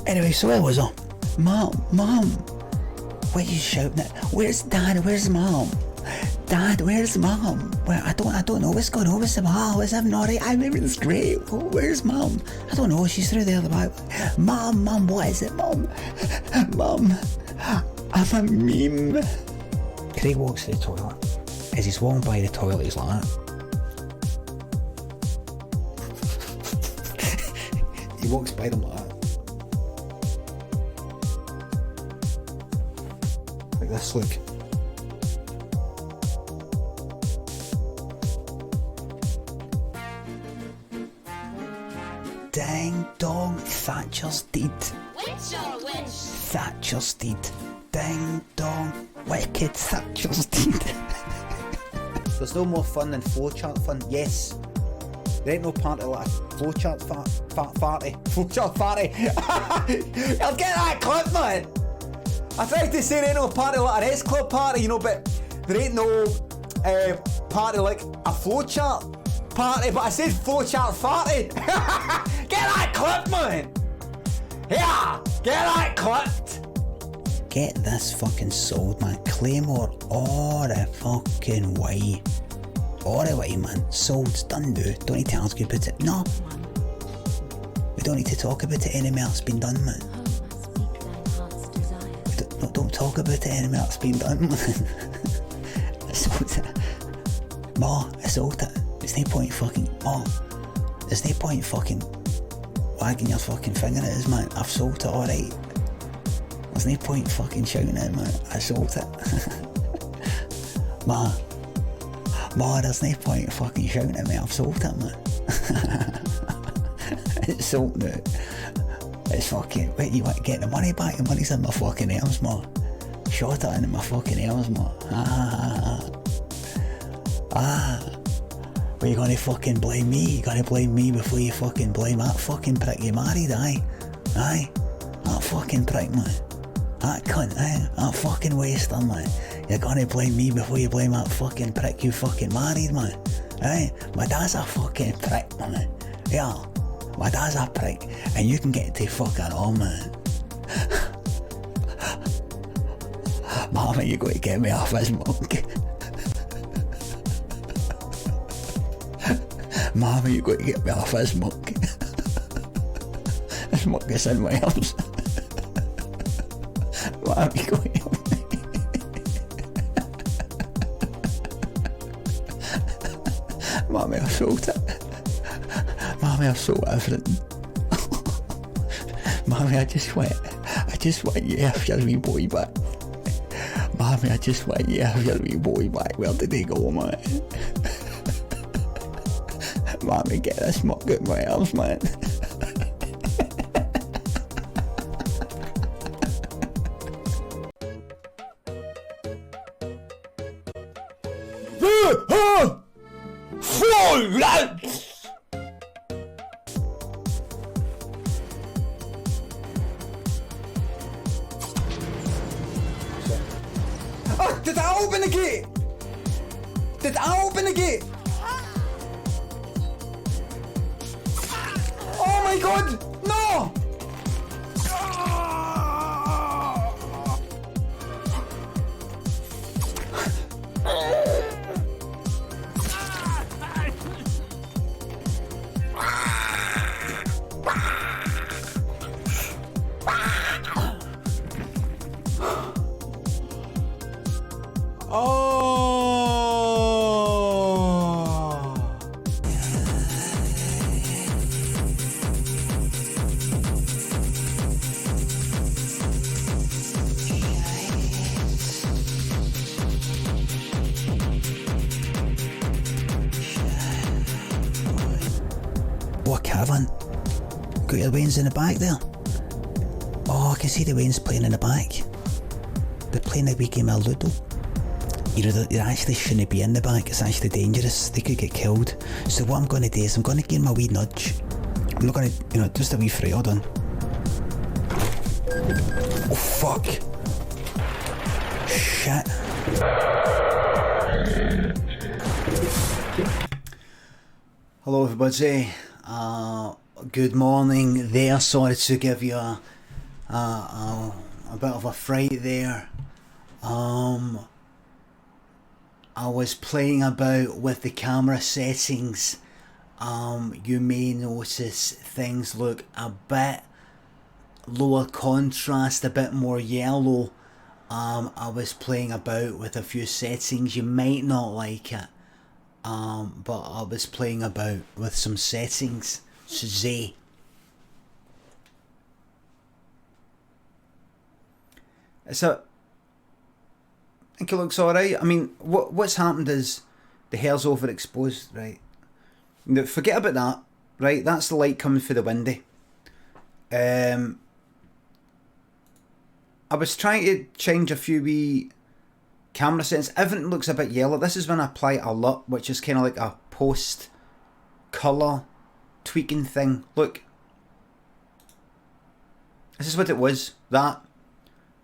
Anyway, so where was I? Mom, what are you shouting at? Where's Dad? Where's Mom? Dad, where's Mom? Well, I don't know what's going on with Mom. Is everything alright? Everything's great. Oh, where's Mom? I don't know. She's through there. Mom, what is it, Mom? Mom, I'm a meme. Craig walks to the toilet. As he's walking by the toilet, he's like that. He walks by them like that. Like this, look. Ding dong, Thatcher's deed. Thatcher's deed. Ding dong, wicked Thatcher's deed. There's no more fun than flowchart fun. Yes. There ain't no party like a flowchart farty. Flowchart farty. I'll get that clip, man. I tried to say there ain't no party like an S-Club party, you know, but there ain't no party like a flowchart party, but I said flowchart farty. Get that clip, man. Yeah, get that clipped. Get this fucking sold, man. Claymore all the fucking way. All the way, man. Sold, it's done now. Don't need to argue about it. No. We don't need to talk about it anymore. It's been done, man. Don't talk about it anymore. It's been done, man. I sold it. Ma, I sold it. There's no point fucking... Ma, there's no point fucking wagging your fucking finger at us, man. I've sold it, alright. There's no point fucking shouting at it, man. I sold it. Ma, there's no point fucking shouting at me. I've sold it, man. It's sold now. It's fucking... Wait, you want to get the money back? The money's in my fucking arms, ma. Shot it into my fucking arms, ma. Well, you gonna fucking blame me? You gonna blame me before you fucking blame that fucking prick you married, aye? Aye? That fucking prick, man. That cunt, aye? That fucking waster, man. You're gonna blame me before you blame that fucking prick you fucking married, man. Aye? My dad's a fucking prick, man. Yeah. My dad's a prick. And you can get to fucking all, man. Mama, you gotta get me off this monkey. Mama, you got to get me off this monkey. This monkey's in my arms. Mama, you got to help me. Mommy, I've sold it. Mommy, I've sold everything. Mommy, I just want you to have your wee boy back. Mommy, I just want you to have your wee boy back. Where did he go, man? Mommy, get this muck out my arms, man. Oh, did I open the gate? Did I open the gate? Oh my god! No! What cavern? Got your Waynes in the back there? Oh, I can see the Waynes playing in the back. They're playing a wee game of Ludo. You actually shouldn't be in the back, it's actually dangerous, they could get killed. So what I'm going to do is I'm going to give them a wee nudge. I'm not going to, just a wee fray, hold on. Oh fuck. Shit. Hello everybody, good morning there. Sorry to give you a A bit of a fright there. I was playing about with the camera settings. You may notice things look a bit lower contrast, a bit more yellow. I was playing about with a few settings. You might not like it, but I was playing about with some settings. So I think it looks alright. I mean, what's happened is the hair's overexposed, right? Now, forget about that, right? That's the light coming through the window. I was trying to change a few wee camera settings. Everything looks a bit yellow. This is when I apply a LUT, which is kind of like a post colour tweaking thing. Look. This is what it was. That.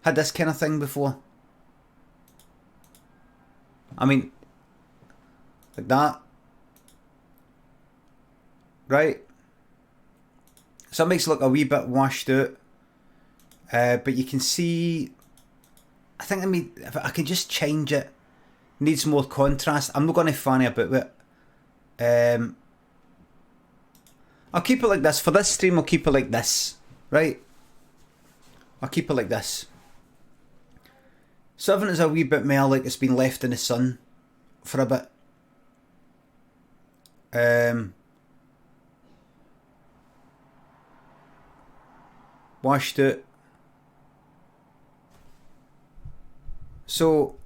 Had this kind of thing before. I mean, like that. Right? So it makes it look a wee bit washed out. But you can see, I think if I can just change it, needs more contrast. I'm not going to fanny about it. I'll keep it like this. For this stream, I'll keep it like this, right? I'll keep it like this. Something is a wee bit more like it's been left in the sun for a bit. Washed out. So,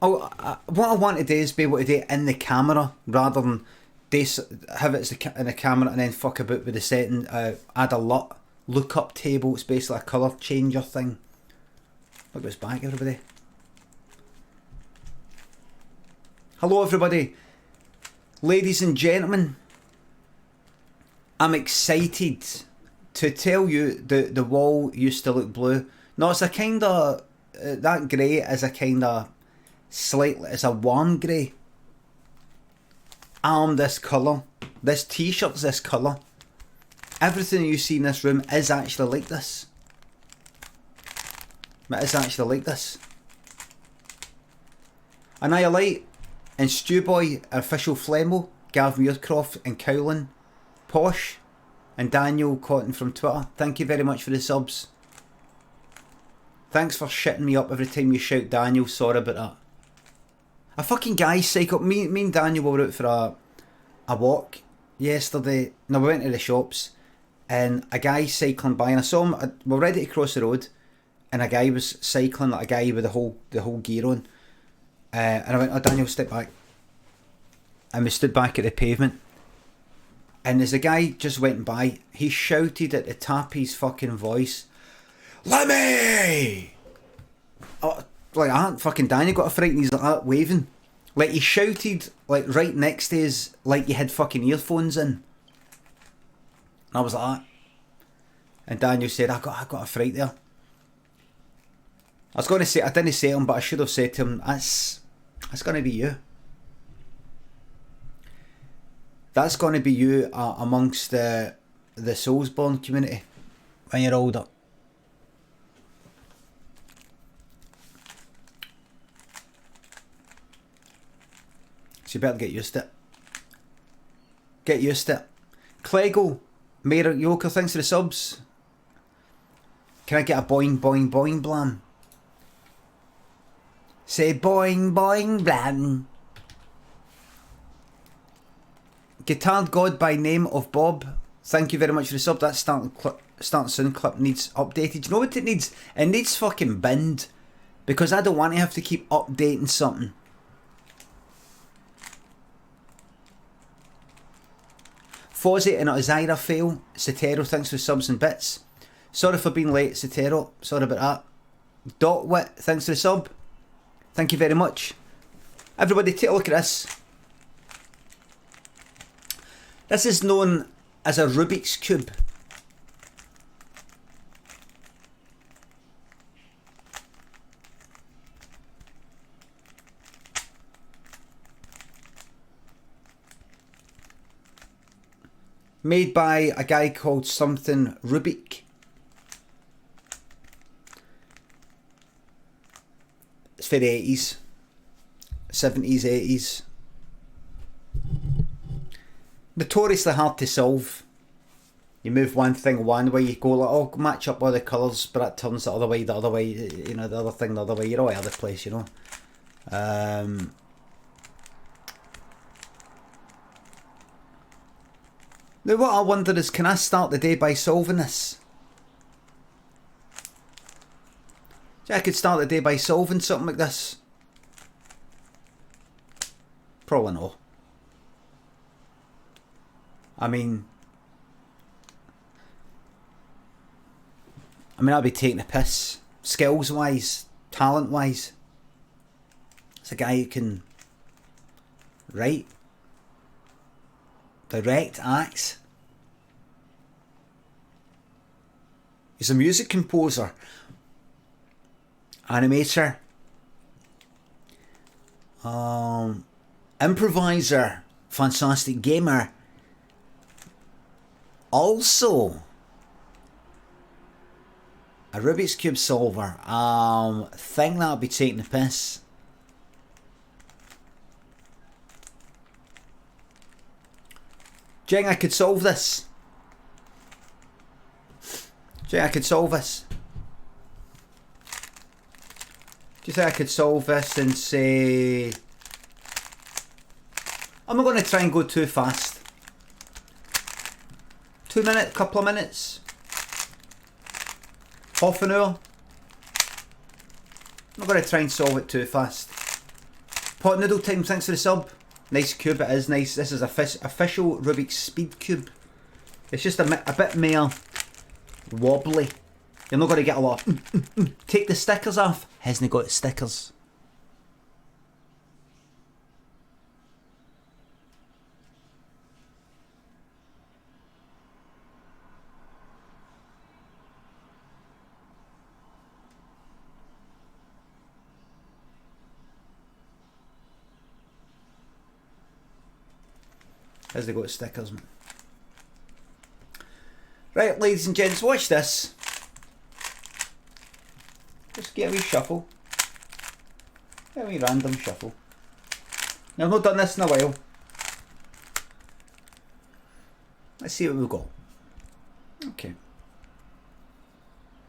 what I want to do is be able to do it in the camera rather than have it in the camera and then fuck about with the setting. Add a LUT lookup table. It's basically a colour changer thing. Look at this back, everybody. Hello, everybody. Ladies and gentlemen, I'm excited to tell you the wall used to look blue. No, it's a kind of... that grey is a kind of slightly... It's a warm grey. I'm this colour. This t-shirt's this colour. Everything you see in this room is actually like this. It is actually like this. Annihilate and Stewboy, Official Flemo, Gav Muircroft and Cowlin, Posh and Daniel Cotton from Twitter. Thank you very much for the subs. Thanks for shitting me up every time you shout Daniel. Sorry about that. A fucking guy cycled. Me and Daniel were out for a walk yesterday. No, we went to the shops and a guy cycling by and I saw him. We were ready to cross the road and a guy was cycling, like a guy with the whole gear on. And I went, oh Daniel, step back. And we stood back at the pavement. And as the guy just went by, he shouted at the top of his fucking voice, Limmy! Oh, like that, fucking Daniel got a fright and he's like that, waving. Like he shouted, like right next to us, like he had fucking earphones in. And I was like that. And Daniel said, I got a fright there. I was going to say, I didn't say to him, but I should have said to him, that's going to be you. That's going to be you amongst the Soulsborne community when you're older. So you better get used to it. Get used to it. Clego, Mayor Yoker, thanks for the subs. Can I get a boing boing boing blam? Say boing boing blam. Guitar God by name of Bob. Thank you very much for the sub. That start sound clip needs updated. You know what it needs? It needs fucking binned. Because I don't want to have to keep updating something. Fozzie and Ozira fail. Sotero, thanks for subs and bits. Sorry for being late, Sotero. Sorry about that. Dotwit, thanks for the sub. Thank you very much. Everybody, take a look at this. This is known as a Rubik's Cube. Made by a guy called something Rubik. for the 80s, 70s, 80s. Notoriously hard to solve. You move one thing one way, you go like, oh, match up all the colours, but it turns the other way, you know, the other thing the other way. You're all over the place, you know. Now what I wonder is, can I start the day by solving this? So I could start the day by solving something like this. Probably not. I mean, I'll be taking a piss. Skills-wise, talent-wise. It's a guy who can write, direct, act. He's a music composer, animator, improviser, fantastic gamer. Also, a Rubik's Cube solver. Think that'll be taking the piss. Do you think I could solve this? Do you think I could solve this? Do you think I could solve this and say... I'm not going to try and go too fast. 2 minutes, couple of minutes. Half an hour. I'm not going to try and solve it too fast. Pot Noodle Time, thanks for the sub. Nice cube, it is nice. This is official Rubik's Speed Cube. It's just a bit more wobbly. You're not going to get a lot of... Take the stickers off. Hasn't got stickers. As they got stickers, man. Right, ladies and gents, watch this. Just get a wee shuffle. Get a wee random shuffle. Now, I've not done this in a while. Let's see what we've got. Okay.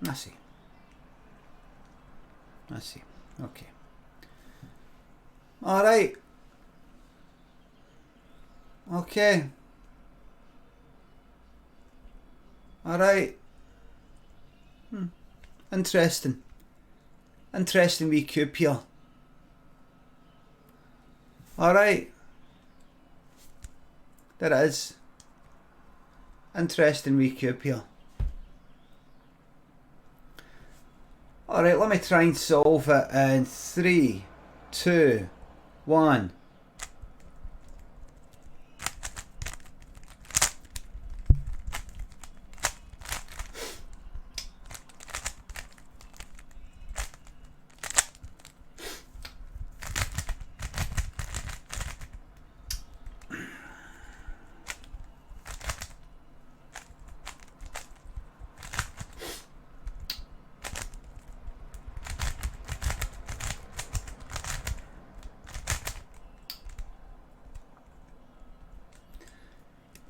Let's see. Let's see. Okay. Alright. Okay. Alright. Interesting. Interesting wee cube here. Alright. There it is. Interesting wee cube here. Alright, let me try and solve it in 3, 2, 1.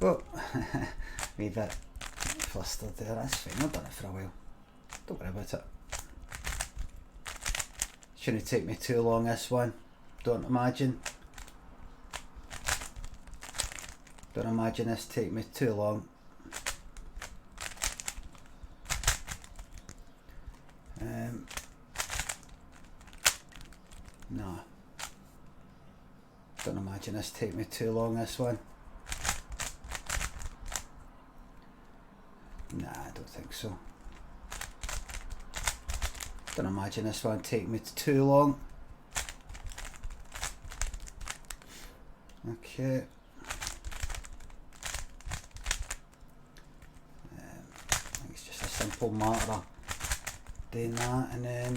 Well, wee bit flustered there, that's fine, I've done it for a while. Don't worry about it. Shouldn't take me too long, this one. Don't imagine. Don't imagine this take me too long. No. Don't imagine this take me too long, this one. Nah, I don't think so. Don't imagine this one take me too long. Okay. I think it's just a simple matter of doing that, and then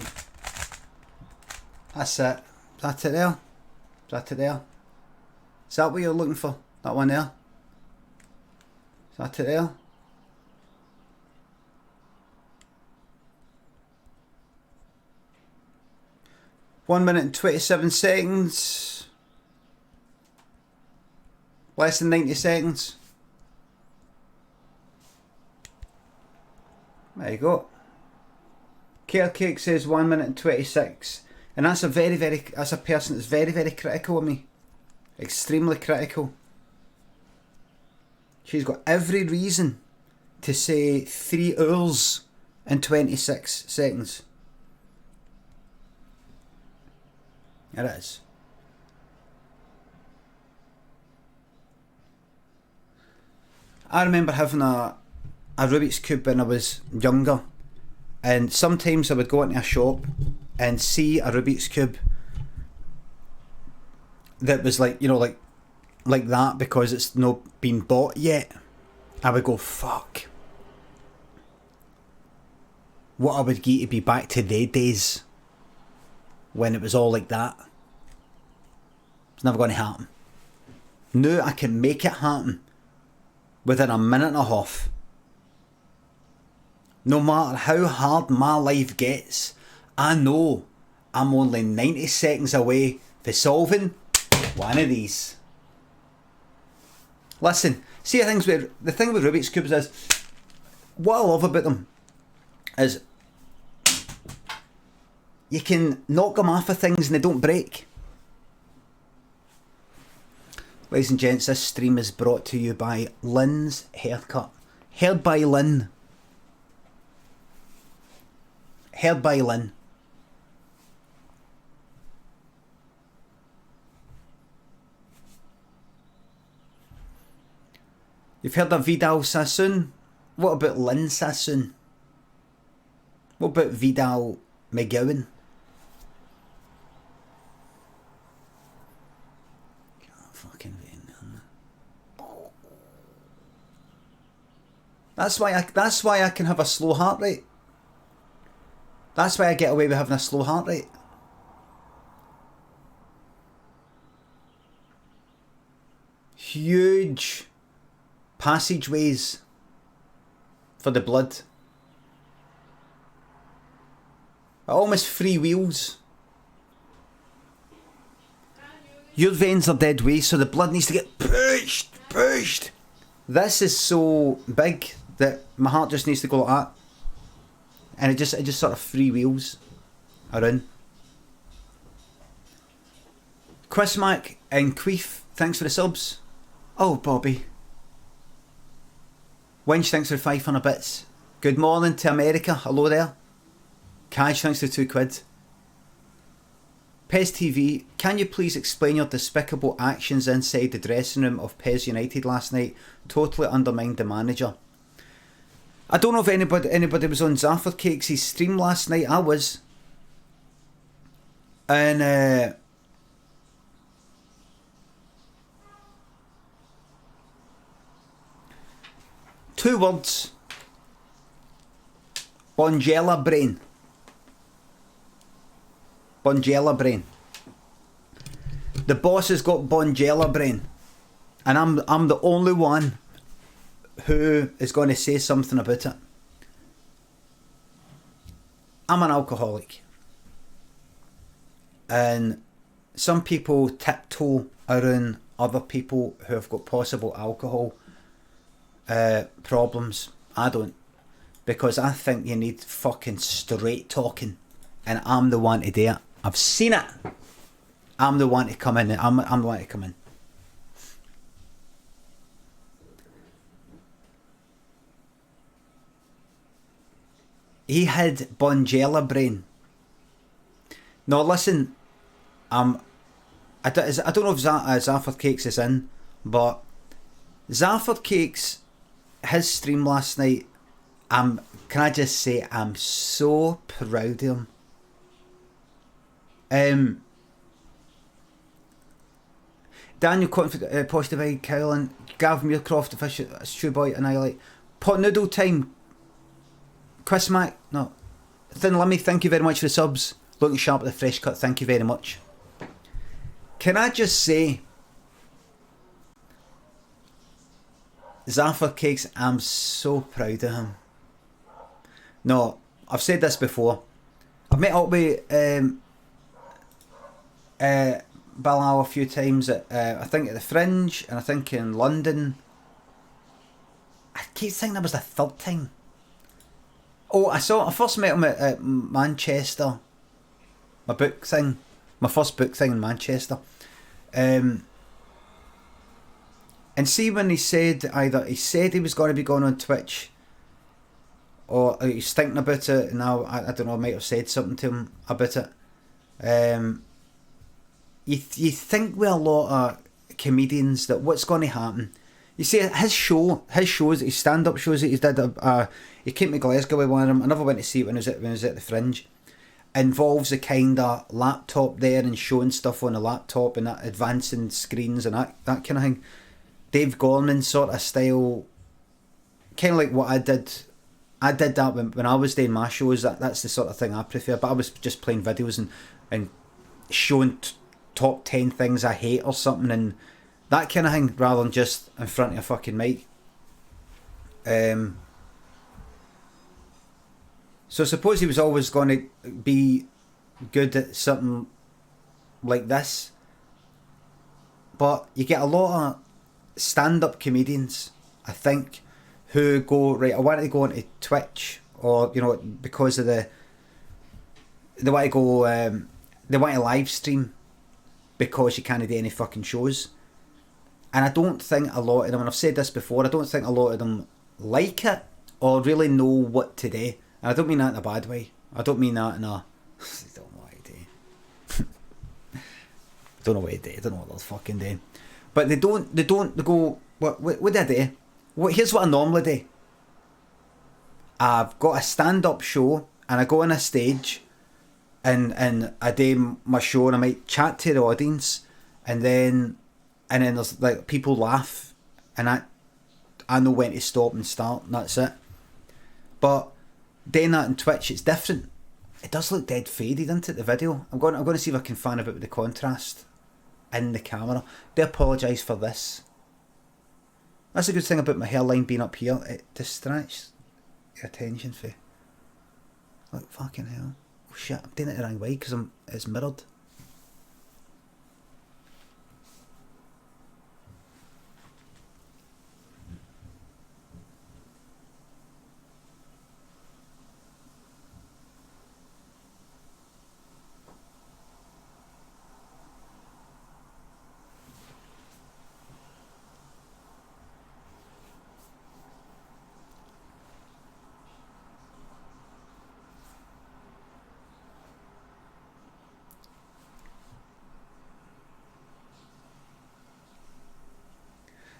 that's it. Is that it there? Is that it there? Is that what you're looking for? That one there? Is that it there? 1 minute and 27 seconds. Less than 90 seconds. There you go. Carecake says 1 minute and 26. And that's a that's a person that's very, very critical of me. Extremely critical. She's got every reason to say 3 hours and 26 seconds. It is. I remember having a Rubik's Cube when I was younger, and sometimes I would go into a shop and see a Rubik's Cube that was like, you know, like that, because it's not been bought yet. I would go, fuck, what I would give to be back to their days when it was all like that. It's never going to happen. Now I can make it happen within a minute and a half. No matter how hard my life gets, I know I'm only 90 seconds away from solving one of these. Listen, see the thing with Rubik's Cubes is, what I love about them is you can knock them off of things and they don't break. Ladies and gents, this stream is brought to you by Lynn's Haircut. Heard by Lynn. Heard by Lynn. You've heard of Vidal Sassoon? What about Lynn Sassoon? What about Vidal McGowan? That's why I can have a slow heart rate. That's why I get away with having a slow heart rate. Huge passageways for the blood. Almost free wheels. Your veins are dead weight, so the blood needs to get pushed. This is so big that my heart just needs to go like that. And it just sort of freewheels around. Quismac and Queef, thanks for the subs. Oh, Bobby. Winch, thanks for 500 bits. Good morning to America, hello there. Kaj, thanks for £2. Pez TV, can you please explain your despicable actions inside the dressing room of Pez United last night? Totally undermined the manager. I don't know if anybody was on Zafford Cakes' stream last night. I was. And two words. Bonjela brain. Bonjela brain. The boss has got Bonjela brain. And I'm the only one who is going to say something about it. I'm an alcoholic. And some people tiptoe around other people who have got possible alcohol problems. I don't. Because I think you need fucking straight talking. And I'm the one to do it. I've seen it. I'm the one to come in. I'm the one to come in. He had Bonjela brain. No, listen. I don't know if Zafford Cakes is in, but Zafford Cakes, his stream last night, can I just say, I'm so proud of him. Daniel Postivide, Cowlin, Gav Muircroft, Fish, Shoeboy, Annihilate, Pot Noodle Time, Quismac, no, Thin Limmy, thank you very much for the subs. Looking sharp at the fresh cut, thank you very much. Can I just say, Zafford Cakes, I'm so proud of him. No, I've said this before. I've met up with Bilal a few times at I think at the Fringe, and I think in London. I keep thinking that was the third time. Oh, I first met him at Manchester. My book thing. My first book thing in Manchester. And see, when he said either he said he was going to be going on Twitch, or he's thinking about it, and I don't know, I might have said something to him about it. You think with a lot of comedians that what's going to happen. You see, his shows, his stand-up shows that he did, he came to Glasgow with one of them. I never went to see it when I was at the Fringe. Involves a kind of laptop there and showing stuff on the laptop and that advancing screens and that kind of thing. Dave Gorman sort of style, kind of like what I did. I did that when I was doing my shows. That's the sort of thing I prefer. But I was just playing videos and showing top 10 things I hate or something and that kind of thing, rather than just in front of a fucking mic. So I suppose he was always going to be good at something like this. But you get a lot of stand-up comedians, I think, who go, right, I want to go into Twitch, or, you know, because of they want to go, they want to live stream because you can't do any fucking shows. And I don't think a lot of them, and I've said this before, I don't think a lot of them like it or really know what to do. And I don't mean that in a bad way. I don't mean that in a I don't know what to do. Don't know what to do. I don't know what they're fucking doing. But they go, what do I do? Here's what I normally do. I've got a stand-up show and I go on a stage and I do my show and I might chat to the audience and then there's like people laugh and I know when to stop and start and that's it. But doing that on Twitch, it's different. It does look dead faded, doesn't it, the video? I'm going to see if I can find a bit with the contrast in the camera. Do apologise for this. That's a good thing about my hairline being up here. It distracts your attention for. Look, fucking hell. Oh shit, I'm doing it the wrong way because it's mirrored.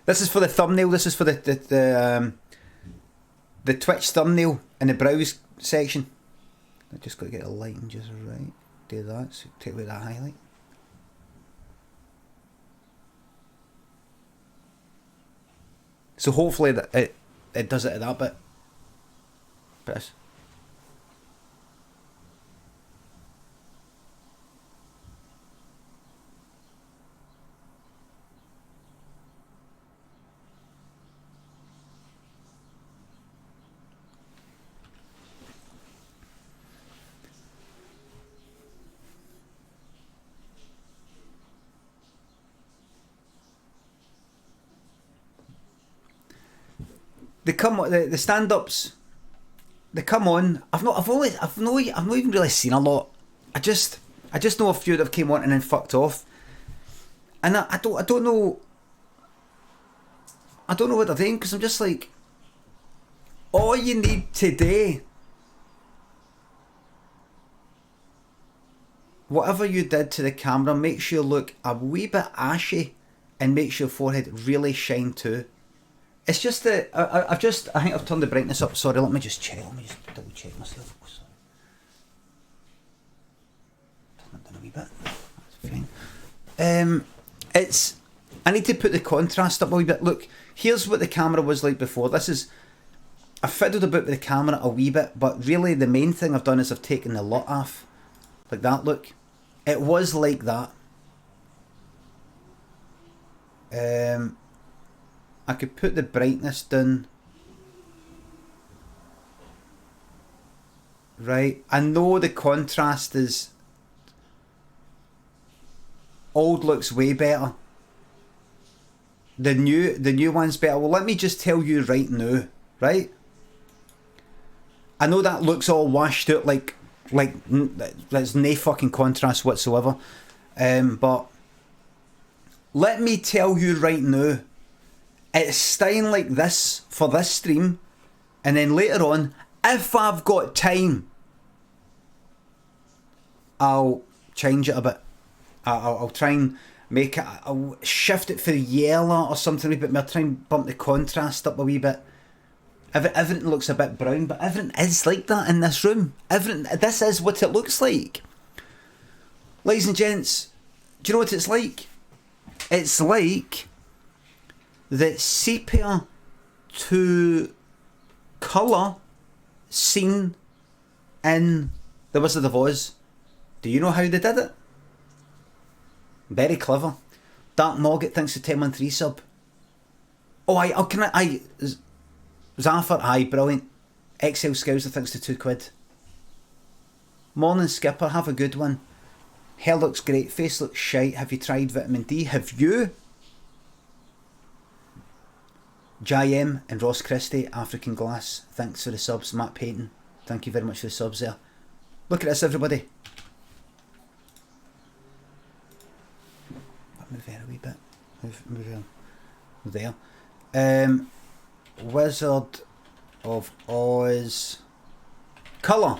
This is for the thumbnail. This is for the Twitch thumbnail in the browse section. I just got to get the lighting just right. Do that. So take away that highlight. So hopefully that it does it at that bit. But the stand-ups, they come on. I've not even really seen a lot. I just know a few that have came on and then fucked off. And I don't know what they're doing because I'm just like, all you need today, whatever you did to the camera, makes you look a wee bit ashy and makes your forehead really shine too. It's just that I think I've turned the brightness up. Sorry, let me just double check myself. Oh, sorry. Turn it down a wee bit. That's fine. I need to put the contrast up a wee bit. Look, here's what the camera was like before. I fiddled about with the camera a wee bit, but really the main thing I've done is I've taken the LUT off. Like that, look. It was like that. I could put the brightness down. Right. I know the contrast is Old looks way better. The new one's better. Well, let me just tell you right now, right? I know that looks all washed out, like there's no fucking contrast whatsoever. But let me tell you right now, it's staying like this for this stream, and then later on, if I've got time, I'll change it a bit. I'll try and make it, I'll shift it for yellow or something a wee bit more, try and bump the contrast up a wee bit. Everything looks a bit brown, but everything is like that in this room. This is what it looks like. Ladies and gents, do you know what it's like? It's like the sepia to colour scene in The Wizard of Oz. Do you know how they did it? Very clever. Dark Nugget thanks to 10-month resub. Zafford, aye, brilliant. XL Scouser thanks to £2. Morning Skipper, have a good one. Hair looks great, face looks shite. Have you tried vitamin D? Have you? JM and Ross Christie, African Glass, thanks for the subs. Matt Payton, thank you very much for the subs there. Look at this, everybody. Move there a wee bit. Move there. Wizard of Oz colour.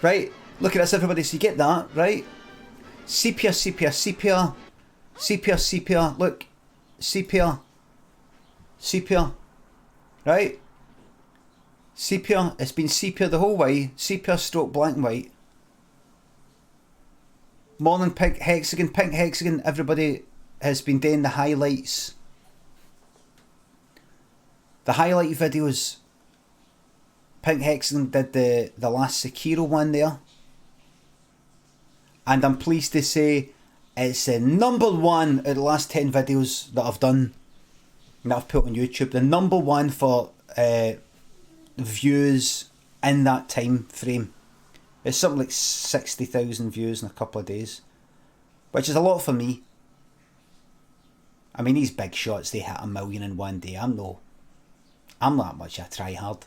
Right, look at this, everybody. So you get that, right? Sepia, sepia, sepia. Sepia, sepia. Look, sepia, sepia. Right? Sepia. It's been sepia the whole way. Sepia stroke black and white. Morning pink hexagon. Everybody has been doing the highlights. The highlight videos. Pink Hexagon did the last Sekiro one there. And I'm pleased to say it's the number one of the last 10 videos that I've done, that I've put on YouTube. The number one for views in that time frame. It's something like 60,000 views in a couple of days. Which is a lot for me. I mean, these big shots, they hit 1 million in one day. I'm not much a try hard.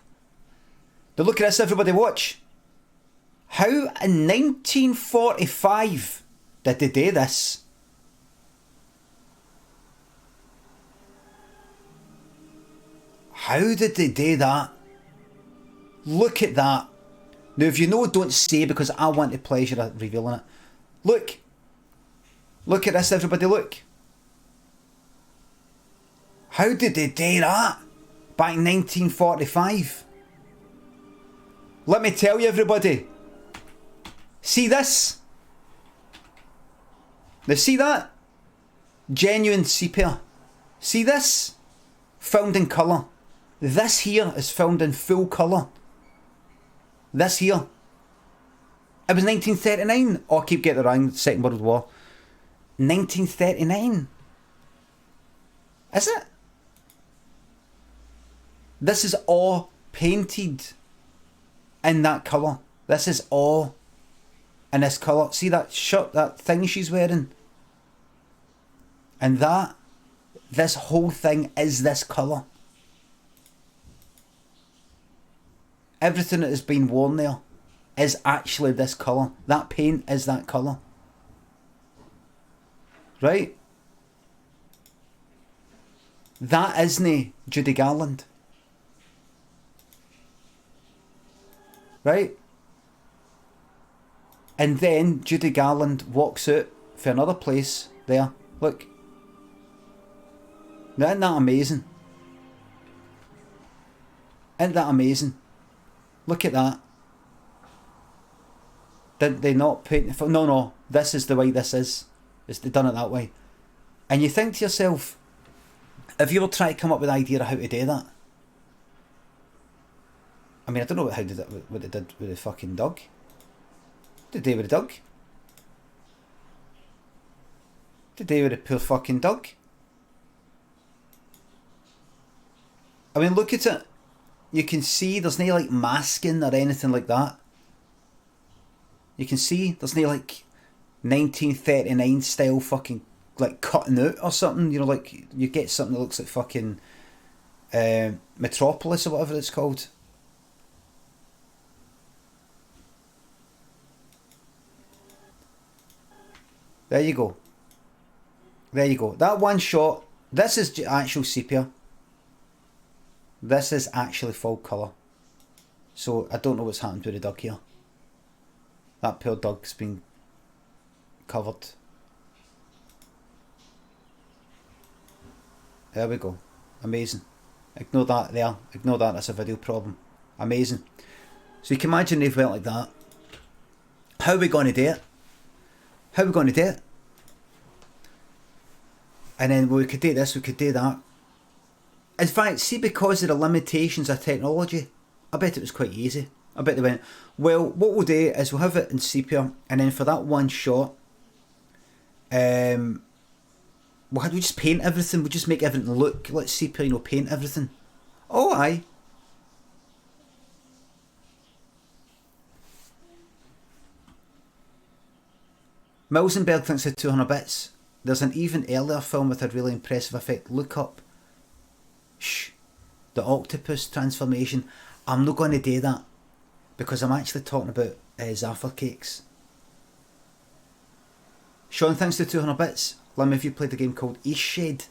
But look at this, everybody, watch. How in 1945 did they do this? How did they do that? Look at that. Now, if you know, don't say, because I want the pleasure of revealing it. Look. Look at this, everybody, look. How did they do that back in 1945? Let me tell you, everybody. See this? Now see that? Genuine sepia. See this? Filmed in colour. This here is filmed in full colour. This here. It was 1939. Oh, I keep getting it wrong. Second World War. 1939. Is it? This is all painted in that colour. This is all in this colour. See that shirt, that thing she's wearing? And this whole thing is this colour. Everything that has been worn there is actually this colour. That paint is that colour. Right? That isn't Judy Garland. Right? And then Judy Garland walks out for another place there. Look. Now, isn't that amazing? Isn't that amazing? Look at that. Did they not paint it? No. This is the way this is. They've done it that way. And you think to yourself, if you were trying to come up with an idea of how to do that. I mean, I don't know what they did with the fucking dog. What did they do with the dog? What did they do with the poor fucking dog? I mean, look at it. You can see there's no like masking or anything like that. You can see there's no like 1939 style fucking like cutting out or something. You know, like you get something that looks like fucking Metropolis or whatever it's called. There you go. There you go. That one shot. This is actual sepia. This is actually full colour. So I don't know what's happened to the dog here. That poor dog's been covered. There we go. Amazing. Ignore that there. Ignore that. That's a video problem. Amazing. So you can imagine they've went like that. How are we going to do it? How are we going to do it? And then we could do this, we could do that. In fact, see, because of the limitations of technology, I bet it was quite easy. I bet they went, well, what we'll do is we'll have it in sepia, and then for that one shot, we'll just paint everything. We'll just make everything look like sepia, you know, paint everything. Oh, aye. Milsenberg thinks of 200 bits. There's an even earlier film with a really impressive effect. Look up. Shh. The octopus transformation. I'm not going to do that because I'm actually talking about Zafford cakes. Sean thanks to 200 bits. Lim, have you played a game called Eastshade?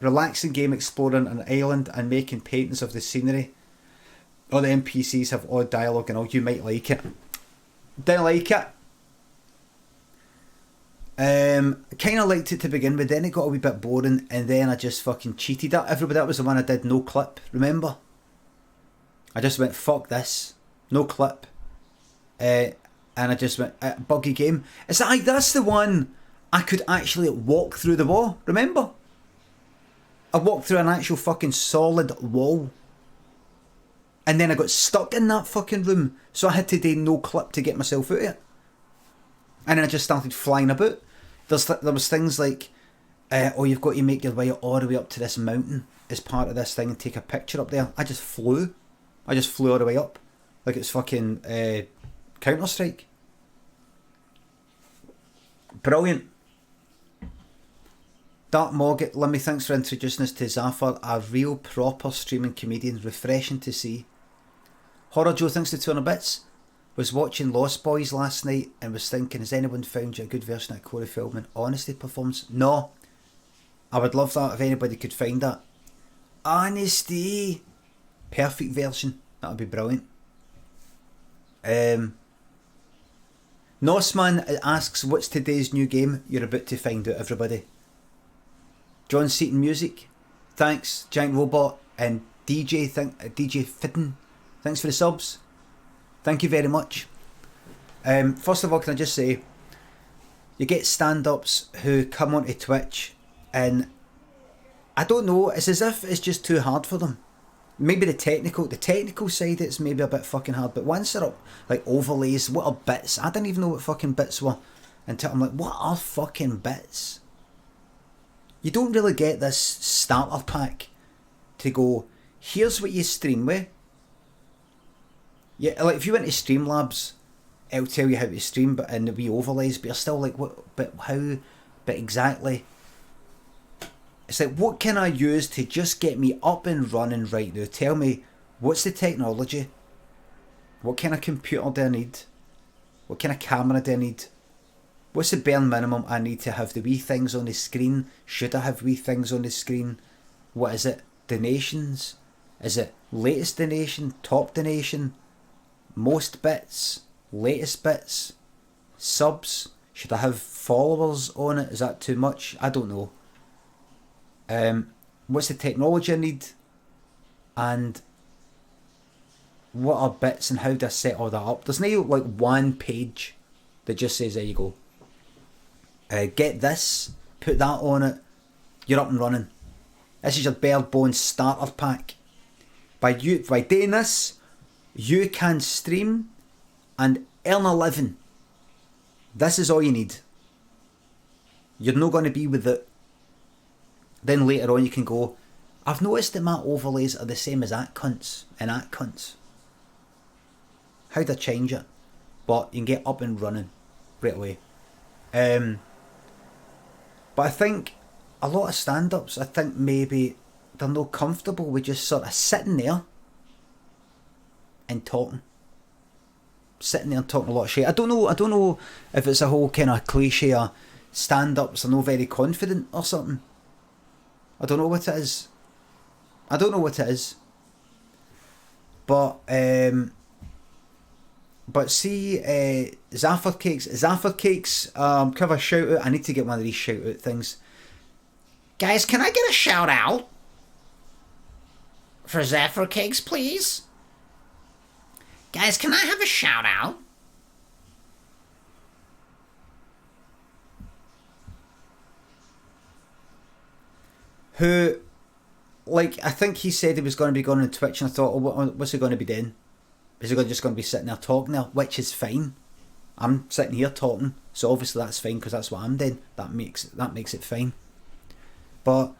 Relaxing game exploring an island and making paintings of the scenery. All the NPCs have odd dialogue and all. You might like it. Didn't like it. Kind of liked it to begin with, then it got a wee bit boring, and then I just fucking cheated at everybody. That was the one I did no clip, remember? I just went, fuck this, no clip. And I just went, buggy game. It's like, that's the one I could actually walk through the wall, remember? I walked through an actual fucking solid wall. And then I got stuck in that fucking room, so I had to do no clip to get myself out of it. And then I just started flying about. There was things like, oh, you've got to make your way all the way up to this mountain as part of this thing and take a picture up there. I just flew all the way up. Like it's fucking Counter-Strike. Brilliant. Dark Mogget, Limmy, thanks for introducing us to Zafford, a real proper streaming comedian, refreshing to see. Horror Joe, thanks to 200 bits. Was watching Lost Boys last night and was thinking, has anyone found you a good version of Corey Feldman Honesty performance? No. I would love that if anybody could find that. Honesty. Perfect version. That would be brilliant. Nossman asks, what's today's new game? You're about to find out, everybody. John Seaton Music, thanks. Giant Robot and DJ Fidden, thanks for the subs. Thank you very much. First of all, can I just say, you get stand-ups who come onto Twitch and I don't know, it's as if it's just too hard for them. Maybe the technical side, it's maybe a bit fucking hard, but once they're up, like overlays, what are bits? I didn't even know what fucking bits were until I'm like, what are fucking bits? You don't really get this starter pack to go, here's what you stream with. Yeah, like if you went to Streamlabs, it'll tell you how to stream, but in the wee overlays, but you're still like, what, but how, but exactly. It's like, what can I use to just get me up and running right now? Tell me, what's the technology? What kind of computer do I need? What kind of camera do I need? What's the bare minimum I need to have the wee things on the screen? Should I have wee things on the screen? What is it? Donations? Is it latest donation? Top donation? Most bits? Latest bits? Subs? Should I have followers on it? Is that too much? I don't know. What's the technology I need? And what are bits and how do I set all that up? There's no like one page that just says, there you go. Get this, put that on it, you're up and running. This is your bare bones starter pack. By doing this, you can stream and earn a living. This is all you need. You're not going to be with it. Then later on you can go, I've noticed that my overlays are the same as that cunts and that cunts. how to change it, but you can get up and running right away. But I think a lot of stand-ups, I think maybe they're not comfortable with just sort of sitting there and talking. Sitting there and talking a lot of shit. I don't know if it's a whole kind of cliche of stand-ups are not very confident or something. I don't know what it is. But see, Zafford Cakes, give a shout out. I need to get one of these shout out things. Guys, can I get a shout out for Zafford Cakes, please? Guys, can I have a shout out? Who, like, I think he said he was going to be going on Twitch, and I thought, oh, what's he going to be doing? Is he just going to be sitting there talking there? Which is fine. I'm sitting here talking, so obviously that's fine because that's what I'm doing. That makes it fine. But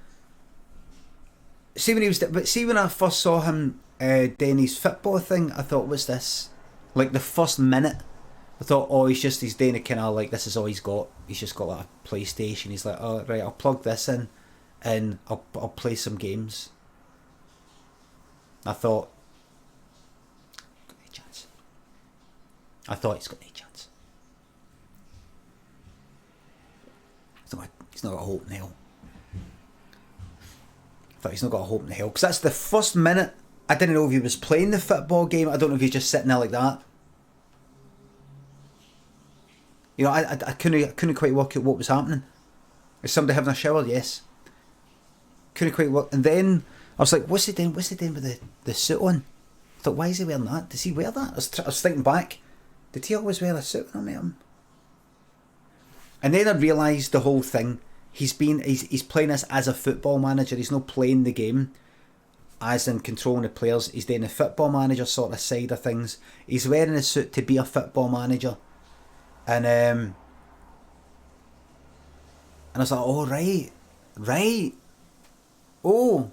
see when I first saw him doing his football thing, I thought, what's this? Like the first minute, I thought, oh, he's doing a kind of like, this is all he's got. He's just got like a PlayStation. He's like, oh right, I'll plug this in, and I'll play some games. I thought, no chance. I thought he's got no chance. He's not got a hope in hell. I thought he's not got a hope in hell, because that's the first minute. I didn't know if he was playing the football game. I don't know if he's just sitting there like that. You know, I couldn't quite work out what was happening. Is somebody having a shower? Yes. Couldn't quite work. And then I was like, what's he doing? What's he doing with the suit on? I thought, why is he wearing that? Does he wear that? I was thinking back. Did he always wear a suit when I met him? And then I realised the whole thing. He's playing this as a football manager. He's not playing the game as in controlling the players. He's doing the football manager sort of side of things. He's wearing a suit to be a football manager. And I was like, oh, right. Oh.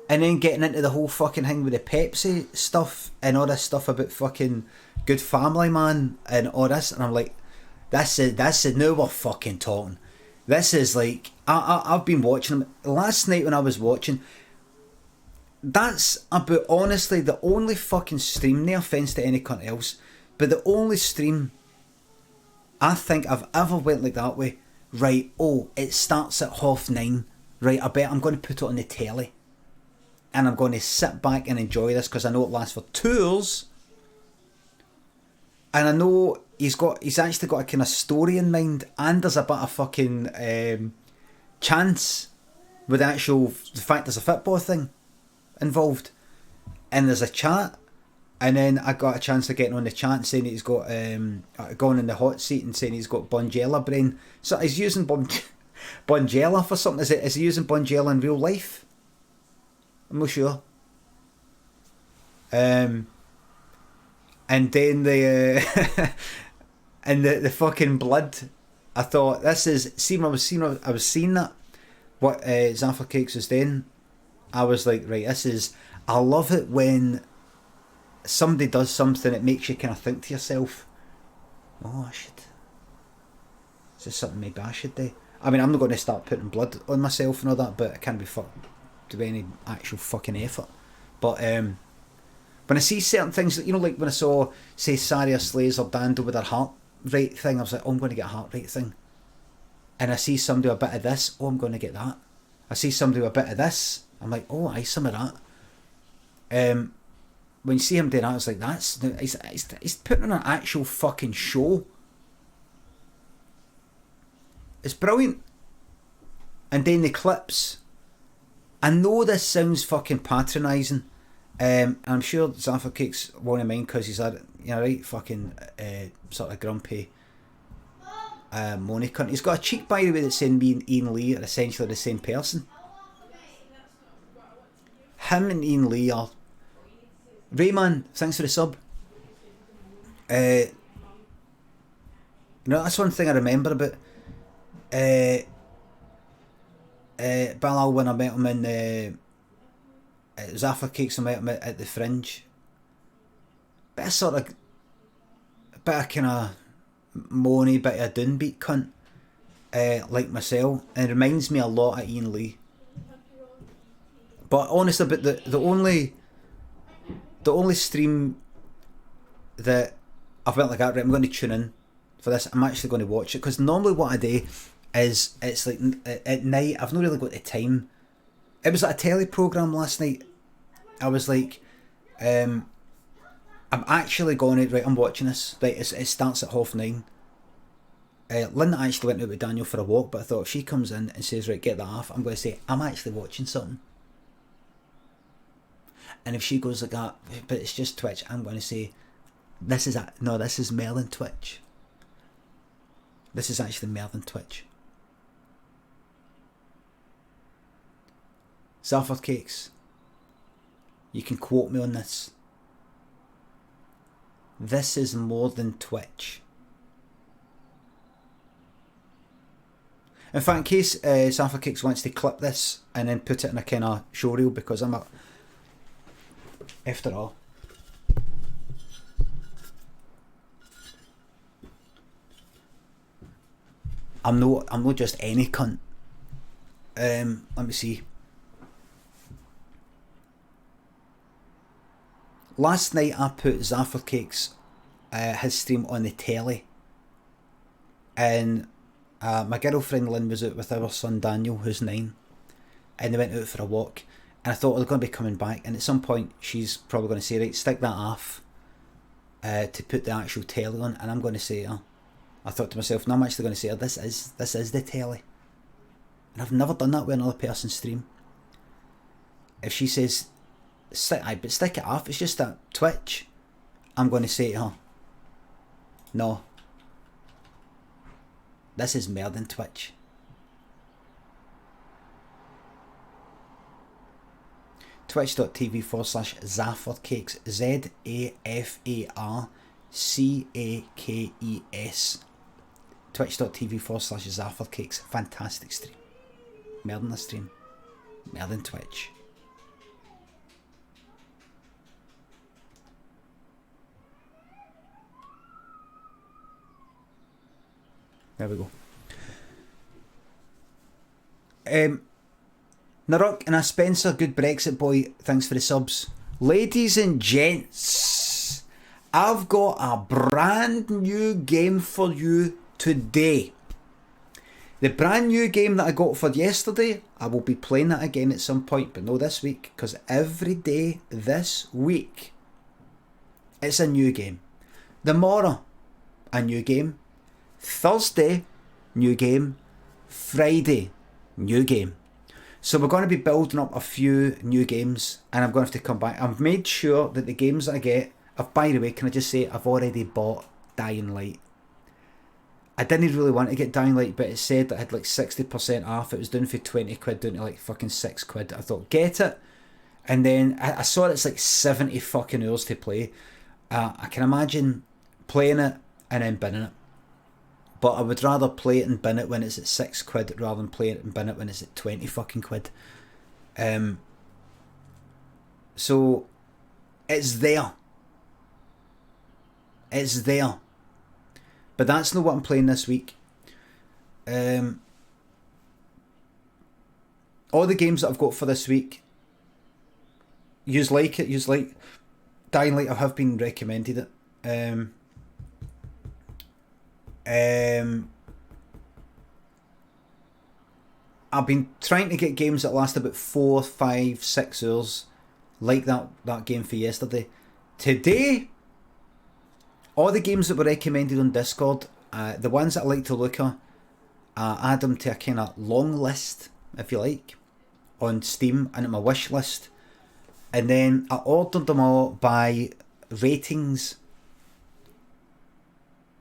And then getting into the whole fucking thing with the Pepsi stuff and all this stuff about fucking Good Family Man and all this. And I'm like, this is now we're fucking talking. This is like, I've been watching him. Last night when I was watching, that's about honestly the only fucking stream, no offence to any cunt else, but the only stream I think I've ever went like that way. Right, oh, it starts at 9:30. Right, I bet I'm going to put it on the telly. And I'm going to sit back and enjoy this because I know it lasts for 2 hours. And I know he's actually got a kind of story in mind, and there's a bit of fucking chance with the fact there's a football thing involved. And there's a chat. And then I got a chance of getting on the chat saying he's got going in the hot seat and saying he's got Bonjela brain. So he's using Bonjela for something. Is he using Bonjela in real life? I'm not sure. And then the and the fucking blood. I thought this is I was seeing that what Zafford Cakes was doing. I was like, right, this is. I love it when somebody does something that makes you kind of think to yourself, oh, is this something maybe I should do? I mean, I'm not going to start putting blood on myself and all that, but I can't be fucked to any actual fucking effort. But when I see certain things, you know, like when I saw, say, Saria Slays or Dando with their heart rate thing, I was like, oh, I'm going to get a heart rate thing. And I see somebody with a bit of this, oh, I'm going to get that. I see somebody with a bit of this, I'm like, oh, I some of that. When you see him doing that, it's like, he's putting on an actual fucking show. It's brilliant. And then the clips. I know this sounds fucking patronising. I'm sure Zafford Cakes won't mind because he's had, you know, right, fucking sort of grumpy money cunt. He's got a cheek, by the way, that's saying me and Ian Lee are essentially the same person. Him and Ian Lee are. Rayman, thanks for the sub. You know, that's one thing I remember about Bilal when I met him in Zafford Cakes. I met him at the Fringe. bit of sort of, bit of kind of moany, bit of downbeat cunt, like myself, and it reminds me a lot of Ian Lee. But honestly, but the only stream that I felt like, right, I'm going to tune in for this. I'm actually going to watch it, because normally what I do is, it's like at night, I've not really got the time. It was like a telly programme last night. I was like, I'm actually going to, right, I'm watching this, right, it starts at 9:30. Linda actually went out with Daniel for a walk, but I thought if she comes in and says, right, get that off, I'm going to say, I'm actually watching something. And if she goes like that, but it's just Twitch, I'm going to say, this is more than Twitch. This is actually more than Twitch. Zafford Cakes, you can quote me on this. This is more than Twitch. In fact, in case Zafford Cakes wants to clip this and then put it in a kind of showreel, because I'm a, after all, I'm not just any cunt. Let me see. Last night I put Zafford Cakes, his stream on the telly, and my girlfriend Lynn was out with our son Daniel, who's 9, and they went out for a walk, and I thought they're going to be coming back, and at some point she's probably going to say, right, stick that off to put the actual telly on, and I'm going to say, I thought to myself, no, I'm actually going to say, this is the telly, and I've never done that with another person's stream. If she says, stick it off, it's just that Twitch, I'm going to say to her, no, this is more than Twitch. Twitch.tv/ZaffordCakes, ZAFARCAKES. Twitch.tv/ZaffordCakes. Fantastic stream. More than a stream. More than Twitch. There we go. Naruk and a Spencer, good Brexit boy, thanks for the subs. Ladies and gents, I've got a brand new game for you today. The brand new game that I got for yesterday, I will be playing that again at some point, but no this week, because every day this week, it's a new game. Tomorrow, a new game. Thursday, new game. Friday, new game. So we're going to be building up a few new games, and I'm going to have to come back. I've made sure that the games that I get, by the way, can I just say, I've already bought Dying Light. I didn't really want to get Dying Light, but it said that I had like 60% off. It was down for 20 quid, down to like fucking 6 quid. I thought, get it. And then I saw it's like 70 fucking hours to play. I can imagine playing it and then binning it. But I would rather play it and bin it when it's at 6 quid rather than play it and bin it when it's at 20 fucking quid. So it's there. It's there. But that's not what I'm playing this week. All the games that I've got for this week, yous like it, yous like Dying Light. I have been recommended it. I've been trying to get games that last about 4, 5, 6 hours, like that game for yesterday. Today, all the games that were recommended on Discord, the ones that I like to look at, add them to a kind of long list, if you like, on Steam and at my wish list, and then I ordered them all by ratings.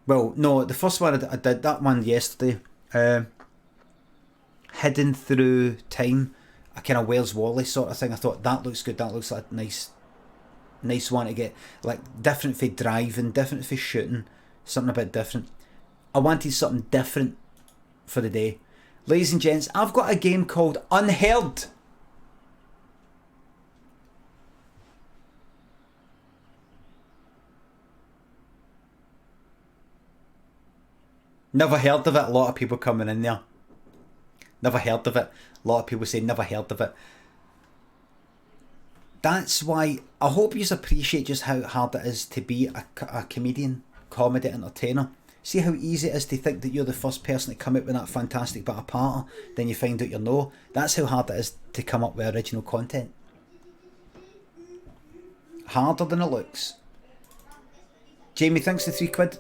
Well, no, the first one I did that one yesterday, Hidden Through Time, a kind of Where's Wally sort of thing. I thought that looks good, that looks like a nice one to get, like different for driving, different for shooting, something a bit different. I wanted something different for the day. Ladies and gents, I've got a game called Unheard. Never heard of it. A lot of people coming in there. Never heard of it. A lot of people say never heard of it. That's why I hope you appreciate just how hard it is to be a comedian, comedy entertainer. See how easy it is to think that you're the first person to come up with that fantastic bit of patter, then you find out you're no. That's how hard it is to come up with original content. Harder than it looks. Jamie, thanks for £3.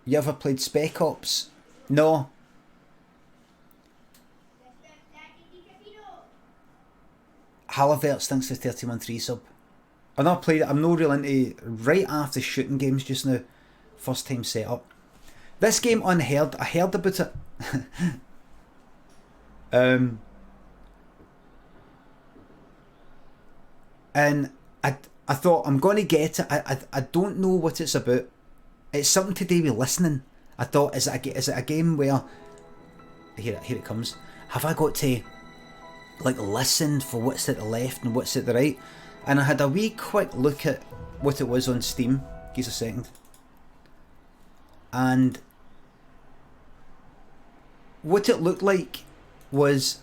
You ever played Spec Ops? No. Halliverts, thanks for 31 sub. I've not played it. I'm not real into right after shooting games just now. First time set up. This game, Unheard, I heard about it. And I thought, I'm going to get it. I don't know what it's about. It's something to do with listening. I thought, is it a game where... Here it comes. Have I got to like listen for what's at the left and what's at the right? And I had a wee quick look at what it was on Steam. Give us a second. And what it looked like was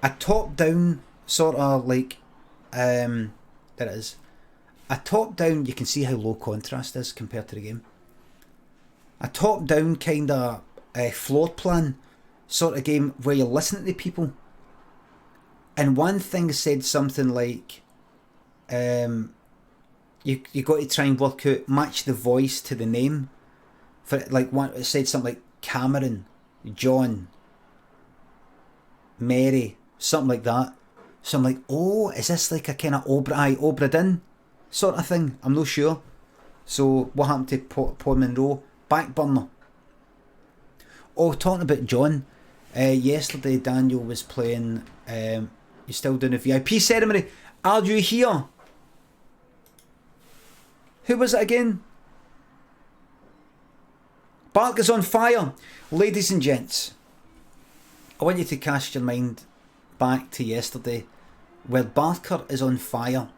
a top-down sort of like... there it is. A top-down, you can see how low contrast is compared to the game. A top-down kind of floor plan sort of game where you're listening to people. And one thing said something like, you got to try and work out, match the voice to the name. For like one, it said something like Cameron, John, Mary, something like that. So I'm like, oh, is this like a kind of Obra Dinn sort of thing? I'm not sure. So what happened to Paul Monroe? Back burner. Oh, talking about John. Yesterday Daniel was playing. You're still doing a VIP ceremony. Are you here? Who was it again? Bark is on fire. Ladies and gents, I want you to cast your mind back to yesterday where Barker is on fire.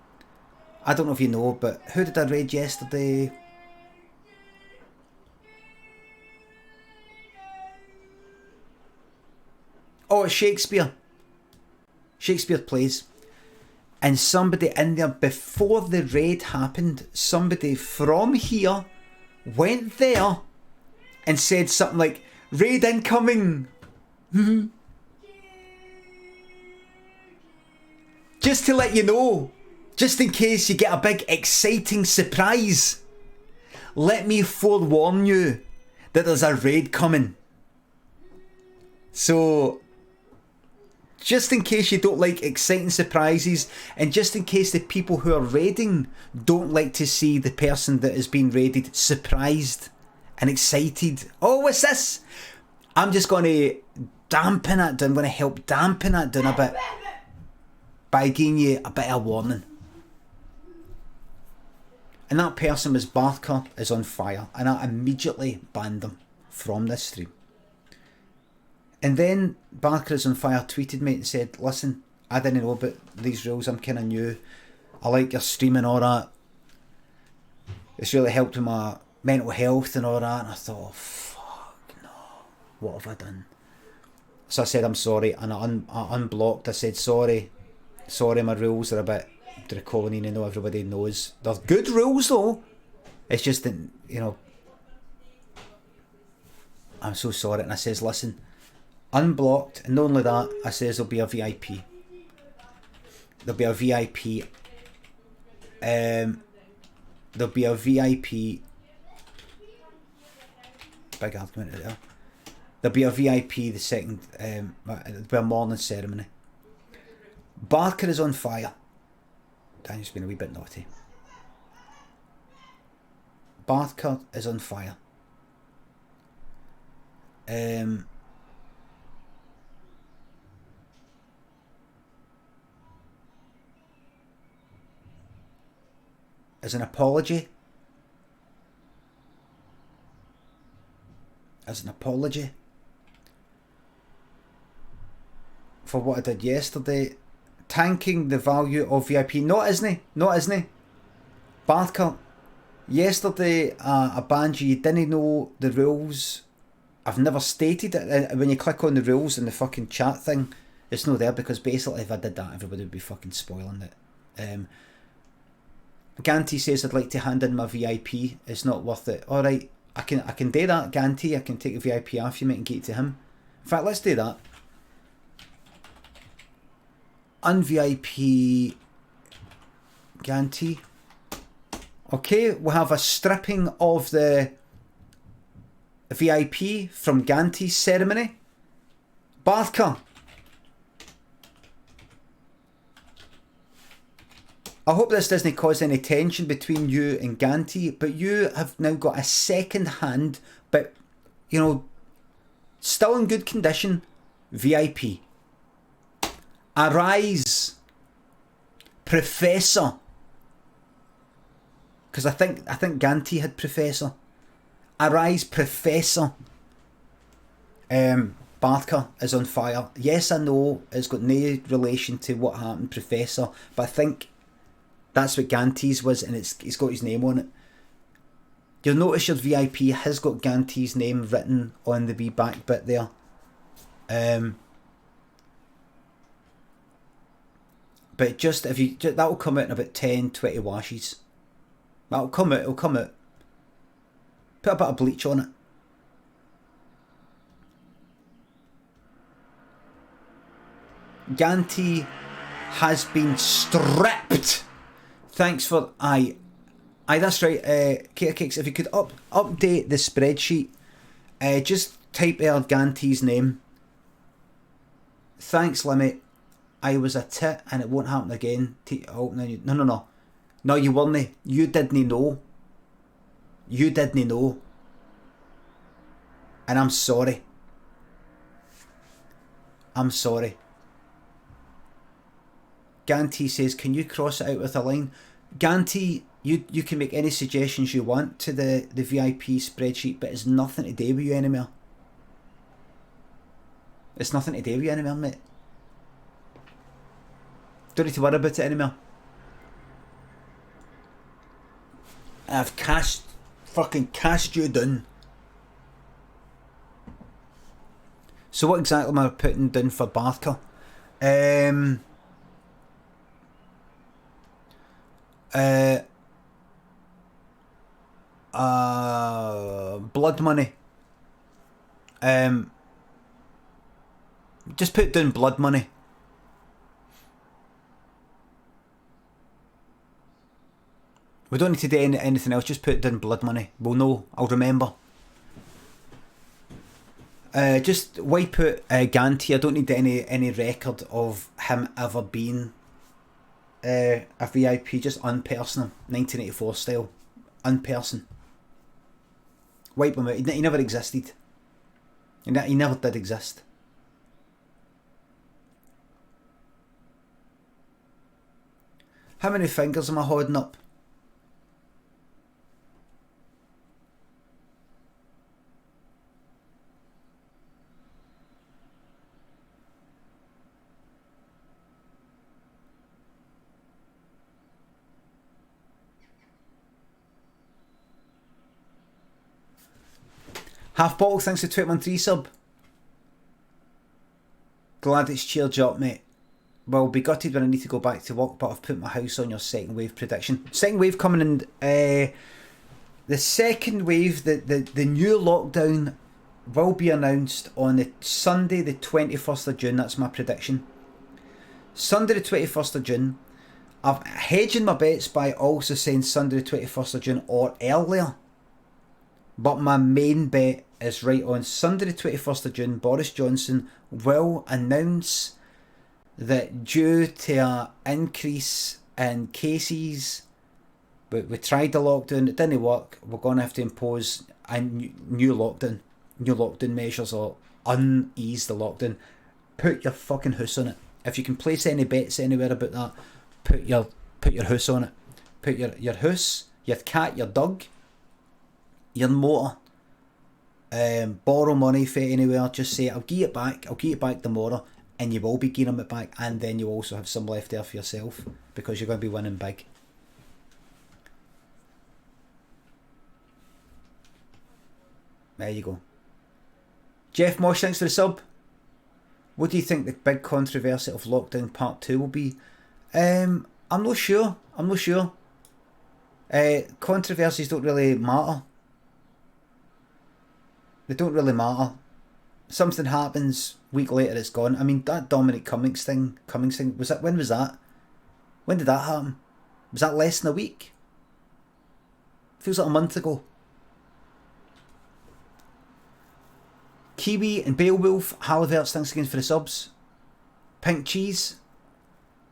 I don't know if you know, but who did I read yesterday? Oh, it's Shakespeare. Shakespeare plays. And somebody in there, before the raid happened, somebody from here went there and said something like, raid incoming. Just to let you know, just in case you get a big exciting surprise, let me forewarn you that there's a raid coming. So, just in case you don't like exciting surprises, and just in case the people who are raiding don't like to see the person that is being raided surprised and excited. Oh, what's this? I'm just going to dampen it down. I'm going to help dampen it down a bit by giving you a bit of warning. And that person was Barker is on fire, and I immediately banned them from this stream. And then Barker is on fire tweeted me and said, listen, I didn't know about these rules, I'm kind of new, I like your stream and all that, it's really helped with my mental health and all that. And I thought, oh, fuck no, what have I done? So I said I'm sorry, and I unblocked. I said sorry, my rules are a bit draconian. I know everybody knows they're good rules though, it's just that, you know, I'm so sorry. And I says, listen, unblocked, and not only that, I says there'll be a VIP. There'll be a VIP. There'll be a VIP. Big argument there. There'll be a VIP the second. There'll be a morning ceremony. Barker is on fire. Daniel's been a wee bit naughty. Barker is on fire. As an apology. For what I did yesterday, tanking the value of VIP. Not isn't he? Barker Yesterday, a banjo, you didn't know the rules. I've never stated it. When you click on the rules in the fucking chat thing, it's not there because basically if I did that, everybody would be fucking spoiling it. Ganty says I'd like to hand in my VIP. It's not worth it. Alright, I can do that, Ganty. I can take the VIP off you, mate, and get it to him. In fact, let's do that. Un-VIP Ganty. Okay, we'll have a stripping of the VIP from Ganty's ceremony. Barker. I hope this doesn't cause any tension between you and Ganty, but you have now got a second hand, but, you know, still in good condition, VIP. Arise, Professor. Because I think Ganty had Professor. Arise, Professor. Barker is on fire. Yes, I know it's got no relation to what happened, Professor, but I think that's what Ganty's was, and it's got his name on it. You'll notice your VIP has got Ganty's name written on the wee back bit there. But just if you, that'll come out in about 10-20 washes. That'll come out. It'll come out. Put a bit of bleach on it. Ganty has been stripped. Thanks for aye, that's right. Kater Cakes, if you could update the spreadsheet, just type out Ganty's name. Thanks, Limmy. I was a tit and it won't happen again. No, you weren't. You didn't know. You didn't know. And I'm sorry. I'm sorry. Ganty says, can you cross it out with a line? Ganty, you can make any suggestions you want to the VIP spreadsheet, but it's nothing to do with you anymore. It's nothing to do with you anymore, mate. Don't need to worry about it anymore. I've fucking cast you down. So what exactly am I putting down for Barker? Blood money. Just put down blood money. We don't need to do anything else, just put down blood money. We'll know, I'll remember. Just wipe out Ganty. I don't need any record of him ever being a VIP, just unpersonal, 1984 style. Unperson. Wipe him out. He never existed. He never did exist. How many fingers am I holding up? Half bottle, thanks to 213 sub. Glad it's cheered you up, mate. Well, be gutted when I need to go back to work, but I've put my house on your second wave prediction. Second wave coming in, the second wave, the new lockdown will be announced on the Sunday the 21st of June, that's my prediction. Sunday the 21st of June. I'm hedging my bets by also saying Sunday the 21st of June or earlier. But my main bet is right on Sunday the 21st of June, Boris Johnson will announce that due to an increase in cases, we tried the lockdown, it didn't work, we're going to have to impose a new lockdown measures or unease the lockdown. Put your fucking house on it. If you can place any bets anywhere about that, put your house on it. Put your house, your cat, your dog, your motor, borrow money for anywhere, just say I'll give it back tomorrow, and you will be giving it back, and then you also have some left there for yourself because you're going to be winning big. There you go. Jeff Mosh, thanks for the sub. What do you think the big controversy of Lockdown Part 2 will be? I'm not sure. Controversies don't really matter. They don't really matter. Something happens, week later it's gone. I mean, that Dominic Cummings thing, was that, when was that? When did that happen? Was that less than a week? Feels like a month ago. Kiwi and Beowulf, Halliverts, thanks again for the subs. Pink Cheese,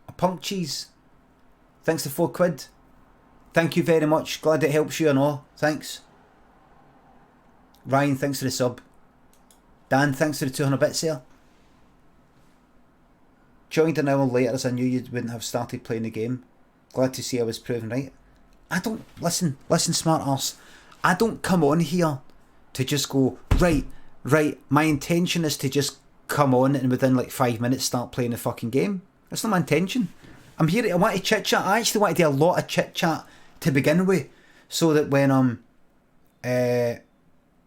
a Punk Cheese, thanks to £4. Thank you very much, glad it helps you and all, thanks. Ryan, thanks for the sub. Dan, thanks for the 200 bits there. Joined an hour later as I knew you wouldn't have started playing the game. Glad to see I was proven right. I don't, listen smart arse, I don't come on here to just go, right, my intention is to just come on and within like 5 minutes start playing the fucking game. That's not my intention. I'm here, I want to chit chat. I actually want to do a lot of chit chat to begin with, so that when I'm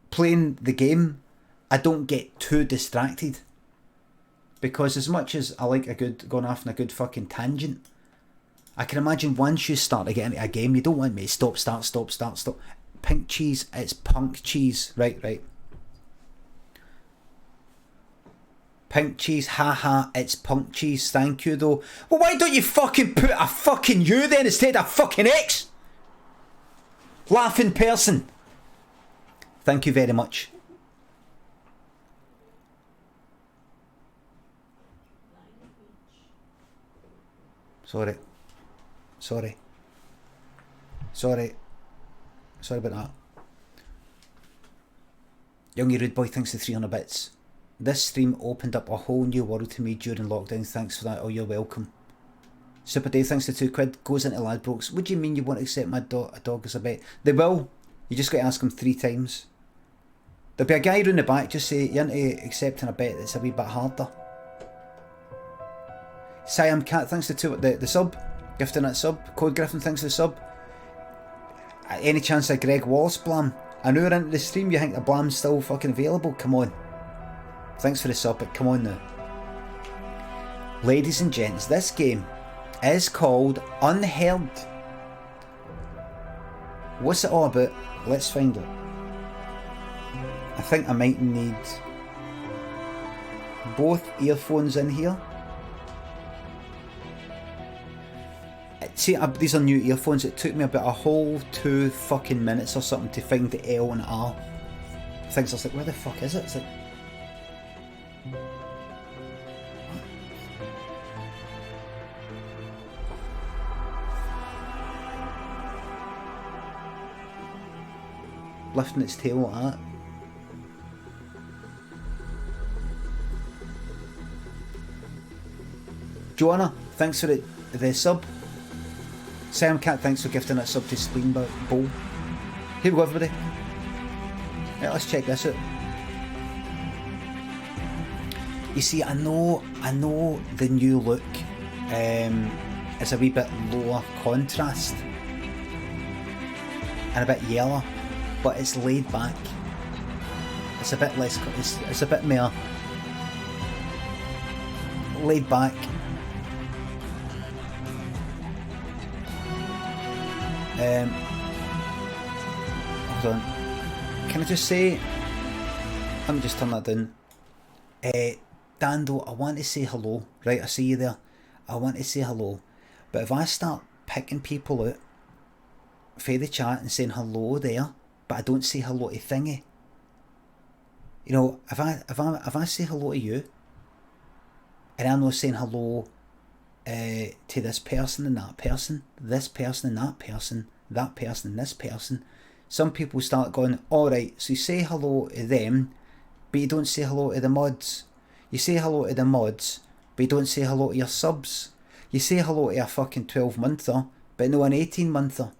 playing the game, I don't get too distracted. Because as much as I like going off on a good fucking tangent, I can imagine once you start to get into a game, you don't want me to stop. Pink cheese, it's punk cheese. Right. Pink cheese, haha, it's punk cheese, thank you though. Well, why don't you fucking put a fucking U then instead of fucking X? Laughing person. Thank you very much. Sorry about that. Youngie Rude Boy, thanks for 300 bits. This stream opened up a whole new world to me during lockdown. Thanks for that. Oh, you're welcome. Super Dave, thanks to £2. Goes into Ladbrokes. What do you mean you won't accept a dog as a bet? They will. You just got to ask them 3 times. There'll be a guy round the back, just say you're into accepting a bet that's a wee bit harder. Siam Cat, thanks to the sub. Gifting that sub. Code Griffin, thanks for the sub. Any chance of Greg Wallace blam? I know you're into the stream, you think the blam's still fucking available? Come on. Thanks for the sub, but come on now. Ladies and gents, this game is called Unheard. What's it all about? Let's find out. I think I might need both earphones in here. See, these are new earphones. It took me about a whole 2 fucking minutes or something to find the L and R. Things I was like, where the fuck is it? It's like, lifting its tail like that. Joanna, thanks for the sub. Sam Cat, thanks for gifting that sub to Spleen Bowl. Here we go, everybody. Right, let's check this out. You see, I know the new look is a wee bit lower contrast and a bit yellow, but it's laid back. It's a bit less. It's a bit more laid back. Hold on. Can I just say? Let me just turn that down. Dando, I want to say hello. Right, I see you there. I want to say hello, but if I start picking people out for the chat and saying hello there, but I don't say hello to Thingy, you know, if I say hello to you, and I'm not saying hello to this person and that person, this person and that person, that person and this person, some people start going, alright, so you say hello to them, but you don't say hello to the mods. You say hello to the mods, but you don't say hello to your subs. You say hello to a fucking 12-monther, but no an 18-monther.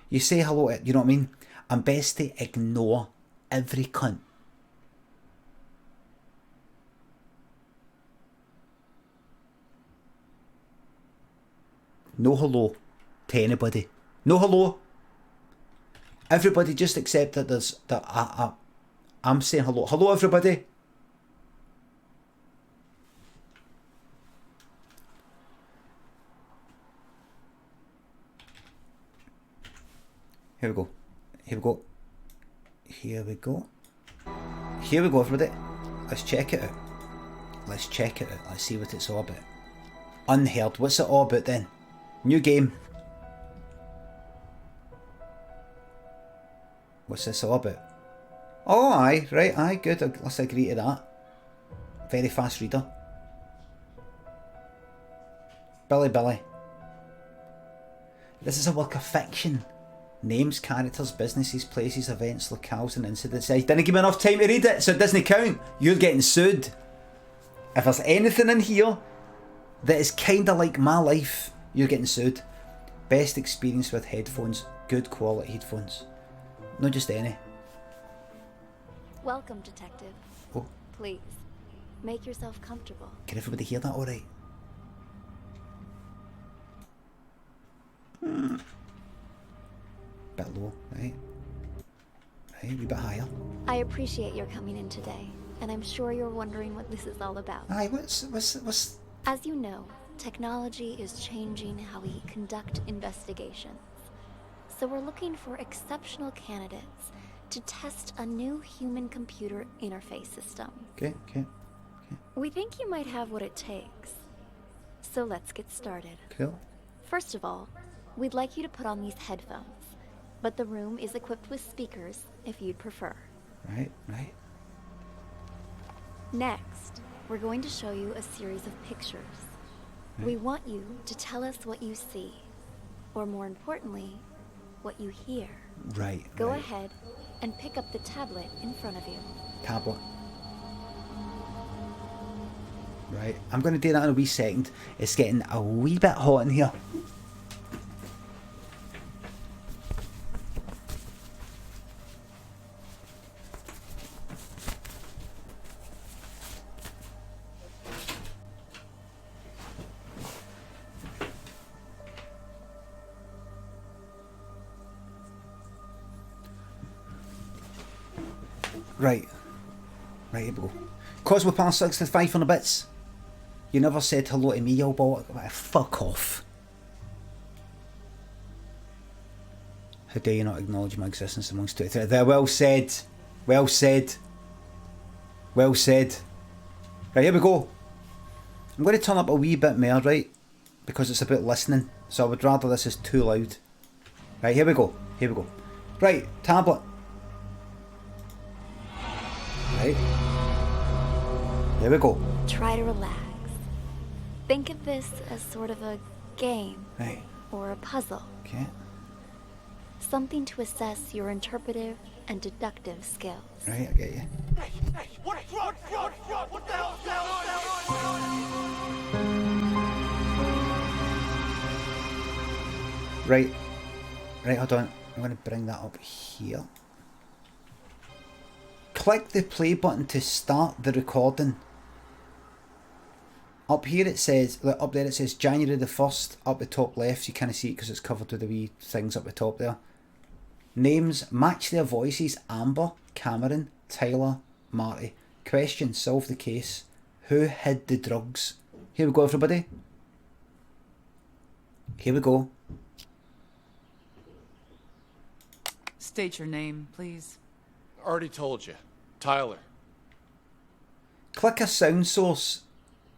You say hello to, you know what I mean? I'm best to ignore every cunt. No hello to anybody. No hello. Everybody just accept that there's I'm saying hello. Hello, everybody. Here we go. Here we go. Here we go. Here we go, everybody. Let's check it out. Let's check it out. Let's see what it's all about. Unheard. What's it all about then? New game. What's this all about? Oh, aye. Right, aye. Good. Let's agree to that. Very fast reader. Billy. This is a work of fiction. Names, characters, businesses, places, events, locales and incidents. I didn't give me enough time to read it, so it doesn't count. You're getting sued. If there's anything in here that is kind of like my life, you're getting sued. Best experience with headphones. Good quality headphones. Not just any. Welcome, detective. Oh. Please, make yourself comfortable. Can everybody hear that alright? Bit low, right? Right, a wee bit higher. I appreciate your coming in today, and I'm sure you're wondering what this is all about. Aye, what's... As you know, technology is changing how we conduct investigations. So we're looking for exceptional candidates to test a new human-computer interface system. Okay. We think you might have what it takes. So let's get started. Cool. First of all, we'd like you to put on these headphones, but the room is equipped with speakers if you'd prefer. Right. Next, we're going to show you a series of pictures. Right. We want you to tell us what you see, or more importantly, what you hear. Right. Go ahead and pick up the tablet in front of you. Tablet. Right, I'm going to do that in a wee second. It's getting a wee bit hot in here. Right, here we go. Cosmopath 65 on the bits. You never said hello to me, you ball. Fuck off. How dare you not acknowledge my existence amongst 23? There, well said. Well said. Right, here we go. I'm going to turn up a wee bit more, right? Because it's about listening. So I would rather this is too loud. Right, here we go. Right, tablet. Right. There we go. Try to relax. Think of this as sort of a game. Right. Or a puzzle. Okay. Something to assess your interpretive and deductive skills. Right, I get you. Hey, what the hell? Right, hold on. I'm going to bring that up here. Click the play button to start the recording. Up here it says, up there it says January the 1st, up the top left. You can't see it because it's covered with the wee things up the top there. Names, match their voices. Amber, Cameron, Tyler, Marty. Question, solve the case. Who hid the drugs? Here we go, everybody. Here we go. State your name, please. Already told you. Tyler. Click a sound source,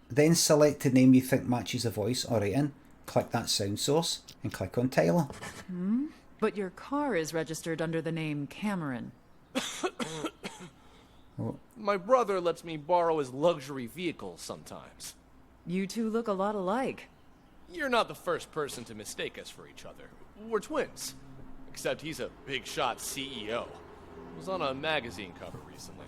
then select the name you think matches the voice or writing. Click that sound source and click on Tyler. But your car is registered under the name Cameron. My brother lets me borrow his luxury vehicles sometimes. You two look a lot alike. You're not the first person to mistake us for each other. We're twins. Except he's a big shot CEO. Was on a magazine cover recently.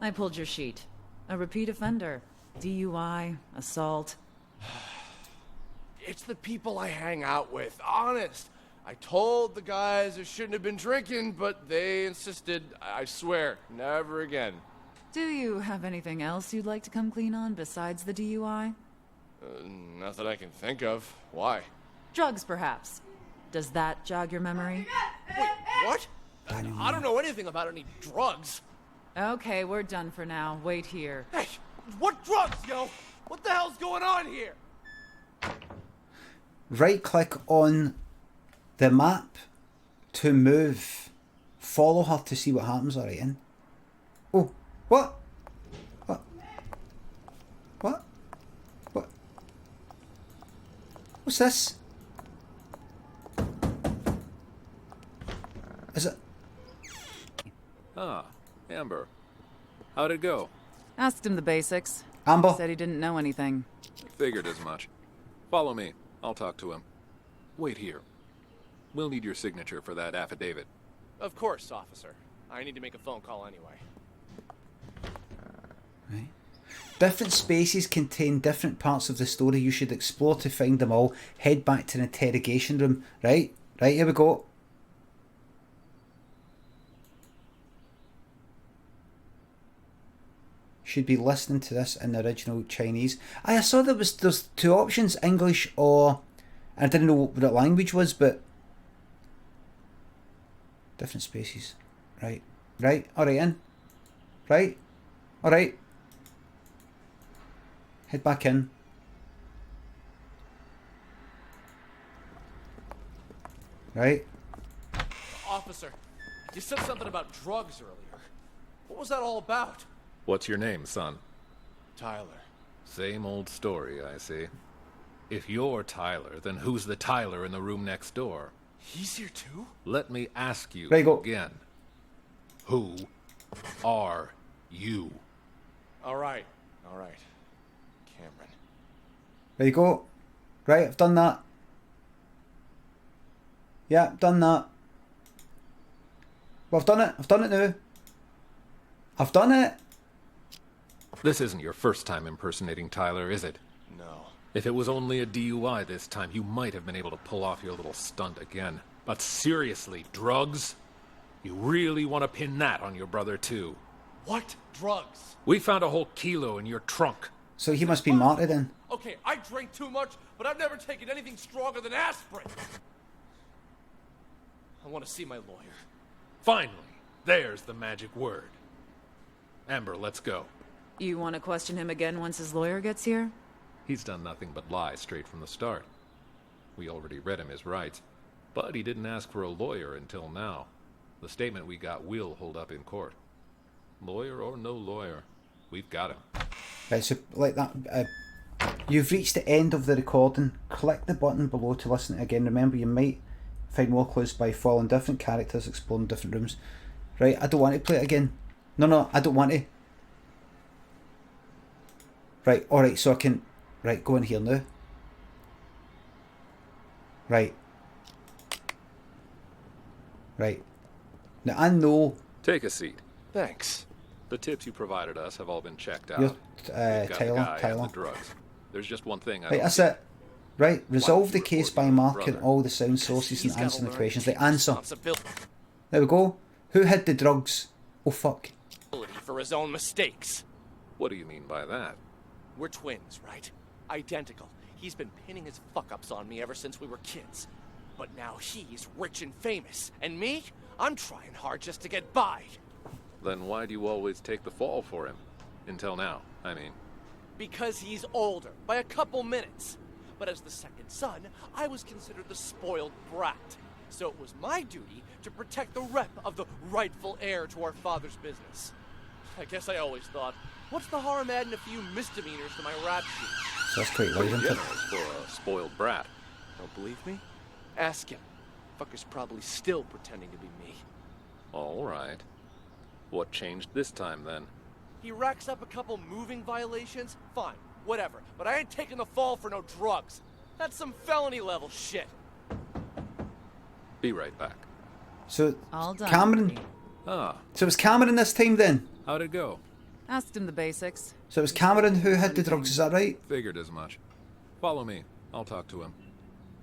I pulled your sheet. A repeat offender. DUI, assault. It's the people I hang out with, honest. I told the guys I shouldn't have been drinking, but they insisted. I swear, never again. Do you have anything else you'd like to come clean on besides the DUI? Not that I can think of. Why? Drugs, perhaps. Does that jog your memory? Wait, what? I don't know anything about any drugs. Okay, we're done for now. Wait here. Hey, what drugs, yo? What the hell's going on here? Right click on the map to move. Follow her to see what happens, alright, in. Oh, what? What? What? What? What's this? Is it? Ah, Amber. How'd it go? Asked him the basics. Amber? Said he didn't know anything. Figured as much. Follow me. I'll talk to him. Wait here. We'll need your signature for that affidavit. Of course, officer. I need to make a phone call anyway. Right. Different spaces contain different parts of the story. You should explore to find them all. Head back to the interrogation room. Right? Right, here we go. Should be listening to this in the original Chinese. I saw there's two options, English or... I didn't know what language was, but... Different spaces. Right. Right. Alright, in. Right. Alright. Head back in. Right. Officer, you said something about drugs earlier. What was that all about? What's your name, son? Tyler. Same old story, I see. If you're Tyler, then who's the Tyler in the room next door? He's here too? Let me ask you There you go. again. Who are you? Alright. Alright. Cameron. There you go. Right, I've done that. Yeah, I've done that. Well, I've done it. I've done it now. I've done it. This isn't your first time impersonating Tyler, is it? No. If it was only a DUI this time, you might have been able to pull off your little stunt again. But seriously, drugs? You really want to pin that on your brother, too? What drugs? We found a whole kilo in your trunk. So he must be martyred then. Okay, I drank too much, but I've never taken anything stronger than aspirin. I want to see my lawyer. Finally, there's the magic word. Amber, let's go. You want to question him again once his lawyer gets here? He's done nothing but lie straight from the start. We already read him his rights, but he didn't ask for a lawyer until now. The statement we got will hold up in court. Lawyer or no lawyer, we've got him. Right, so like that. You've reached the end of the recording. Click the button below to listen to it again. Remember, you might find more clues by following different characters, exploring different rooms. Right, I don't want to play it again. No, I don't want to. Right, alright, so I can... Right, go in here now. Right. Right. Now, I know... Take a seat. Thanks. The tips you provided us have all been checked out. You're, We've got the guy Tyler. and the drugs. There's just one thing I Right, don't that's see. it. Right, resolve the case by marking brother? all the sound sources and He's gotta answering the learn questions. to The take answer. responsibility There we go. Who hid the drugs? Oh, fuck. for his own mistakes. What do you mean by that? We're twins, right? Identical. He's been pinning his fuck-ups on me ever since we were kids. But now he's rich and famous. And me? I'm trying hard just to get by. Then why do you always take the fall for him? Until now, I mean. Because he's older, by a couple minutes. But as the second son, I was considered the spoiled brat. So it was my duty to protect the rep of the rightful heir to our father's business. I guess I always thought, what's the harm adding a few misdemeanors to my rap sheet? So that's quite loud, isn't it? Generous for a spoiled brat. Don't believe me? Ask him. Fucker's probably still pretending to be me. All right. What changed this time, then? He racks up a couple moving violations? Fine, whatever. But I ain't taking the fall for no drugs. That's some felony level shit. Be right back. So, All done. Cameron. Ah, So it was Cameron this time then? how'd it go? Asked him the basics. So it was Cameron who hid the drugs, is that right? Figured as much. Follow me. I'll talk to him.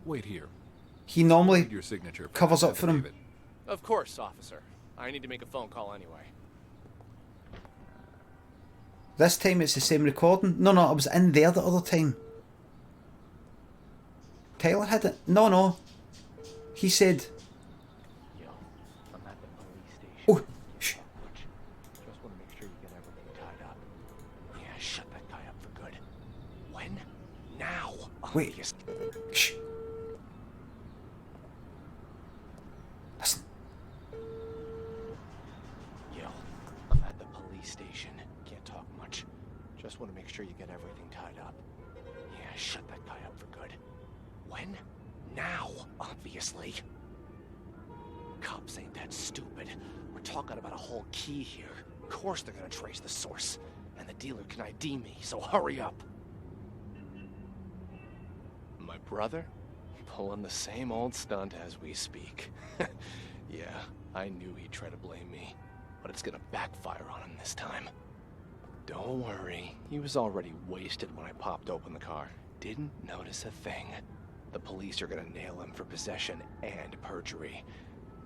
Wait here. He normally Need your signature for covers that up for him. affidavit. Of course, officer. I need to make a phone call anyway. This time it's the same recording. No, I was in there the other time. Tyler had it. No. He said, Yo, I'm at the Oh, shh. Just want to make sure you get everything tied up. Yeah, shut that guy up for good. When? Now. Wait. Obvious. Shh. Listen. Yo, I'm at the police station. Can't talk much. Just want to make sure you get everything tied up. Yeah, shut that guy up for good. When? Now, obviously. Cops ain't that stupid. We're talking about a whole key here. Of course they're gonna trace the source. And the dealer can ID me, so hurry up. My brother? Pulling the same old stunt as we speak. Yeah, I knew he'd try to blame me. But it's gonna backfire on him this time. Don't worry, he was already wasted when I popped open the car. Didn't notice a thing. The police are gonna nail him for possession and perjury.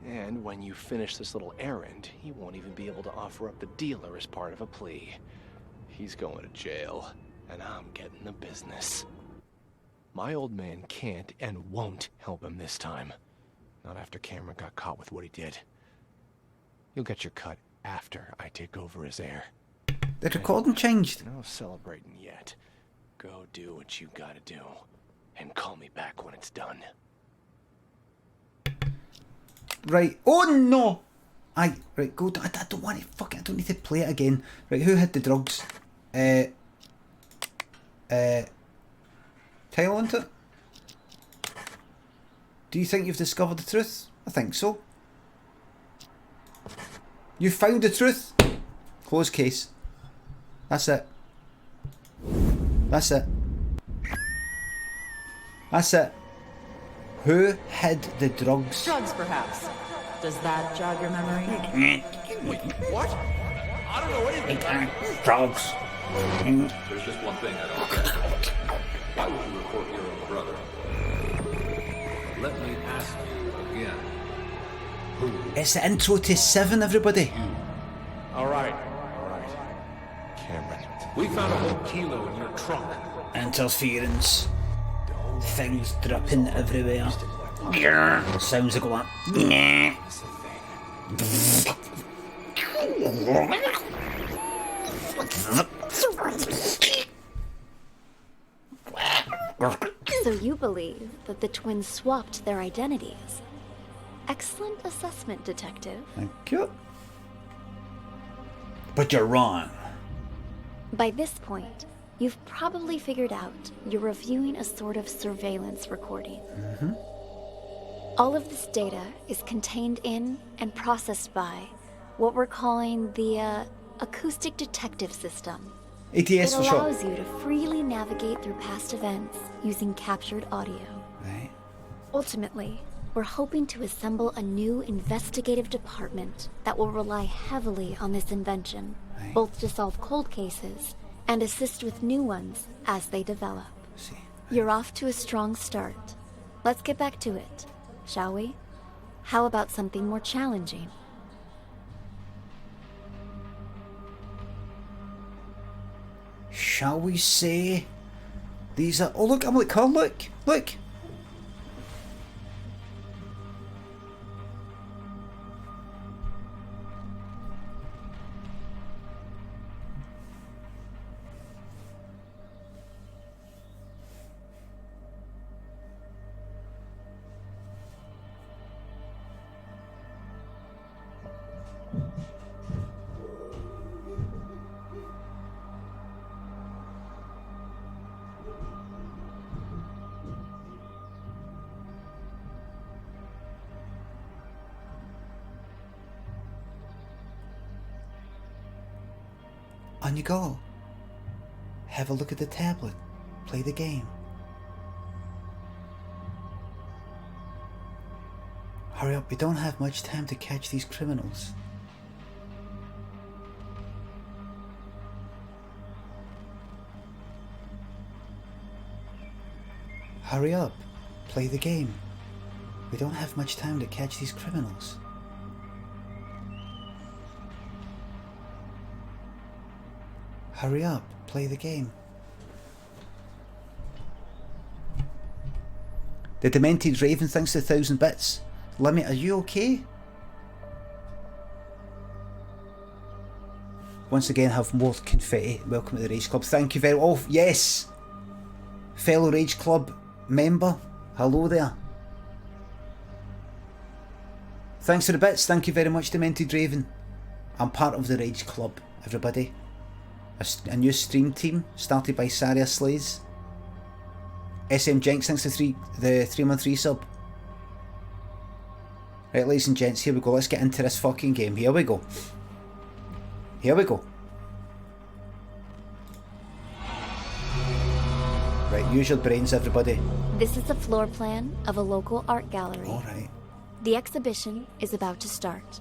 And when you finish this little errand, he won't even be able to offer up the dealer as part of a plea. He's going to jail, and I'm getting the business. My old man can't and won't help him this time. Not after Cameron got caught with what he did. You'll get your cut after I take over as heir. The recording changed. No celebrating yet. Go do what you gotta do. And call me back when it's done. Right. Oh no! Right, go. I don't want to. Fuck it, I don't need to play it again. Right, who had the drugs? Tile into it? Do you think you've discovered the truth? I think so. You found the truth? Closed case. That's it. That's it. That's it. Who hid the drugs? Drugs, perhaps. Does that jog your memory? What? I don't know anything. Drugs. There's just one thing I don't get. Why would you report your own brother? Let me ask you again. Who? It's the intro to 7, everybody. All right. Cameron. We found a whole kilo in your trunk. Interference. Things dripping everywhere. Sounds like that. So you believe that the twins swapped their identities? Excellent assessment, detective. Thank you. But you're wrong. By this point, you've probably figured out you're reviewing a sort of surveillance recording. All of this data is contained in and processed by what we're calling the acoustic detective system. ATS It for short. allows you to freely navigate through past events using captured audio. Right. Ultimately, we're hoping to assemble a new investigative department that will rely heavily on this invention, Right. both to solve cold cases and assist with new ones as they develop. See. You're off to a strong start. Let's get back to it, shall we? How about something more challenging? Shall we say these are... Oh look, I'm like her, look. On you go. Have a look at the tablet. Play the game. Hurry up, we don't have much time to catch these criminals. Hurry up, play the game. We don't have much time to catch these criminals. Hurry up, play the game. The demented Raven thinks 1,000 bits. Limmy, are you okay? once again have more confetti. Welcome to the Rage Club. Thank you very much. Oh, yes! Fellow Rage Club member. Hello there. Thanks for the bits. Thank you very much, Demented Raven. I'm part of the Rage Club, everybody. A new stream team started by Saria Slays. SM Jenks, thanks for the 3-month resub. Right, ladies and gents, here we go. Let's get into this fucking game. Here we go. Here we go. Right, use your brains, everybody. This is a floor plan of a local art gallery. Alright. The exhibition is about to start,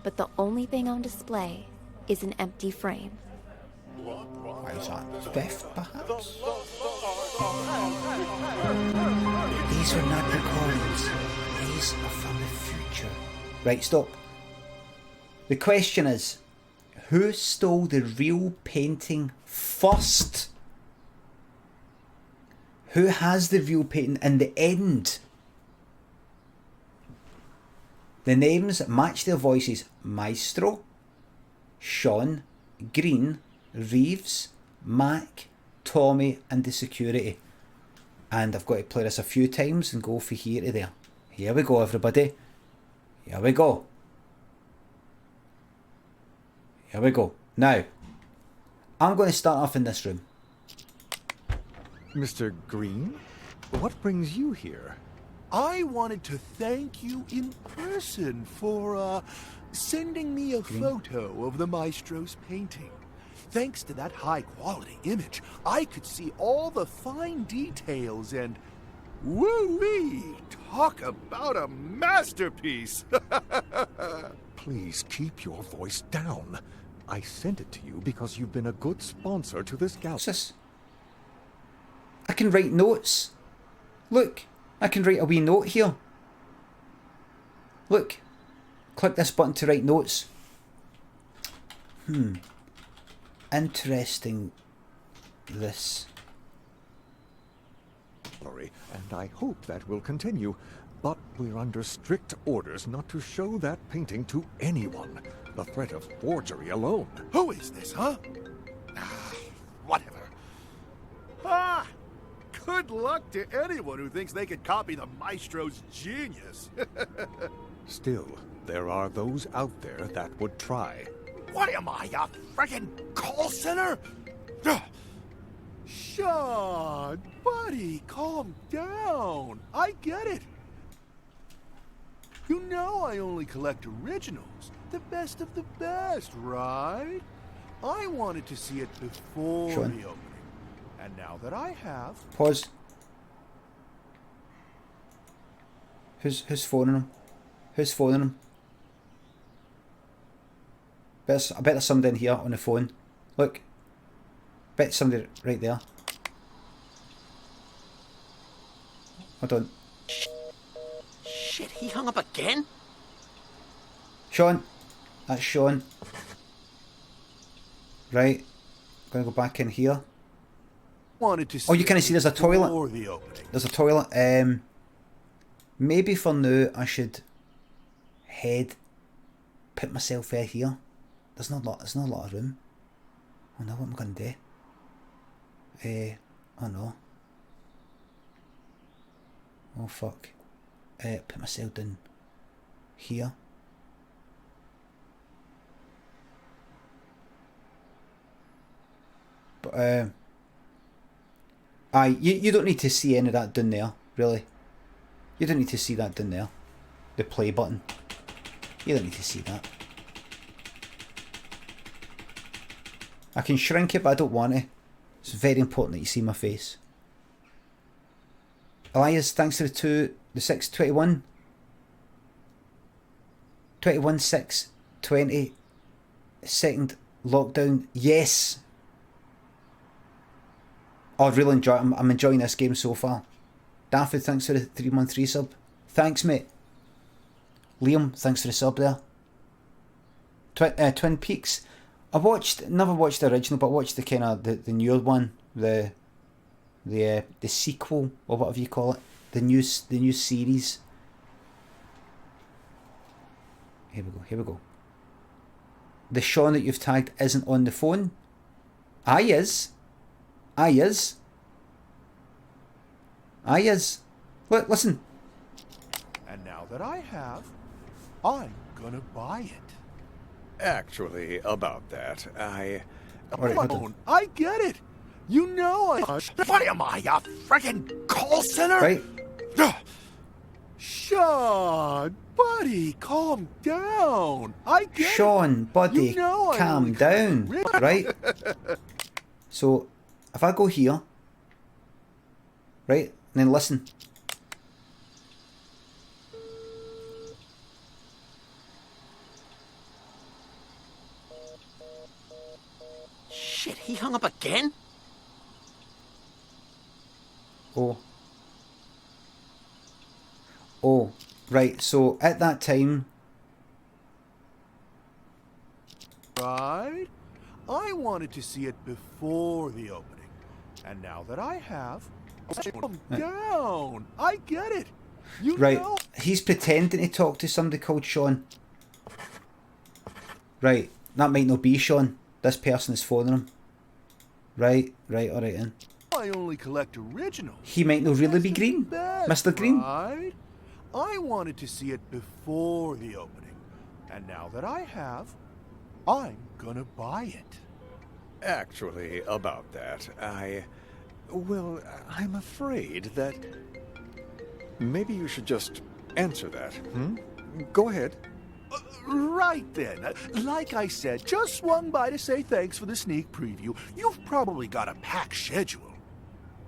but the only thing on display is an empty frame. Why is that? Theft, perhaps? These are not recordings. These are from the future. Right, stop. The question is, who stole the real painting first? Who has the real painting in the end? The names match their voices. Maestro, Sean, Green, Reeves, Mac, Tommy and the security. And I've got to play this a few times and go from here to there. Here we go, everybody. Here we go. Here we go. Now, I'm going to start off in this room. Mr. Green, what brings you here? I wanted to thank you in person for, sending me a photo of the maestro's painting. Thanks to that high-quality image, I could see all the fine details and... woo-wee! Talk about a masterpiece! Please keep your voice down. I sent it to you because you've been a good sponsor to this gallery. What's this? I can write notes. Look, I can write a wee note here. Look, click this button to write notes. Interesting, this. And I hope that will continue, but we're under strict orders not to show that painting to anyone. The threat of forgery alone. Who is this, huh? Whatever. Ah! Good luck to anyone who thinks they could copy the maestro's genius. Still, there are those out there that would try. What am I, a friggin' call center? Ugh. Sean, buddy, calm down. I get it. You know I only collect originals, the best of the best, right? I wanted to see it before Sean. the opening. And now that I have... Pause. Who's phoning him? Who's phoning him? I bet there's somebody in here on the phone. Look. Bet somebody right there. Hold on. Shit, he hung up again? Sean. That's Sean. Right. Gonna go back in here. Wanted to see Oh, you can see there's a toilet. before the opening. There's a toilet. Maybe for now I should put myself out here. There's not a lot of room. Oh no, what am I gonna do? Oh no. Oh fuck. Put myself down here. But aye, you don't need to see any of that down there, really. You don't need to see that down there. The play button. You don't need to see that. I can shrink it, but I don't want to. It's very important that you see my face. Elias, thanks to the 621. 21/6/20. Second lockdown. Yes. Oh, I really enjoy it. I'm enjoying this game so far. Zafford, thanks for the 3-month resub. Thanks, mate. Liam, thanks for the sub there. Twin Peaks. Never watched the original, but watched the kind of the newer one, the sequel or whatever you call it, the new series. Here we go. the Sean that you've tagged isn't on the phone. I is. Listen. And now that I have, I'm gonna buy it. Actually, about that, I... Alright, hold on. I get it. You know I... What am I, a freaking call center? Right. Sean, buddy, calm down. I get Sean, buddy, You know I calm only down. Right? So, if I go here, right, and then listen. Shit, he hung up again? Oh, right, so at that time... Right? I wanted to see it before the opening. And now that I have, calm down. I get it. You Right, know... he's pretending to talk to somebody called Sean. Right, that might not be Sean. This person is phoning him. Right, alright then. I only collect originals. He might not really be Green. Mr. Green. Right? I wanted to see it before the opening. And now that I have, I'm gonna buy it. Actually, about that, Well, I'm afraid that... Maybe you should just answer that, Go ahead. Right then. Like I said, just swung by to say thanks for the sneak preview. You've probably got a packed schedule.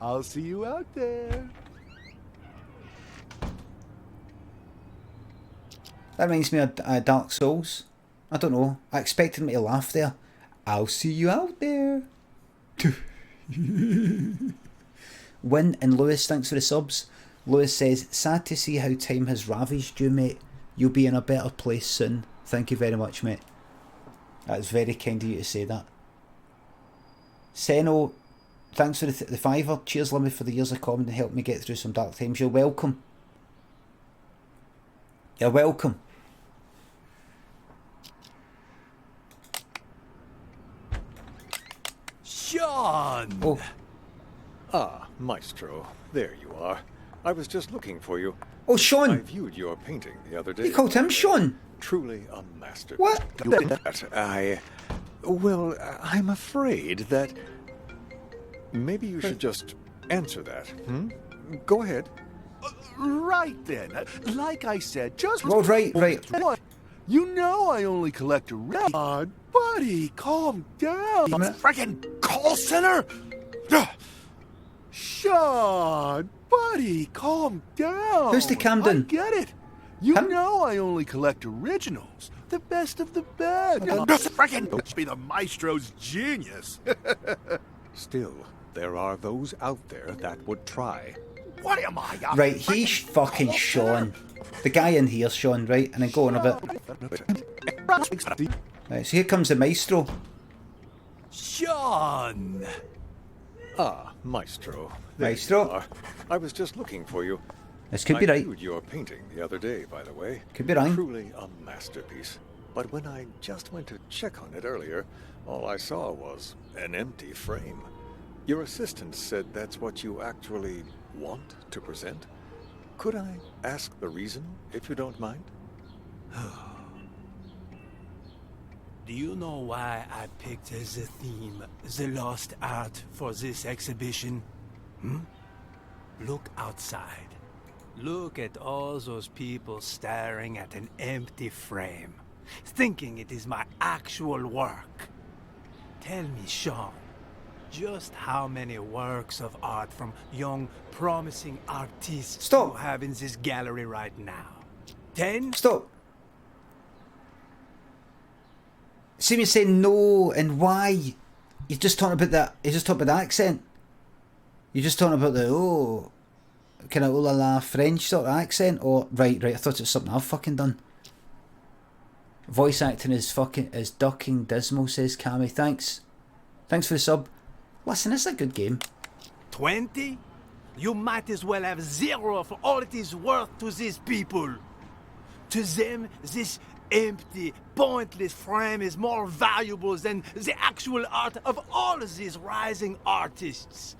I'll see you out there. That reminds me of Dark Souls. I don't know. I expected me to laugh there. I'll see you out there. Win and Lewis, thanks for the subs. Lewis says, sad to see how time has ravaged you, mate. You'll be in a better place soon. Thank you very much, mate. That's very kind of you to say that. Seno, thanks for the fiver. Cheers, Limmy, for the years of comedy and helped me get through some dark times. You're welcome. You're welcome. Sean! Oh. Ah, Maestro. There you are. I was just looking for you. Oh, I Sean! viewed your painting the other day. You called him Sean? Truly a masterpiece. What? Well, I'm afraid that... Maybe you should just answer that, Go ahead. Right then. Like I said, just... Oh, right. What? You know I only collect originals. Buddy, calm down. Freaking call center? Sean, buddy, calm down. Who's the Camden? I get it. You Him? know I only collect originals. The best of the best. Freaking be the maestro's genius. Still, there are those out there that would try. What am I? Right, he's fucking Sean. The guy in here, Sean, right? And then go on a bit. Right, so here comes the maestro. Sean. Ah, Maestro. There Maestro. you are. I was just looking for you. This could be right. I viewed your painting the other day, by the way. Could be right. Truly a masterpiece. But when I just went to check on it earlier, all I saw was an empty frame. Your assistant said that's what you actually want to present. Could I ask the reason, if you don't mind? Do you know why I picked as a theme the lost art for this exhibition? Look outside. Look at all those people staring at an empty frame, thinking it is my actual work. Tell me, Sean, just how many works of art from young, promising artists Stop. you have in this gallery right now? 10? Stop. See me saying no and why. You're just talking about that. You're just talking about the accent. You're just talking about the kind of ooh la la French sort of accent. Or right. I thought it was something I've fucking done. Voice acting is ducking dismal, says Cammy. Thanks for the sub. Listen, this is a good game. 20? You might as well have 0 for all it is worth to these people. To them, this empty, pointless frame is more valuable than the actual art of all of these rising artists.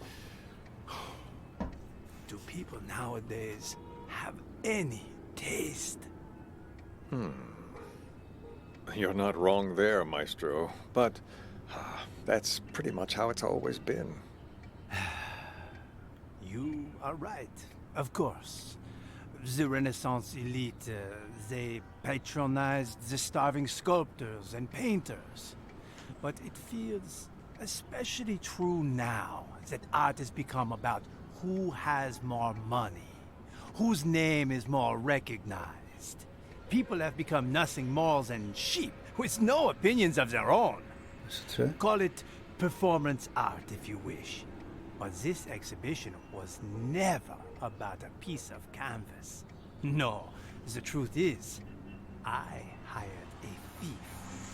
Do people nowadays have any taste? You're not wrong there, Maestro, but that's pretty much how it's always been. You are right, of course. The Renaissance elite, they patronized the starving sculptors and painters. But it feels especially true now that art has become about who has more money, whose name is more recognized. People have become nothing more than sheep with no opinions of their own. That's true. Call it performance art if you wish. But this exhibition was never about a piece of canvas. No, the truth is, I hired a thief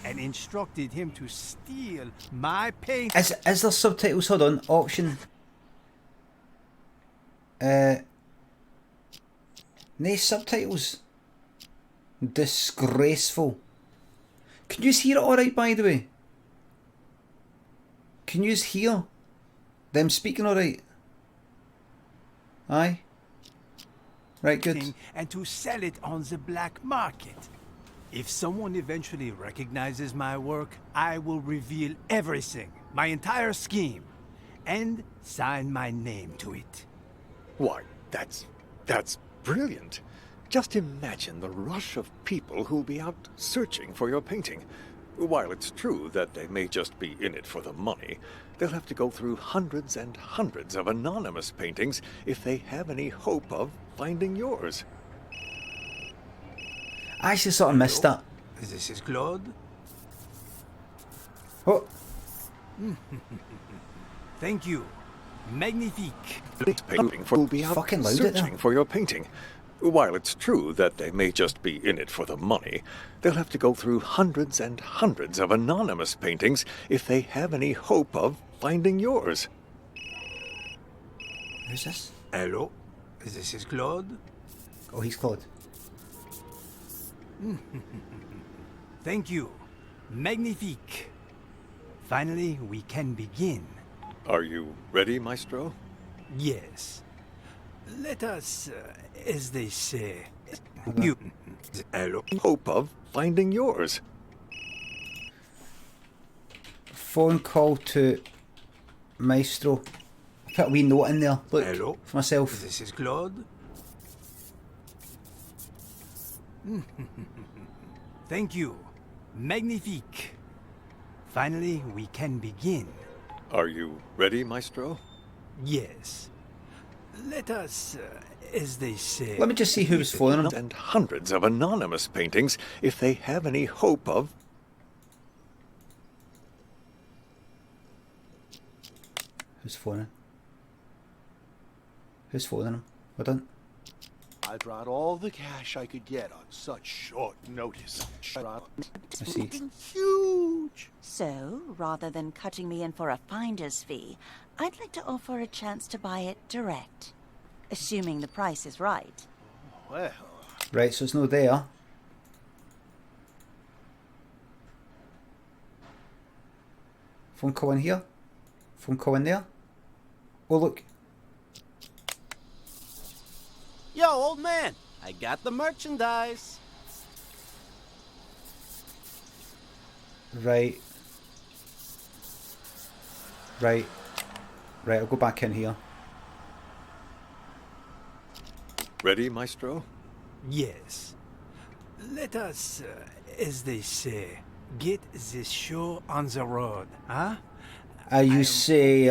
and instructed him to steal my paint. Is there subtitles? Hold on. Option. No subtitles. Disgraceful. Can you hear it alright, by the way? Can you hear them speaking alright? Aye. Right, good. And to sell it on the black market. If someone eventually recognizes my work, I will reveal everything, my entire scheme, and sign my name to it. Why, that's brilliant. Just imagine the rush of people who'll be out searching for your painting. While it's true that they may just be in it for the money, they'll have to go through hundreds and hundreds of anonymous paintings if they have any hope of finding yours. I actually sort of missed that. This is Claude. Oh. Thank you. Magnifique. Painting will be out Fucking loud searching for your painting. While it's true that they may just be in it for the money, they'll have to go through hundreds and hundreds of anonymous paintings if they have any hope of finding yours. Who's this? Hello. This is Claude. Oh, he's Claude. Thank you. Magnifique. Finally, we can begin. Are you ready, Maestro? Yes. Let us, as they say, hope of finding yours. Phone call to Maestro. I put a wee note in there. Look, Hello. for myself. This is Claude. Thank you. Magnifique. Finally, we can begin. Are you ready, Maestro? Yes. Let us, as they say... Let me just see who's phoning him. And hundreds of anonymous paintings if they have any hope of... Who's phoning? Who's phoning him? Hold on. I brought all the cash I could get on such short notice. I see. Huge. So, rather than cutting me in for a finder's fee, I'd like to offer a chance to buy it direct. Assuming the price is right. Well. Right, so it's no there. Phone call in here. Phone call in there. Oh, look. Yo, old man, I got the merchandise. Right. Right. Right, I'll go back in here. Ready, Maestro? Yes. Let us, as they say, get this show on the road, huh? You say,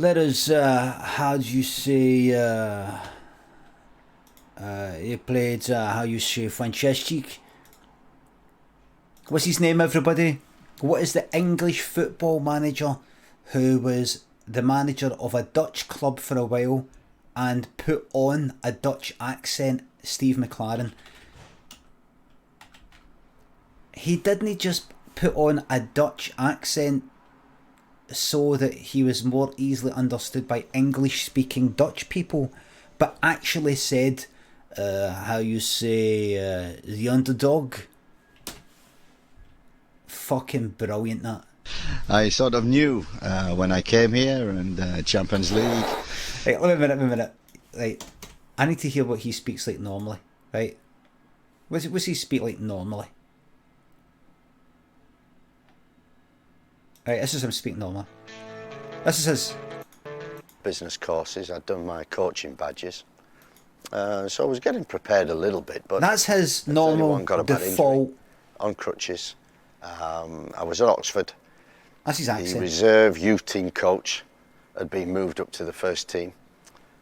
let us, how do you say, he played, how you say, Franceschi? What's his name, everybody? What is the English football manager who was the manager of a Dutch club for a while and put on a Dutch accent? Steve McLaren. He didn't just put on a Dutch accent so that he was more easily understood by English speaking Dutch people, but actually said how you say, the underdog. Fucking brilliant, that. I sort of knew when I came here and Champions League. Right, wait a minute. Right, I need to hear what he speaks like normally. Right, what's he speak like normally? Right, this is him speaking normally. This is his business courses. I'd done my coaching badges, so I was getting prepared a little bit. But that's his normal default. On crutches. I was at Oxford. That's his accent. The reserve youth team coach had been moved up to the first team,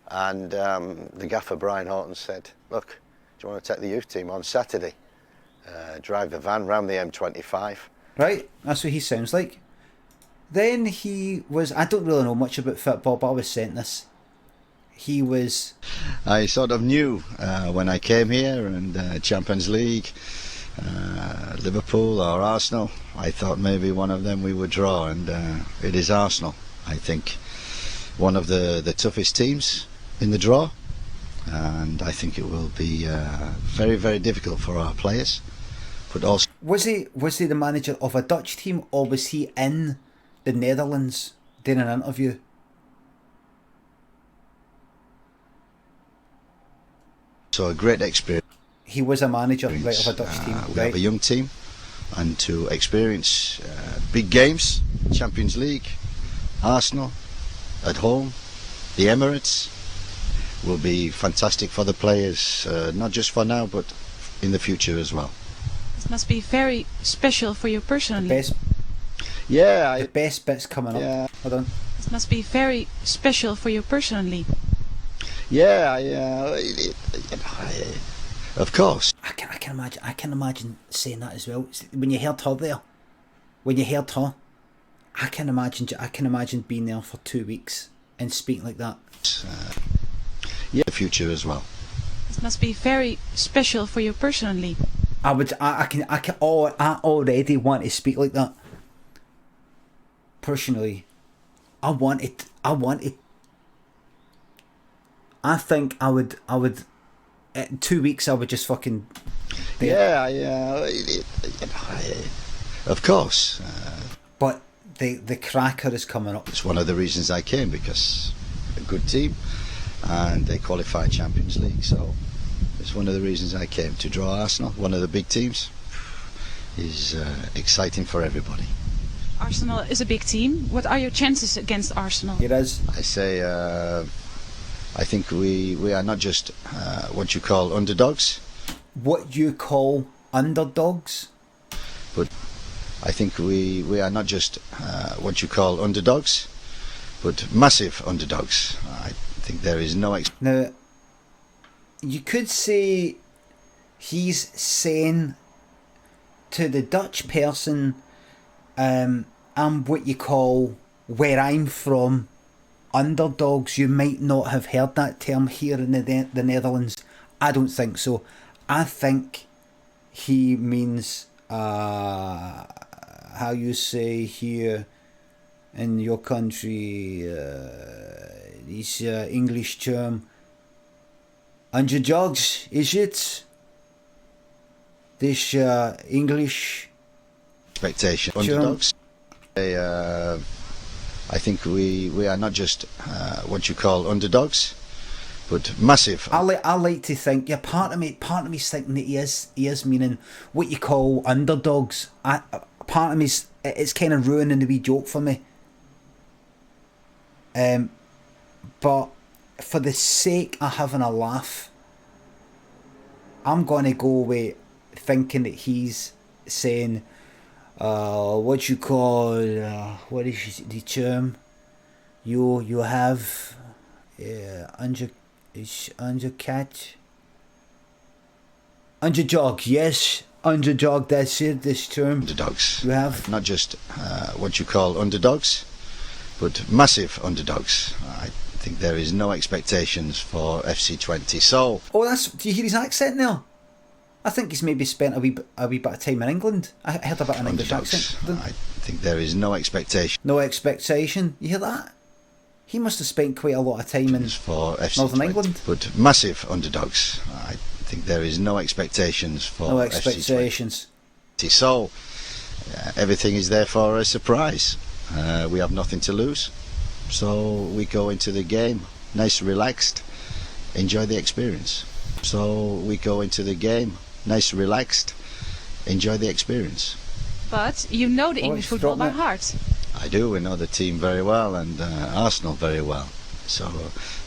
and the gaffer Brian Horton said, "Look, do you want to take the youth team on Saturday? Drive the van round the M25." Right, that's what he sounds like. Then he was, I don't really know much about football, but I was sent this. He was... I sort of knew when I came here and Champions League, Liverpool or Arsenal, I thought maybe one of them we would draw, and it is Arsenal. I think one of the toughest teams in the draw, and I think it will be very, very difficult for our players. But also... Was he the manager of a Dutch team, or was he in the Netherlands doing an interview? So a great experience. He was a manager, right, of a Dutch team. We have a young team, and to experience big games, Champions League, Arsenal, at home, the Emirates, will be fantastic for the players, not just for now, but in the future as well. This must be very special for you personally. The best bit's coming up. Hold on. This must be very special for you personally. Yeah, of course. I can imagine saying that as well. When you heard her there, I can imagine being there for 2 weeks and speaking like that. The future as well. This must be very special for you personally. I already want to speak like that. Personally, I think I would. In 2 weeks, I would just fucking. Of course. But the cracker is coming up. It's one of the reasons I came, because a good team, and they qualified Champions League. So it's one of the reasons I came, to draw Arsenal. One of the big teams is exciting for everybody. Arsenal is a big team. What are your chances against Arsenal? It is. I say, I think we are not just what you call underdogs. What you call underdogs? But I think we are not just what you call underdogs, but massive underdogs. I think there is no... Now, you could say he's saying to the Dutch person, I'm what you call, where I'm from, underdogs. You might not have heard that term here in the Netherlands. I don't think so. I think he means how you say here in your country, this English term, underdogs, is it? This English expectation. Underdogs. I think we are not just what you call underdogs, but massive. I like to think, yeah, part of me's thinking that he is meaning what you call underdogs. Part of me's, it's kind of ruining the wee joke for me. But for the sake of having a laugh, I'm gonna go away thinking that he's saying, what you call, what is the term? You have underdog, yes, underdog. That's it. This term. Underdogs. You have not just what you call underdogs, but massive underdogs. I think there is no expectations for FC20. So. Oh, do you hear his accent now? I think he's maybe spent a wee bit of time in England. I heard about an English accent. I think there is no expectation. No expectation. You hear that? he must have spent quite a lot of time in for FC Northern Twente, England. but massive underdogs. I think there is no expectations for No expectations. FC Twente. So everything is there for a surprise. We have nothing to lose, so we go into the game nice, relaxed, enjoy the experience. So we go into the game nice, relaxed, enjoy the experience. But you know the English football by heart. I do. We know the team very well, and Arsenal very well. So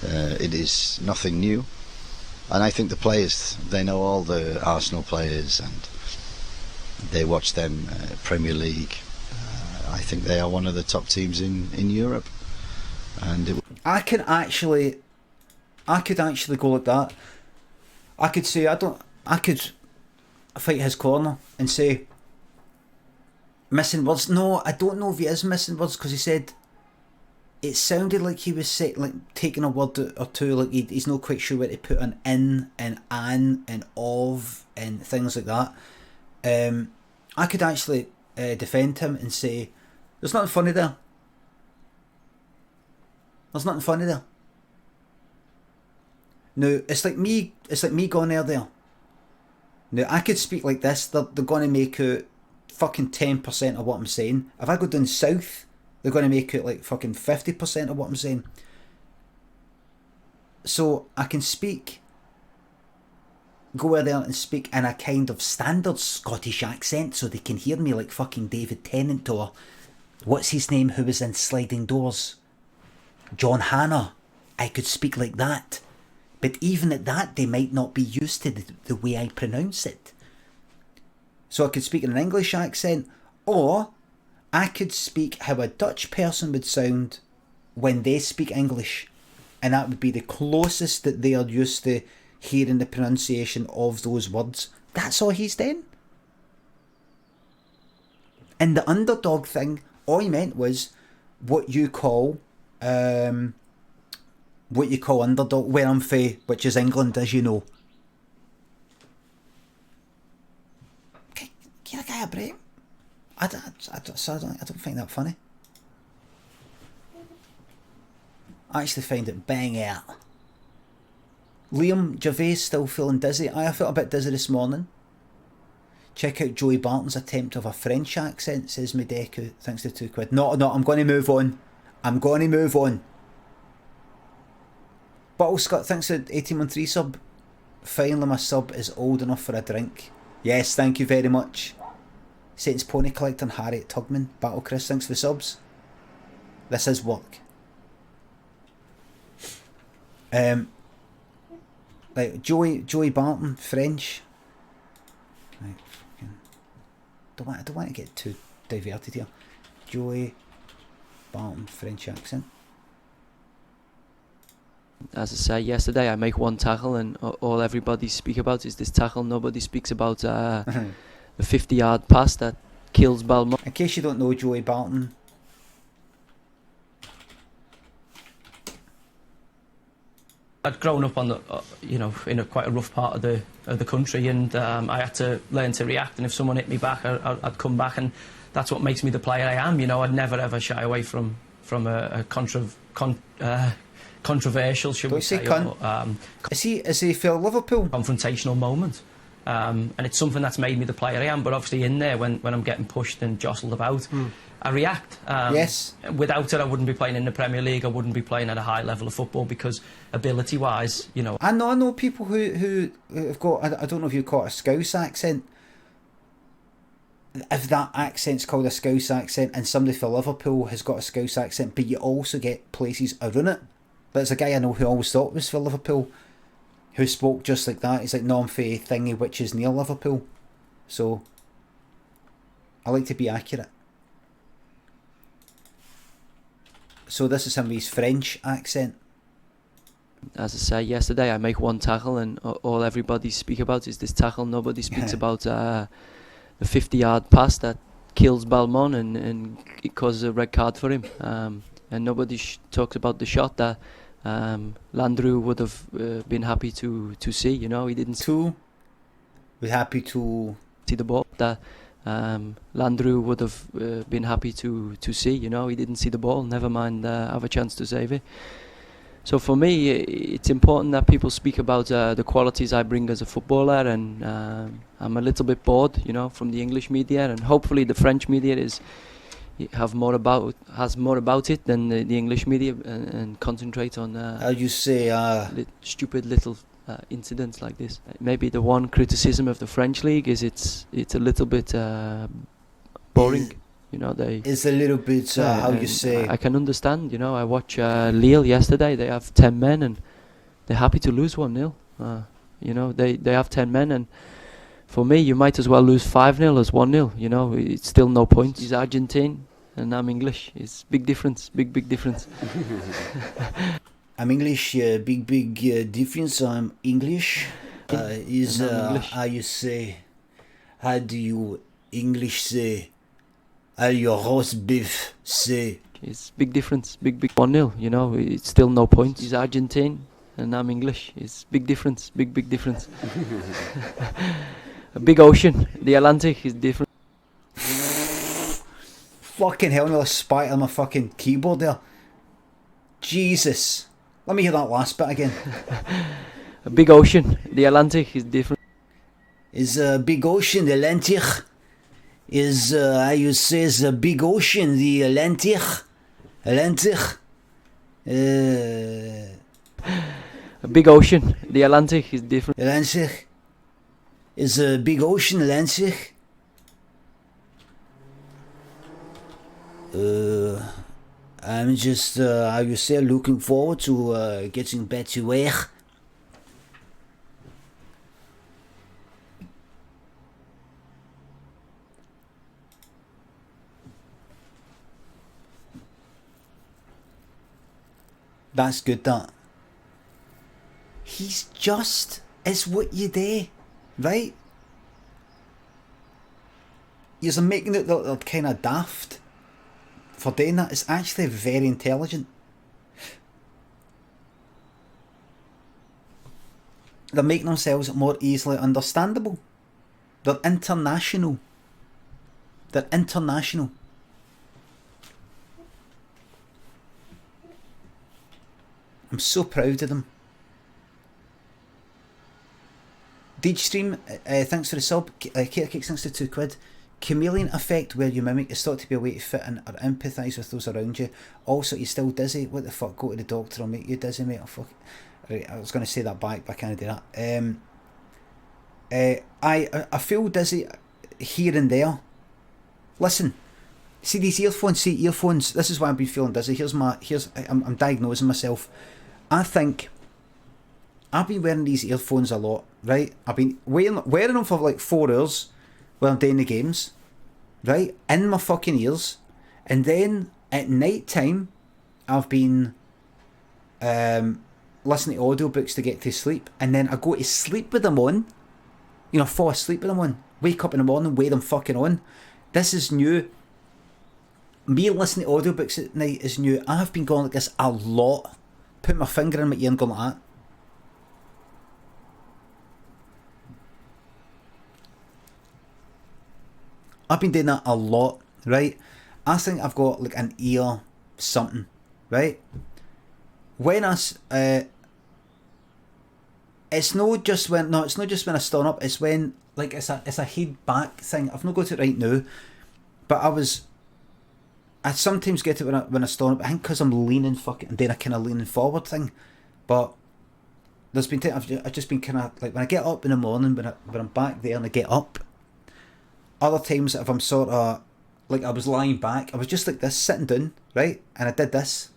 it is nothing new. And I think the players, they know all the Arsenal players, and they watch them Premier League. I think they are one of the top teams in Europe. And I could actually go like that. I could say I could fight his corner and say missing words. No, I don't know if he is missing words, because he said it sounded like he was taking a word or two, like he's not quite sure where to put an in and an and of and things like that. I could actually defend him and say there's nothing funny there. There's nothing funny there. No, it's like me going there. Now I could speak like this. They're going to make out fucking 10% of what I'm saying. If I go down south, they're going to make out like fucking 50% of what I'm saying. So I can go there and speak in a kind of standard Scottish accent, so they can hear me like fucking David Tennant or what's his name who was in Sliding Doors, John Hannah. I could speak like that. But even at that, they might not be used to the way I pronounce it. So I could speak in an English accent, or I could speak how a Dutch person would sound when they speak English. And that would be the closest that they are used to hearing the pronunciation of those words. That's all he's done. And the underdog thing, all he meant was what you call underdog, where I'm fae, which is England, as you know. Give a guy a break. I don't find that funny. I actually find it bang out. Liam Gervais still feeling dizzy. I felt a bit dizzy this morning. Check out Joey Barton's attempt of a French accent, says Medeku. Thanks to £2. No, I'm going to move on. Bottle Scott, thanks to 1813 sub. Finally my sub is old enough for a drink. Yes, thank you very much. Satan's Pony Collector and Harriet Tugman. Battle Chris, thanks for the subs. This is work. Like Joey Barton, French. Right, don't want to get too diverted here. Joey Barton, French accent. As I said yesterday, I make one tackle and all everybody speak about is this tackle. Nobody speaks about the 50-yard pass that kills Balmont. In case you don't know Joey Barton, I'd grown up on the, in quite a rough part of the country, and I had to learn to react. And if someone hit me back, I'd come back, and that's what makes me the player I am. I'd never ever shy away from a controversial, should we say? Is he for Liverpool? Confrontational moment, and it's something that's made me the player I am. But obviously, in there, when I'm getting pushed and jostled about, I react. Yes. Without it, I wouldn't be playing in the Premier League. I wouldn't be playing at a high level of football, because ability-wise, I know people who have got. I don't know if you've got a Scouse accent. If that accent's called a Scouse accent, and somebody for Liverpool has got a Scouse accent, but you also get places around it. There's a guy I know who always thought was for Liverpool, who spoke just like that. He's like, no, I'm for thingy, which is near Liverpool. So I like to be accurate. So this is somebody's French accent. As I said yesterday, I make one tackle and all everybody speak about is this tackle. Nobody speaks about the 50-yard pass that kills Balmont and it causes a red card for him. And nobody talks about the shot that Landreau would have been happy to see. He didn't. Be happy to see the ball that Landreau would have been happy to see. You know, he didn't see the ball. Never mind have a chance to save it. So for me, it's important that people speak about the qualities I bring as a footballer, and I'm a little bit bored, you know, from the English media, and hopefully the French media has more about it than the English media, and concentrate on how you say stupid little incidents like this. Maybe the one criticism of the French league is it's a little bit boring. You know, it's a little bit how you say. I can understand. You know, I watched Lille yesterday. They have 10 men and they're happy to lose 1-0. You know, they have 10 men, and for me, you might as well lose 5-0 as 1-0. You know, it's still no point. He's Argentine and I'm English. It's big difference. Big difference. I'm English. Big difference. I'm English. Is English. how you say? How do you English say? How your roast beef say? It's big difference. Big 1-0. You know, it's still no point. He's Argentine and I'm English. It's big difference. Big difference. A big ocean. The Atlantic is different. Fucking hell, nearly spat on my fucking keyboard there. Jesus. Let me hear that last bit again. A big ocean. The Atlantic is different. Is a big ocean the Atlantic? Is how you say is a big ocean the Atlantic? Atlantic? A big ocean. The Atlantic is different. Atlantic? Is a big ocean Atlantic? I'm just how you say looking forward to getting back to work. That's good, that. He's just is what you do, right? You're making it look kind of daft for doing that. It's actually very intelligent. They're making themselves more easily understandable. They're international. They're international. I'm so proud of them. Deedstream, thanks for the sub. Kicks thanks to £2. Chameleon effect, where you mimic is thought to be a way to fit in or empathise with those around you. Also, you're still dizzy. What the fuck? Go to the doctor, I'll make you dizzy, mate. Oh, fuck. Right, I was going to say that back, but I can't do that. I feel dizzy here and there. Listen, see these earphones. This is why I've been feeling dizzy. I'm diagnosing myself. I think I've been wearing these earphones a lot, right? I've been wearing them for like 4 hours while I'm doing the games, right? In my fucking ears. And then at night time, I've been listening to audiobooks to get to sleep. And then I go to sleep with them on. You know, fall asleep with them on. Wake up in the morning with them fucking on. This is new. Me listening to audiobooks at night is new. I have been going like this a lot. Put my finger in my ear and going like that. I've been doing that a lot, right? I think I've got like an ear something, right? When it's not just when I stand up. It's when like it's a head back thing. I've not got it right now, but I sometimes get it when I stand up. I think because I'm leaning and then I kind of leaning forward thing. But there's been times I've just been kind of like when I get up in the morning when I'm back there and I get up. Other times if I'm sort of like I was lying back, I was just like this sitting down, right, and I did this.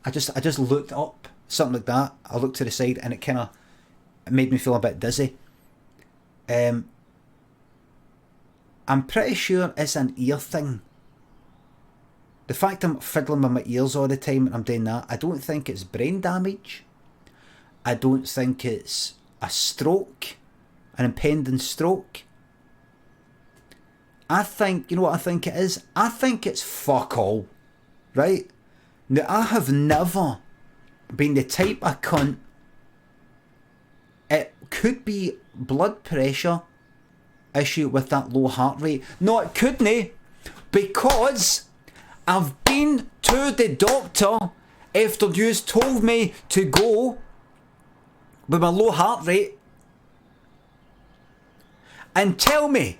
I just looked up, something like that. I looked to the side and it made me feel a bit dizzy. I'm pretty sure it's an ear thing. The fact I'm fiddling with my ears all the time and I'm doing that, I don't think it's brain damage. I don't think it's a stroke, an impending stroke. I think, you know what I think it is? I think it's fuck all, right? Now, I have never been the type of cunt. It could be blood pressure. issue with that low heart rate. No, it couldn't, because I've been to the doctor after you told me to go with my low heart rate. And tell me,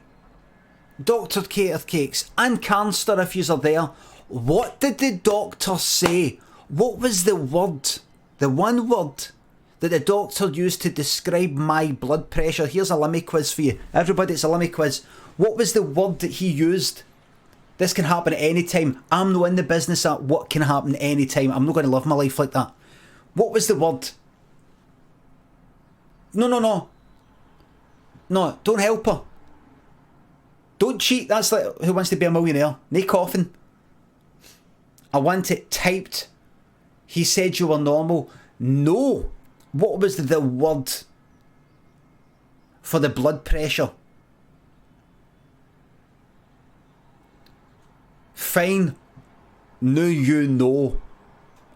Dr. Cater Cakes and Carnster, if yous are there, what did the doctor say? What was the word, the one word that the doctor used to describe my blood pressure? Here's a Limmy quiz for you. Everybody, it's a Limmy quiz. What was the word that he used? This can happen at any time. I'm not in the business at what can happen any time. I'm not going to live my life like that. What was the word? No, don't help her. Don't cheat. That's like Who Wants to Be a Millionaire. No coughing. I want it typed. He said you were normal. No. What was the word for the blood pressure? Fine. Now you know.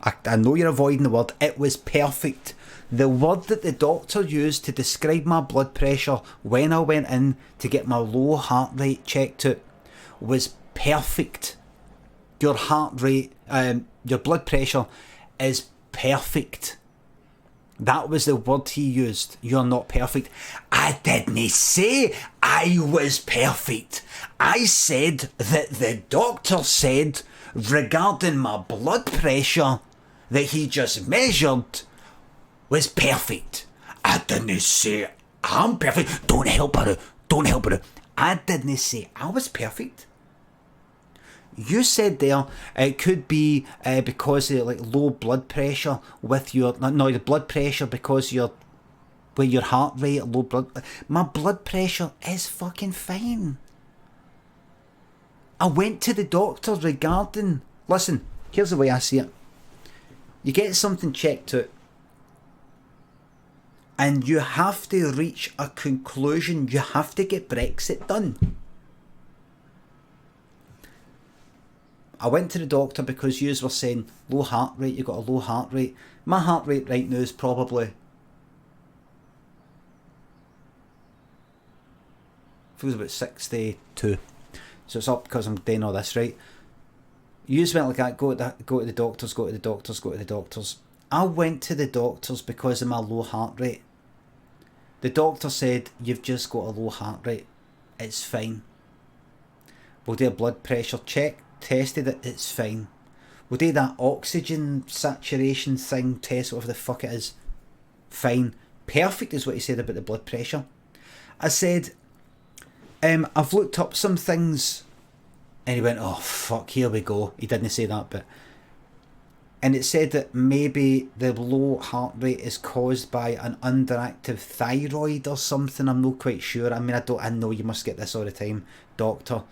I know you're avoiding the word. It was perfect. The word that the doctor used to describe my blood pressure when I went in to get my low heart rate checked out was perfect. Your heart rate, your blood pressure is perfect. That was the word he used. You're not perfect. I didn't say I was perfect. I said that the doctor said regarding my blood pressure that he just measured was perfect. I didn't say I'm perfect. Don't help her. Don't help her. I didn't say I was perfect. You said there it could be because of like low blood pressure with your the blood pressure because your with your heart rate, low blood. My blood pressure is fucking fine. I went to the doctor regarding. Listen, here's the way I see it. You get something checked out, and you have to reach a conclusion. You have to get Brexit done. I went to the doctor because you were saying low heart rate, you got a low heart rate. My heart rate right now is probably, feels about 62. So it's up because I'm doing all this, right? You just went like that, go to the doctors. I went to the doctors because of my low heart rate. The doctor said, you've just got a low heart rate. It's fine. We'll do a blood pressure check. Tested it, it's fine. We'll do that oxygen saturation thing, test whatever the fuck it is. Fine. Perfect is what he said about the blood pressure. I said, I've looked up some things, and he went, oh fuck, here we go. He didn't say that, but and it said that maybe the low heart rate is caused by an underactive thyroid or something. I'm not quite sure. I mean, I know you must get this all the time, doctor.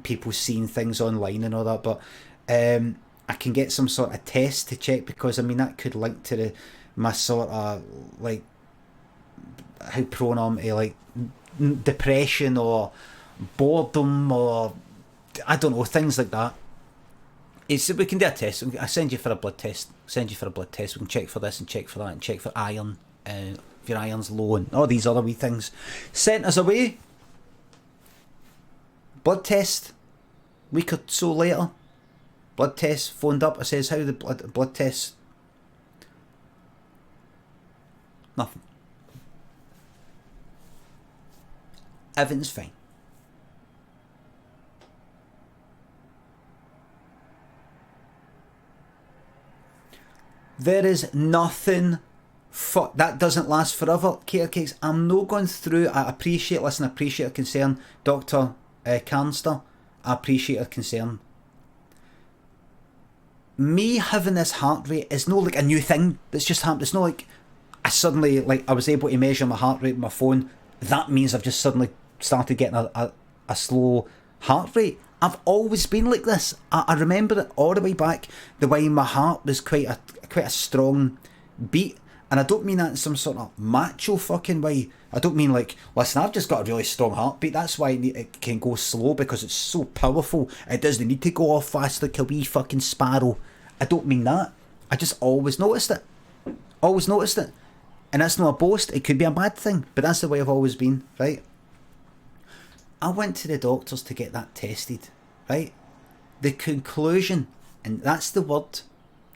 People seeing things online and all that, but I can get some sort of test to check, because I mean that could link to my sort of like how prone I'm to like depression or boredom or I don't know, things like that. We can do a test. I send you for a blood test. We can check for this and check for that and check for iron. If your iron's low and all these other wee things. Sent us away. Blood test. Week or so later. Blood test. Phoned up. I says, how the blood test? Nothing. Everything's fine. There is nothing. That doesn't last forever. Cater Cakes, I'm not going through. I appreciate your concern, Dr. Carnster. I appreciate your concern. Me having this heart rate is not like a new thing that's just happened. It's not like I suddenly, like, I was able to measure my heart rate with my phone. That means I've just suddenly started getting a slow heart rate. I've always been like this. I remember it all the way back, the way my heart was quite a strong beat. And I don't mean that in some sort of macho fucking way. I don't mean like, listen, I've just got a really strong heartbeat. That's why it can go slow, because it's so powerful. It doesn't need to go off fast like a wee fucking sparrow. I don't mean that. I just always noticed it. And that's not a boast. It could be a bad thing, but that's the way I've always been, right? I went to the doctors to get that tested, right? The conclusion, and that's the word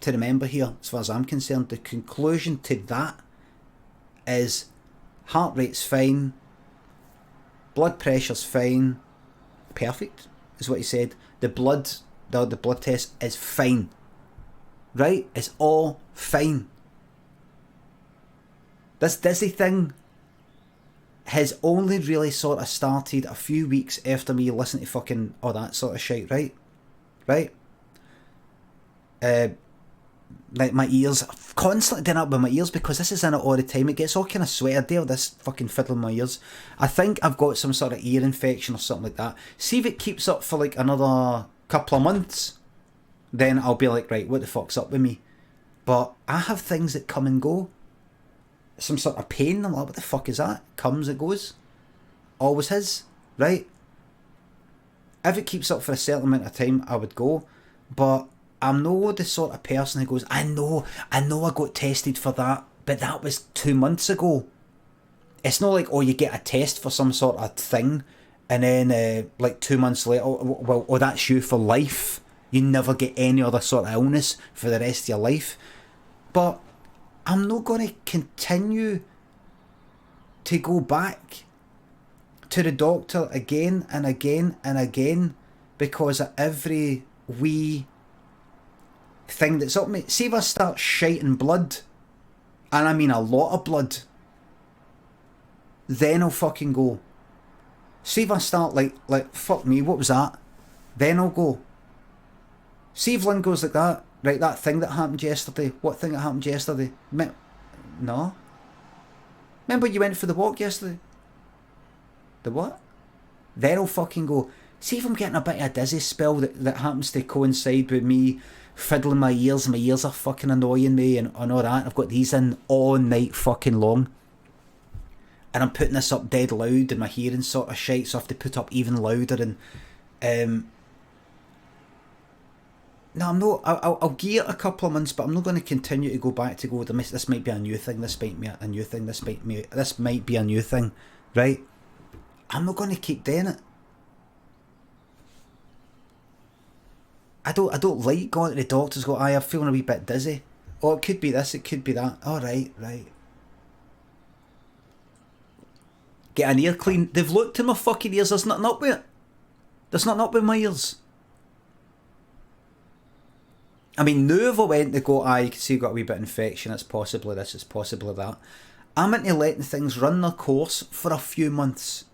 to remember here as far as I'm concerned, the conclusion to that is heart rate's fine, blood pressure's fine, perfect is what he said. The blood test is fine, right? It's all fine. This dizzy thing has only really sort of started a few weeks after me listening to fucking all that sort of shit, right? Right? Like my ears, I've constantly done up with my ears because this is in it all the time. It gets all kind of sweaty there, this fucking fiddle in my ears. I think I've got some sort of ear infection or something like that. See if it keeps up for like another couple of months, then I'll be like, right, what the fuck's up with me? But I have things that come and go. Some sort of pain, I'm like, what the fuck is that? Comes, it goes. Always has, right? If it keeps up for a certain amount of time, I would go. But I'm no the sort of person who goes, I know I got tested for that, but that was 2 months ago. It's not like, oh, you get a test for some sort of thing, and then like 2 months later, well, that's you for life. You never get any other sort of illness for the rest of your life. But I'm not going to continue to go back to the doctor again and again and again because of every wee thing that's up me. See if I start shiting blood, and I mean a lot of blood, then I'll fucking go. See if I start like fuck me, what was that? Then I'll go. See if Lynn goes like that, right, that thing that happened yesterday. What thing that happened yesterday? No. Remember you went for the walk yesterday? The what? Then I'll fucking go. See if I'm getting a bit of a dizzy spell that happens to coincide with me fiddling my ears are fucking annoying me and all that. I've got these in all night fucking long. And I'm putting this up dead loud and my hearing's sort of shite, so I have to put up even louder and no, I'm not. I'll give it a couple of months, but I'm not going to continue to go back to go. This might be a new thing. This might be a new thing. This might be a new thing, right? I'm not going to keep doing it. I don't like going to the doctors. Go, I'm feeling a wee bit dizzy. Oh, it could be this. It could be that. All right. Get an ear clean. They've looked in my fucking ears. There's nothing up with it. There's nothing up with my ears. I mean, now if I went to go, you can see you've got a wee bit of infection, it's possibly this, it's possibly that. I'm into letting things run their course for a few months.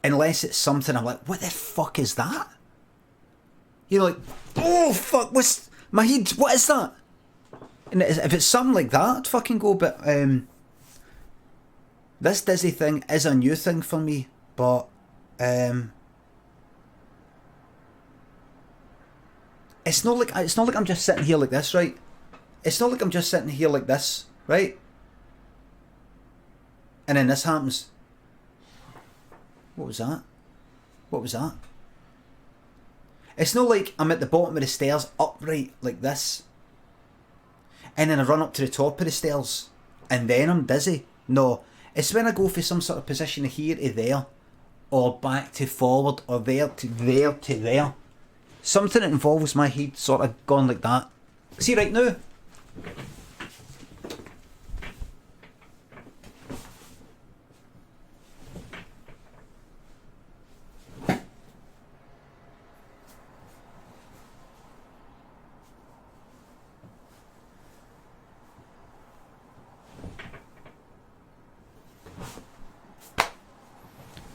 Unless it's something I'm like, what the fuck is that? You're like, oh fuck, what's my head, what is that? And if it's something like that, I'd fucking go, but this dizzy thing is a new thing for me, but It's not like I'm just sitting here like this, right? It's not like I'm just sitting here like this, right? And then this happens. What was that? What was that? It's not like I'm at the bottom of the stairs upright like this. And then I run up to the top of the stairs. And then I'm dizzy. No. It's when I go for some sort of position of here to there. Or back to forward. Or there to there to there. Something that involves my head sort of gone like that. See right now?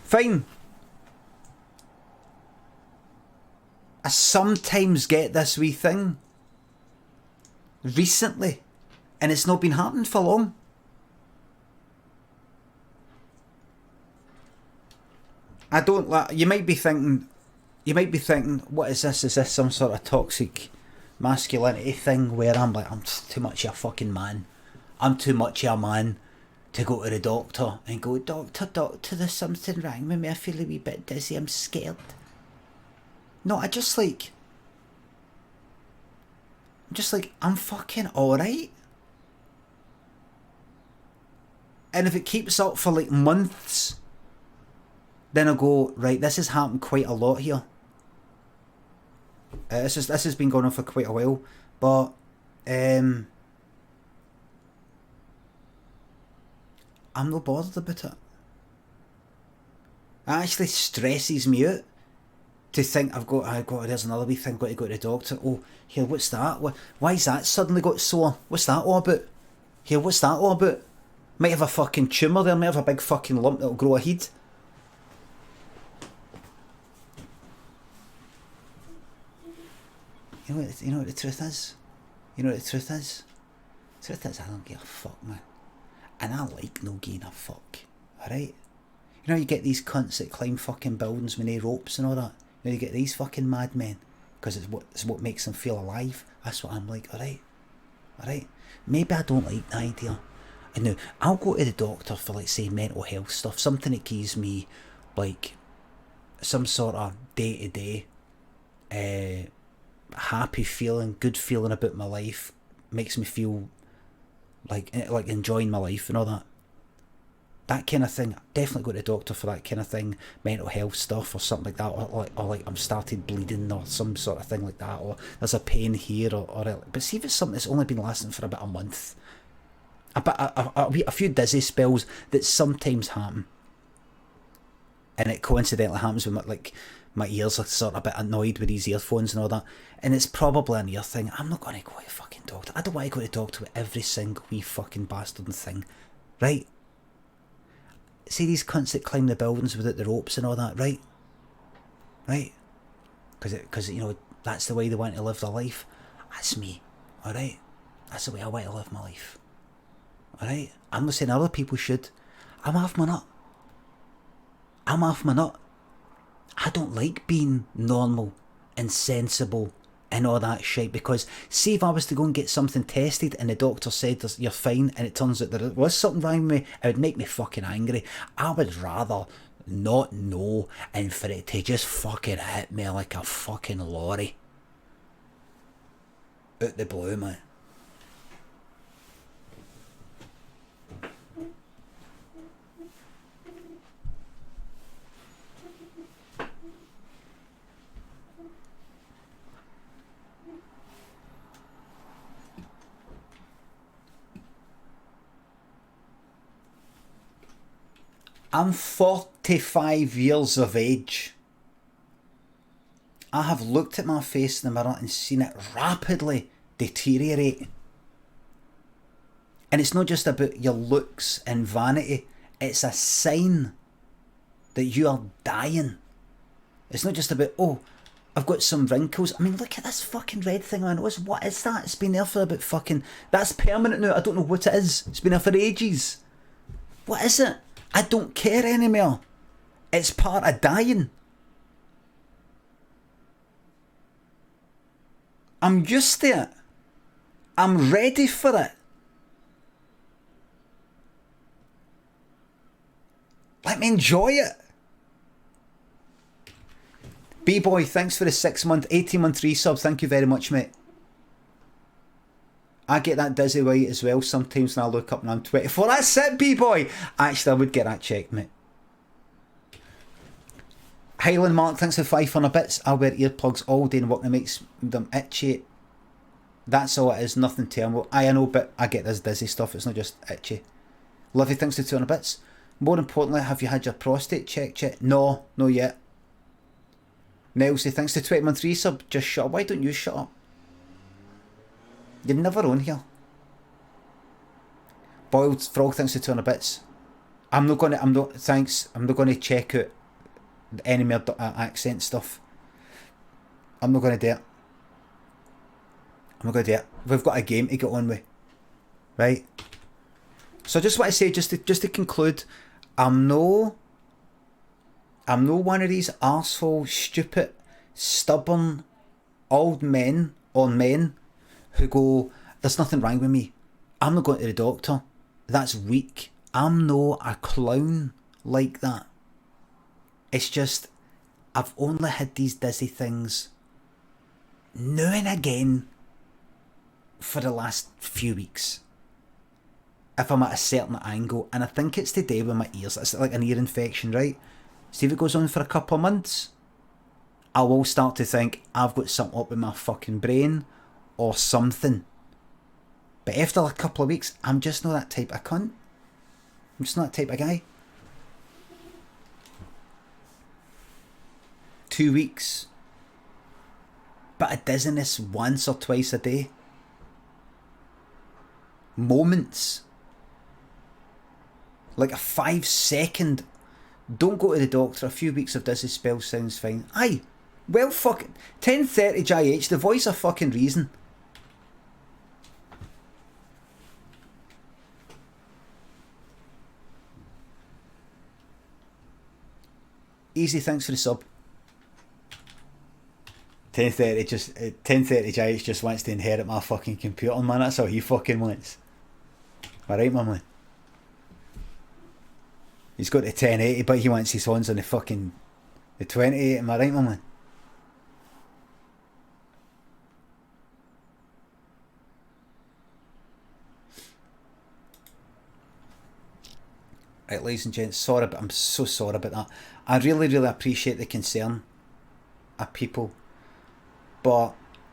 Fine. I sometimes get this wee thing recently, and it's not been happening for long. I don't like. You might be thinking, what is this? Is this some sort of toxic masculinity thing where I'm like, I'm too much of a fucking man. I'm too much of a man to go to the doctor and go, doctor, there's something wrong with me. I feel a wee bit dizzy. I'm scared. No, I'm just like, I'm fucking alright. And if it keeps up for like months, then I go, right, this has happened quite a lot here. This has been going on for quite a while, but I'm not bothered about it. It actually stresses me out to think there's another wee thing, got to go to the doctor. Oh, here, what's that? Why's that suddenly got sore? What's that all about? Here, what's that all about? Might have a fucking tumour there, might have a big fucking lump that'll grow ahead. You know what the truth is? You know what the truth is? The truth is, I don't give a fuck, man. And I like no giving a fuck, alright? You know, you get these cunts that climb fucking buildings with no ropes and all that. You know, you get these fucking madmen, because it's what makes them feel alive. That's what I'm like, alright? Alright? Maybe I don't like the idea. And now, I'll go to the doctor for, like, say, mental health stuff, something that gives me, like, some sort of day-to-day, happy feeling, good feeling about my life, makes me feel like enjoying my life and all that. That kind of thing. Definitely go to the doctor for that kind of thing, mental health stuff or something like that, or like I'm started bleeding or some sort of thing like that, or there's a pain here but see if it's something that's only been lasting for about a month. A few dizzy spells that sometimes happen, and it coincidentally happens when my ears are sort of a bit annoyed with these earphones and all that, and it's probably an ear thing. I'm not going to go to a fucking doctor. I don't want to go to the doctor with every single wee fucking bastard thing, right? See these cunts that climb the buildings without the ropes and all that, right? Right? Because you know, that's the way they want to live their life. That's me, alright? That's the way I want to live my life. Alright? I'm not saying other people should. I'm off my nut. I'm off my nut. I don't like being normal and sensible and all that shit, because see if I was to go and get something tested and the doctor said you're fine and it turns out there was something wrong with me, it would make me fucking angry. I would rather not know and for it to just fucking hit me like a fucking lorry out the blue, man. I'm 45 years of age. I have looked at my face in the mirror and seen it rapidly deteriorate. And it's not just about your looks and vanity, it's a sign that you are dying. It's not just about, oh, I've got some wrinkles. I mean, look at this fucking red thing on my nose. What is that? It's been there for about fucking... That's permanent now. I don't know what it is. It's been there for ages. What is it? I don't care anymore. It's part of dying. I'm used to it. I'm ready for it. Let me enjoy it. B-Boy, thanks for the 6-month, 18-month resub. Thank you very much, mate. I get that dizzy white as well sometimes when I look up and I'm 24. That's it, B-Boy. Actually, I would get that checked, mate. Highland Mark, thanks for 500 bits. I wear earplugs all day and work that makes them itchy. That's all it is, nothing terrible. I know, but I get this dizzy stuff. It's not just itchy. Livy, thanks for 200 bits. More importantly, have you had your prostate checked? No, not yet. Nelsy, thanks to 20-month resub. Just shut up. Why don't you shut up? You're never on here. Boiled Frog, thanks to 200 bits. I'm not going to check out any more accent stuff. I'm not going to do it. I'm not going to do it. We've got a game to get on with. Right? So I just want to say, just to conclude, I'm no one of these arsehole, stupid, stubborn, old men or men who go, there's nothing wrong with me. I'm not going to the doctor. That's weak. I'm no a clown like that. It's just, I've only had these dizzy things now and again for the last few weeks. If I'm at a certain angle, and I think it's to do with my ears. It's like an ear infection, right? See if it goes on for a couple of months, I will start to think I've got something up in my fucking brain or something. But after a couple of weeks, I'm just not that type of cunt. I'm just not that type of guy. 2 weeks. But a dizziness once or twice a day. Moments. Like a 5-second. Don't go to the doctor. A few weeks of dizzy spell sounds fine. Aye. Well, fuck it. 10:30 GH, the voice of fucking reason. Easy, thanks for the sub. 10:30 GH just wants to inherit my fucking computer, man. That's all he fucking wants. Alright, my man. He's got the 1080, but he wants his ones on the fucking the 2080. Am I right, my man? Right, ladies and gents, sorry, but I'm so sorry about that. I really, really appreciate the concern of people, but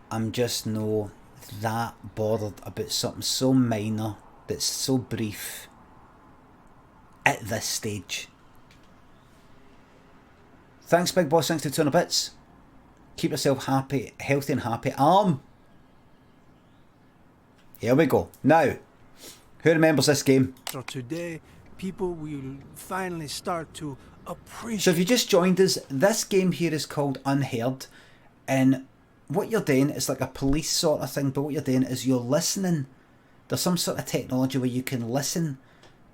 I'm just no that bothered about something so minor that's so brief at this stage. Thanks, Big Boss. Thanks to 200 bits. Keep yourself happy, healthy and happy. Here we go. Now, who remembers this game? So today, people will finally start to appreciate... So if you just joined us, this game here is called Unheard, and what you're doing is like a police sort of thing, but what you're doing is you're listening. There's some sort of technology where you can listen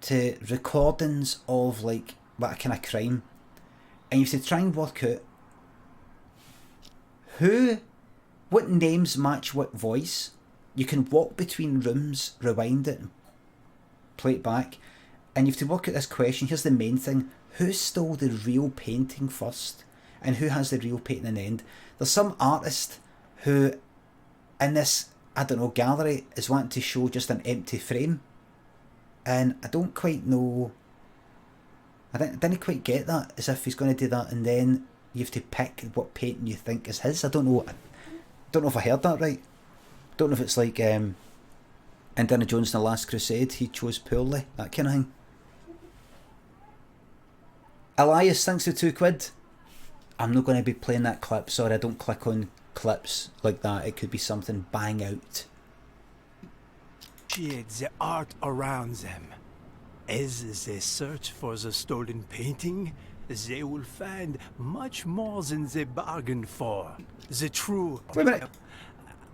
to recordings of like what kind of crime, and you have to try and work out what names match what voice. You can walk between rooms, rewind it and play it back, and you have to work out this question. Here's the main thing: who stole the real painting first, and who has the real painting in the end? There's some artist who in this, I don't know, gallery is wanting to show just an empty frame, and I don't quite know, I didn't quite get that, as if he's going to do that and then you have to pick what painting you think is his. I don't know if I heard that right. Don't know if it's like Indiana Jones and the Last Crusade, he chose poorly, that kind of thing. Elias, thanks for £2. I'm not going to be playing that clip, sorry, I don't click on clips like that. It could be something bang out. The art around them. As they search for the stolen painting, they will find much more than they bargained for. The true... Wait a minute.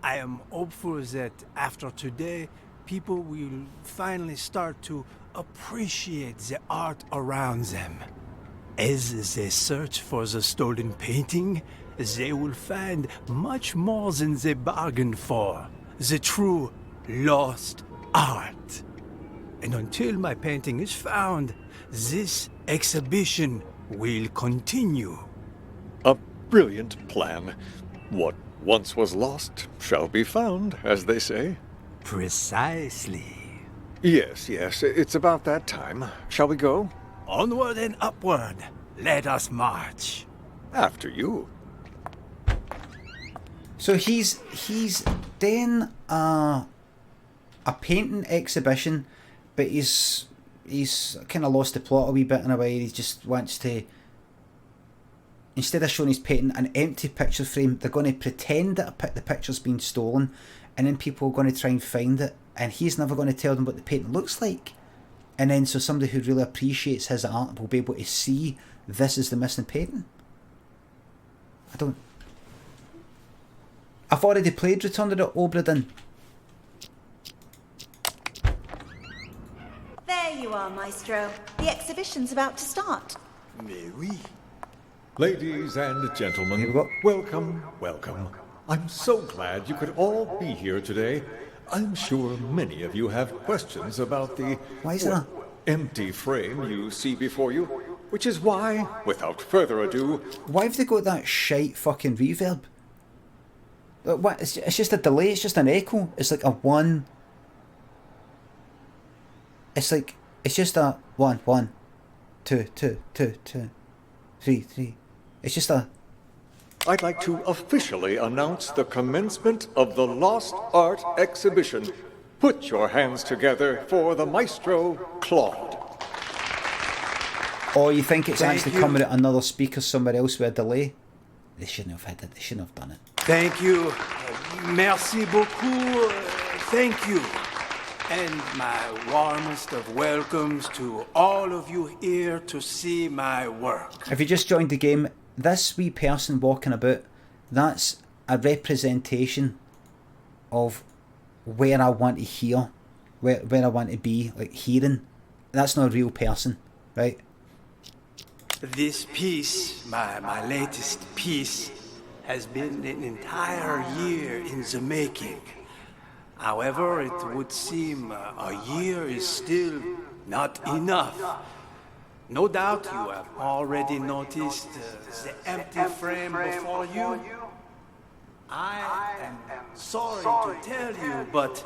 I am hopeful that after today, people will finally start to appreciate the art around them. As they search for the stolen painting, they will find much more than they bargained for. The true lost art. And until my painting is found, this exhibition will continue. A brilliant plan. What once was lost shall be found, as they say. Precisely. Yes, it's about that time. Shall we go? Onward and upward. Let us march. After you. So he's doing a painting exhibition, but he's kind of lost the plot a wee bit in a way. He just wants to, instead of showing his painting, an empty picture frame, they're going to pretend that the picture's been stolen, and then people are going to try and find it, and he's never going to tell them what the painting looks like. And then so somebody who really appreciates his art will be able to see this is the missing painting. I've already played Return to the Obra Dinn. There you are, Maestro. The exhibition's about to start. Mais oui. Ladies and gentlemen, Here we go. welcome. I'm so glad you could all be here today. I'm sure many of you have questions about the Why is that? empty frame you see before you, which is why, without further ado... Why have they got that shite fucking reverb? What? It's just a delay, it's just an echo. It's like a one... It's just a 1, 1, 2, 2, 2, 2. Three. It's just a... I'd like to officially announce the commencement of the Lost Art Exhibition. Put your hands together for the maestro, Claude. Or you think it's actually coming at another speaker somewhere else with a delay? They shouldn't have had it. They shouldn't have done it. Thank you. Merci beaucoup. Thank you. And my warmest of welcomes to all of you here to see my work. If you just joined the game, this wee person walking about, that's a representation of where I want to hear, where I want to be, like hearing. That's not a real person, right? This piece, my latest piece, has been an entire year in the making. However, it would seem a year is still not enough. No doubt you have already noticed the empty frame before you. I am sorry to tell you, but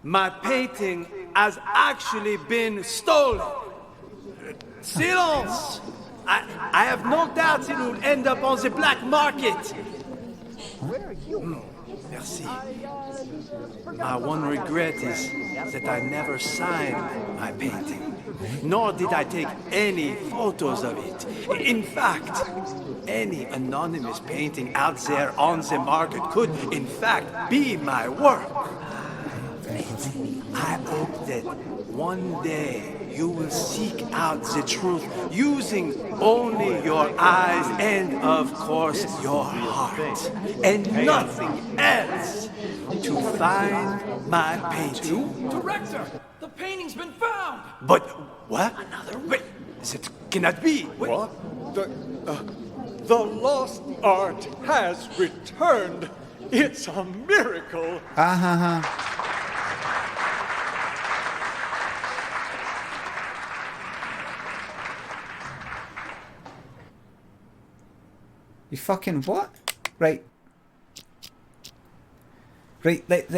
my painting has actually been stolen. Silence! I have no doubts it will end up on the black market. Merci. My one regret is that I never signed my painting, nor did I take any photos of it. In fact, any anonymous painting out there on the market could, in fact, be my work. I hope that one day you will seek out the truth using only your eyes and, of course, your heart, and nothing else to find my painting. Director, the painting's been found. But what? Wait, that cannot be. What? The lost art has returned. It's a miracle. You fucking what? Right,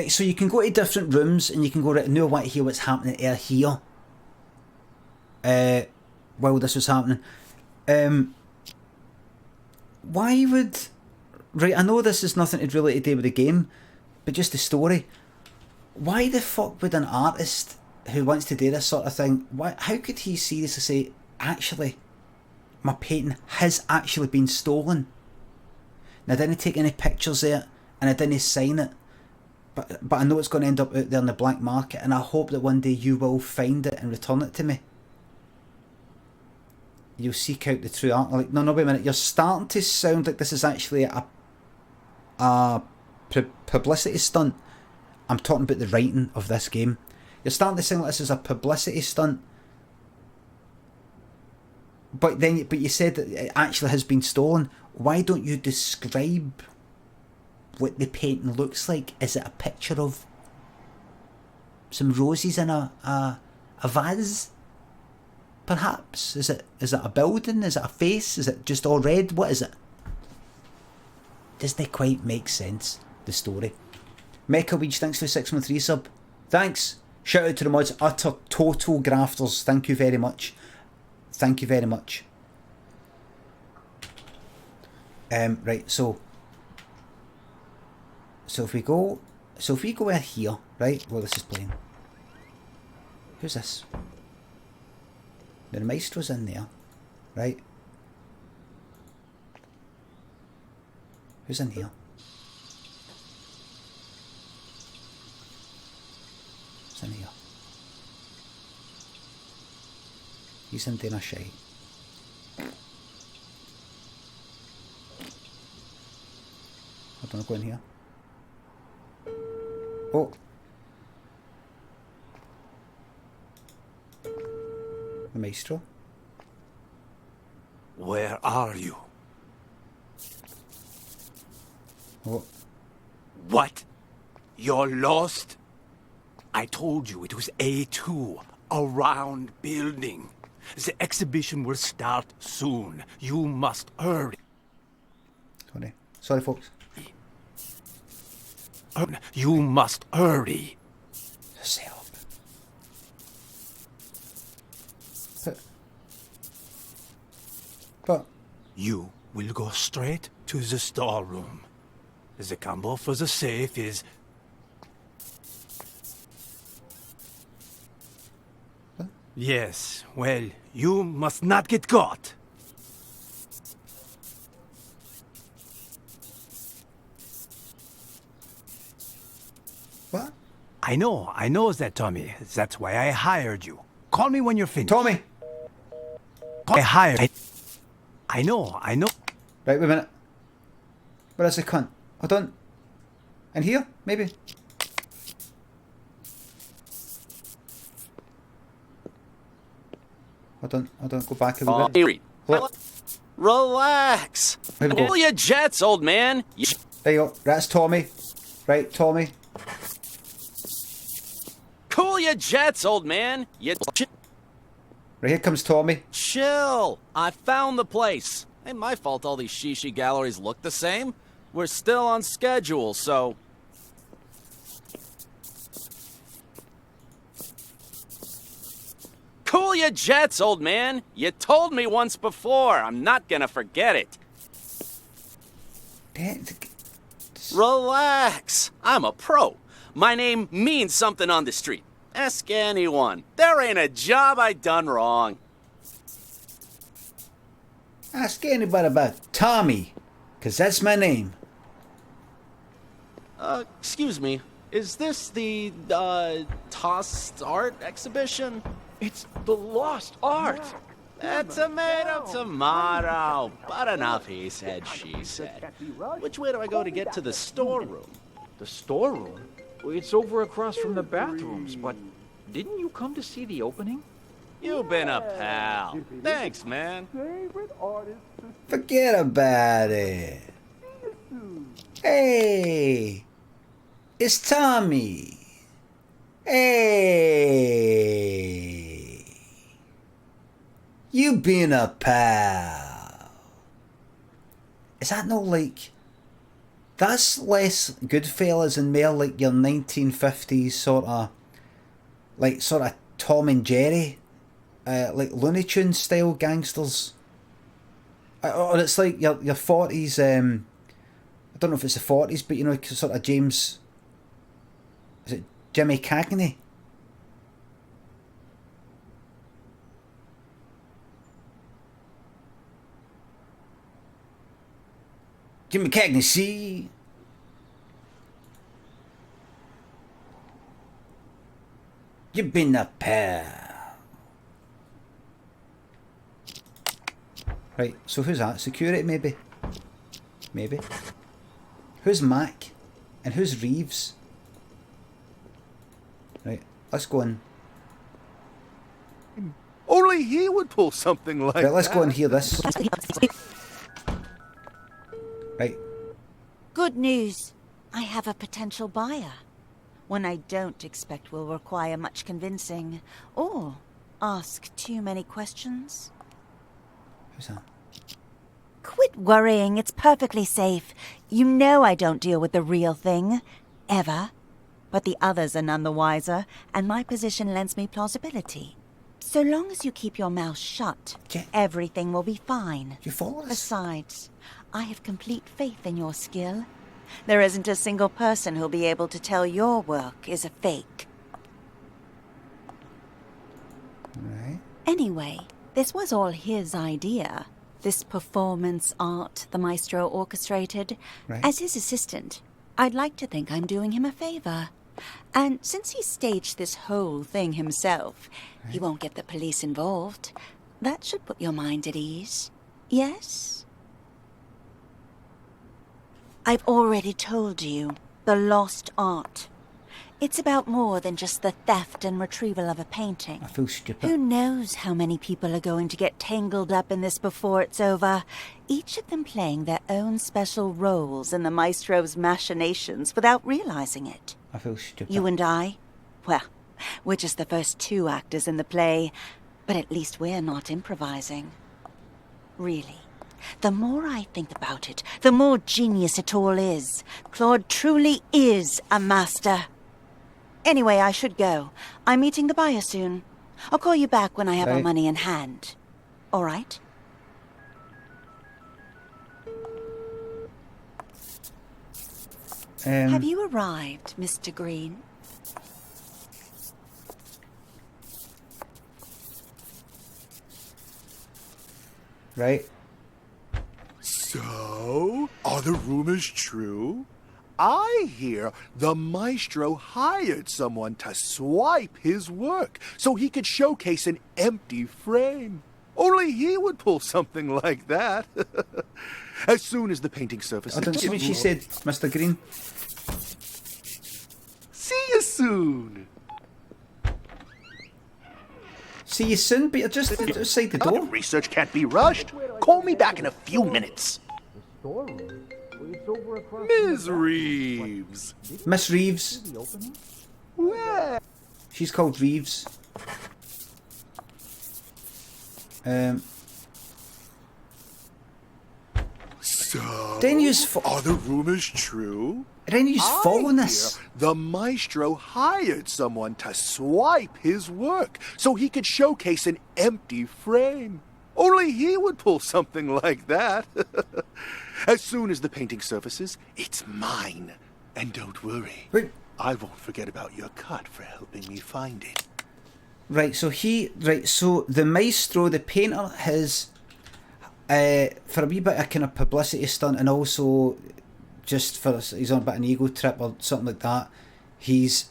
so you can go to different rooms and you can go, right, no, I want to hear what's happening here. While this was happening. Why would... Right, I know this is nothing to really to do with the game, but just the story. Why the fuck would an artist who wants to do this sort of thing, how could he seriously say, actually, my painting has actually been stolen? And I didn't take any pictures of it, and I didn't sign it. But I know it's going to end up out there in the black market, and I hope that one day you will find it and return it to me. You'll seek out the true art. Like, no, wait a minute. You're starting to sound like this is actually a publicity stunt. I'm talking about the writing of this game. You're starting to sound like this is a publicity stunt. But you said that it actually has been stolen. Why don't you describe what the painting looks like? Is it a picture of some roses in a vase? Perhaps? Is it a building? Is it a face? Is it just all red? What is it? Doesn't quite make sense, the story. Mecha Weege, thanks for the 613 sub. Thanks. Shout out to the mods. Utter total grafters. Thank you very much. Thank you very much. Right, so if we go in here, right? Well, this is playing. Who's this? The maestro's in there, right? Who's in here? Who's in here? He's in dinner shite. I don't know, go in here. Oh. The maestro. Where are you? What? What? You're lost? I told you it was A2, a round building. The exhibition will start soon. You must hurry. Sorry, folks. You must hurry. Say up. You will go straight to the storeroom. The combo for the safe is... What? Yes, well, you must not get caught. What? I know that, Tommy. That's why I hired you. Call me when you're finished. Tommy! I hired... I know. Right, wait a minute. Where is the cunt? Hold on. In here? Maybe? Hold on. Go back a little bit. What? Relax. Here we go. Cool your jets, old man. There you go. That's Tommy. Right, Tommy. Cool your jets, old man. Right, here comes Tommy. Chill. I found the place. Ain't my fault all these shishi galleries look the same. We're still on schedule, so... Cool your jets, old man. You told me once before. I'm not gonna forget it. Relax. I'm a pro. My name means something on the street. Ask anyone. There ain't a job I done wrong. Ask anybody about Tommy, because that's my name. Excuse me. Is this the, tossed art exhibition? It's the lost art. Tomato. But enough he said, she said. Which way do I go to get to the storeroom? The storeroom? It's over across from the bathrooms, but didn't you come to see the opening? You've been a pal. Thanks, man. Forget about it. Hey, it's Tommy. Hey, you been a pal. Is that no like... That's less Goodfellas and more like your 1950s sort of Tom and Jerry, like Looney Tunes style gangsters, or it's like your 40s. I don't know if it's the 40s, but you know, sort of James. Is it Jimmy Cagney? Jimmy Cagney, see? You've been a pal. Right, so who's that? Security, maybe? Maybe. Who's Mac? And who's Reeves? Right, let's go in. Only he would pull something like that. Right, let's go and hear this. Right. Good news. I have a potential buyer. One I don't expect will require much convincing or ask too many questions. Who's that? Quit worrying. It's perfectly safe. You know I don't deal with the real thing. Ever. But the others are none the wiser, and my position lends me plausibility. So long as you keep your mouth shut, everything will be fine. You follow us? Besides, I have complete faith in your skill. There isn't a single person who'll be able to tell your work is a fake. Right. Anyway, this was all his idea. This performance art the maestro orchestrated. Right. As his assistant, I'd like to think I'm doing him a favor. And since he staged this whole thing himself, he won't get the police involved. That should put your mind at ease. Yes? I've already told you, the lost art. It's about more than just the theft and retrieval of a painting. I feel stupid. Who knows how many people are going to get tangled up in this before it's over, each of them playing their own special roles in the maestro's machinations without realizing it. I feel stupid. You and I? Well, we're just the first two actors in the play, but at least we're not improvising. Really. The more I think about it, the more genius it all is. Claude truly is a master. Anyway, I should go. I'm meeting the buyer soon. I'll call you back when I have our money in hand. All right? Have you arrived, Mr. Green? Right. So, are the rumors true? I hear the maestro hired someone to swipe his work so he could showcase an empty frame. Only he would pull something like that. As soon as the painting surfaces... I don't see what she said, Mr. Green. See you soon. See you soon, but you're just outside the door. Research can't be rushed. Call me back in a few minutes. Ms. Reeves. Miss Reeves. Where? She's called Reeves. So, then are the rumors true? Then you following this. The maestro hired someone to swipe his work so he could showcase an empty frame. Only he would pull something like that. As soon as the painting surfaces, it's mine. And don't worry, I won't forget about your cut for helping me find it. Right, so so the maestro, the painter, has for a wee bit of kind of publicity stunt, and also just for he's on a bit of an ego trip or something like that, he's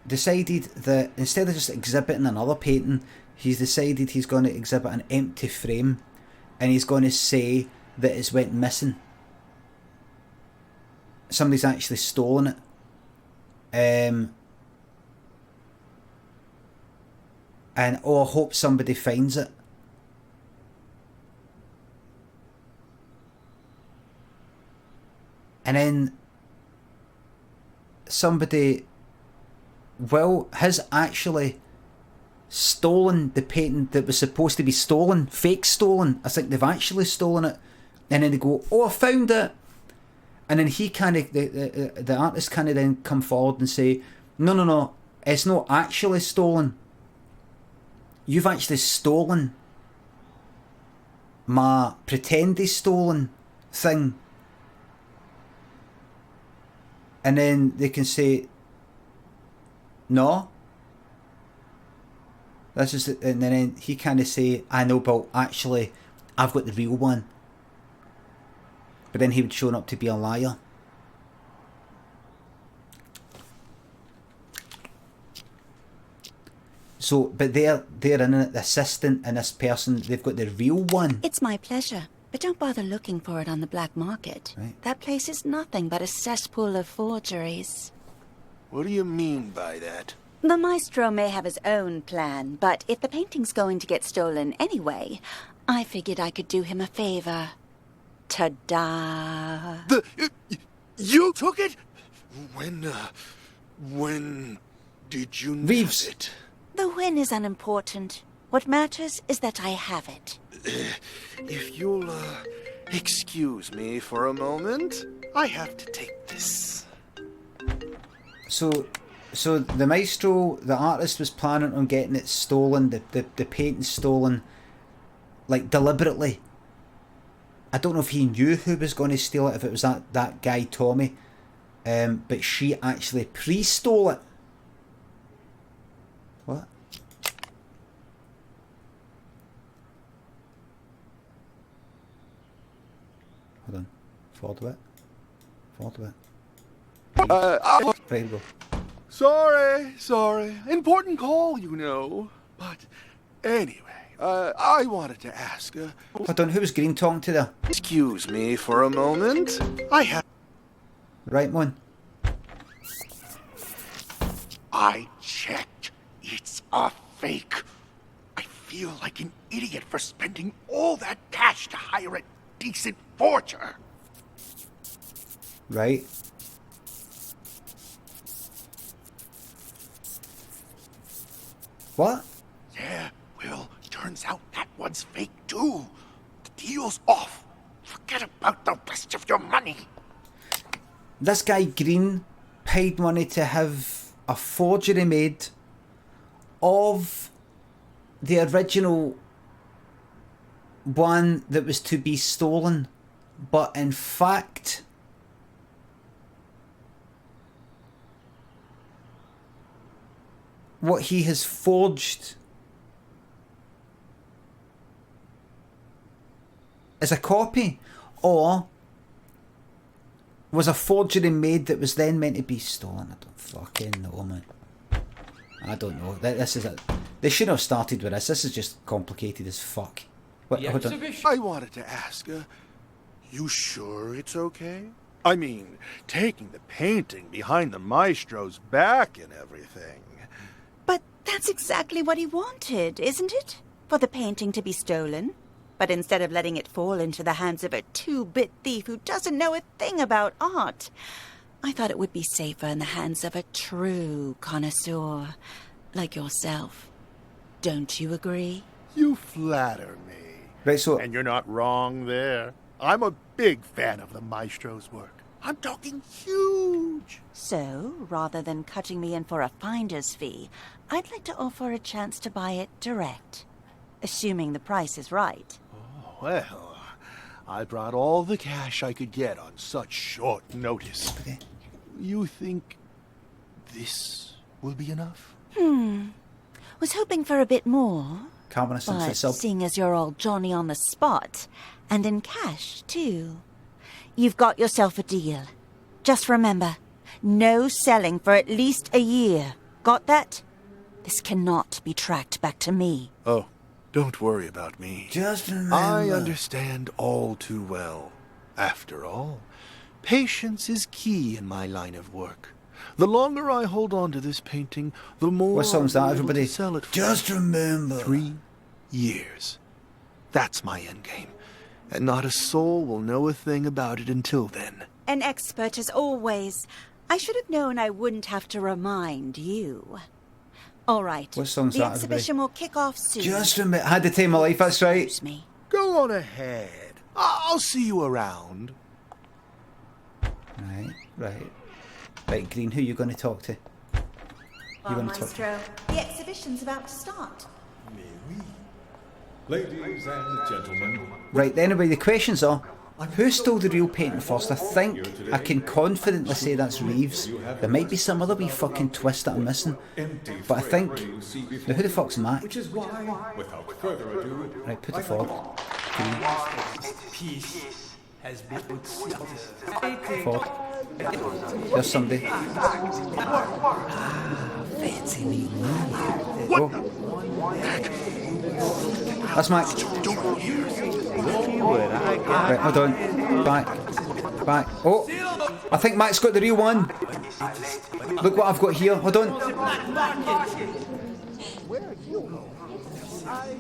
decided that instead of just exhibiting another painting, he's decided he's going to exhibit an empty frame, and he's going to say that it's went missing. Somebody's actually stolen it. And I hope somebody finds it. And then somebody has actually stolen the painting that was supposed to be stolen, fake stolen. I think they've actually stolen it. And then they go, I found it. And then he kind of, the artist kind of then come forward and say, no, it's not actually stolen. You've actually stolen my pretended stolen thing. And then they can say, no. This is, and then he kind of say, I know, but actually, I've got the real one. But then he would show up to be a liar. So, but they're in it, the assistant and this person, they've got the real one. It's my pleasure, but don't bother looking for it on the black market. Right. That place is nothing but a cesspool of forgeries. What do you mean by that? The maestro may have his own plan, but if the painting's going to get stolen anyway, I figured I could do him a favor. Ta-da! You took it? When did you Reeves. have it? The win is unimportant. What matters is that I have it. If you'll, excuse me for a moment, I have to take this. So the maestro, the artist, was planning on getting it stolen, the painting stolen, like deliberately. I don't know if he knew who was going to steal it, if it was that guy Tommy, but she actually pre-stole it. What? Hold on. Forward a bit. Right, go. Sorry. Important call, you know. But anyway, I wanted to ask... Hold on, who was Green talking to there? Excuse me for a moment. I have... Right one. I checked. It's a fake. I feel like an idiot for spending all that cash to hire a decent forger. Right. What? Yeah, well, turns out that one's fake too. The deal's off. Forget about the rest of your money. This guy Green paid money to have a forgery made of the original one that was to be stolen, but in fact what he has forged is a copy, or was a forgery made that was then meant to be stolen? I don't fucking know, man. I don't know. This is they shouldn't have started with this. This is just complicated as fuck. What, hold on. I wanted to ask, you sure it's okay? I mean, taking the painting behind the maestro's back and everything. But that's exactly what he wanted, isn't it? For the painting to be stolen. But instead of letting it fall into the hands of a two-bit thief who doesn't know a thing about art, I thought it would be safer in the hands of a true connoisseur like yourself. Don't you agree? You flatter me. Right, so... And you're not wrong there. I'm a big fan of the maestro's work. I'm talking huge. So, rather than cutting me in for a finder's fee, I'd like to offer a chance to buy it direct. Assuming the price is right. Oh, well, I brought all the cash I could get on such short notice. Okay. You think this will be enough? Was hoping for a bit more. But seeing as you're all Johnny on the spot, and in cash, too, you've got yourself a deal. Just remember, no selling for at least a year. Got that? This cannot be tracked back to me. Oh, don't worry about me. Just remember. I understand all too well. After all, patience is key in my line of work. The longer I hold on to this painting, the more what song's that, everybody? Sell it for. Just remember. 3 years. That's my endgame. And not a soul will know a thing about it until then. An expert as always. I should have known I wouldn't have to remind you. All right. What song's the that, exhibition will kick off soon. Just remember. I had the time of life, that's right. Me. Go on ahead. I'll see you around. Right. Right, Green, who are you going to talk to? You want to talk? Maestro, the exhibition's about to start. Ladies and gentlemen. Right, anyway, the questions are, who stole the real painting first? I think I can confidently say that's Reeves. There might be some other wee fucking twist that I'm missing. But I think... Now, who the fuck's Mac? Which is why, without further ado... Right, put it forward. Has been Forward. There's somebody. Fancy me. Oh. That's Mac. Right, hold on. Back. Oh, I think Mac's got the real one. Look what I've got here. Hold on.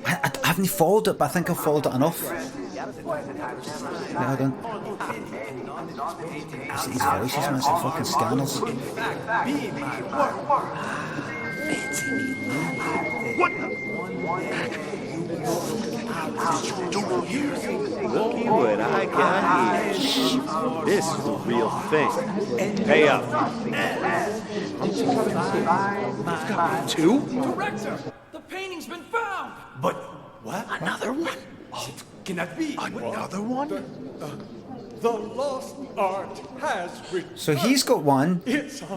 I haven't followed it, but I think I've followed it enough. Right, hold on. These voices, man, some fucking scanners. Look what I got here. This is the real thing. Pay up. 2? Director, the painting's been found. But what? Another one? Oh, can that be another one? The lost art has returned. So he's got one.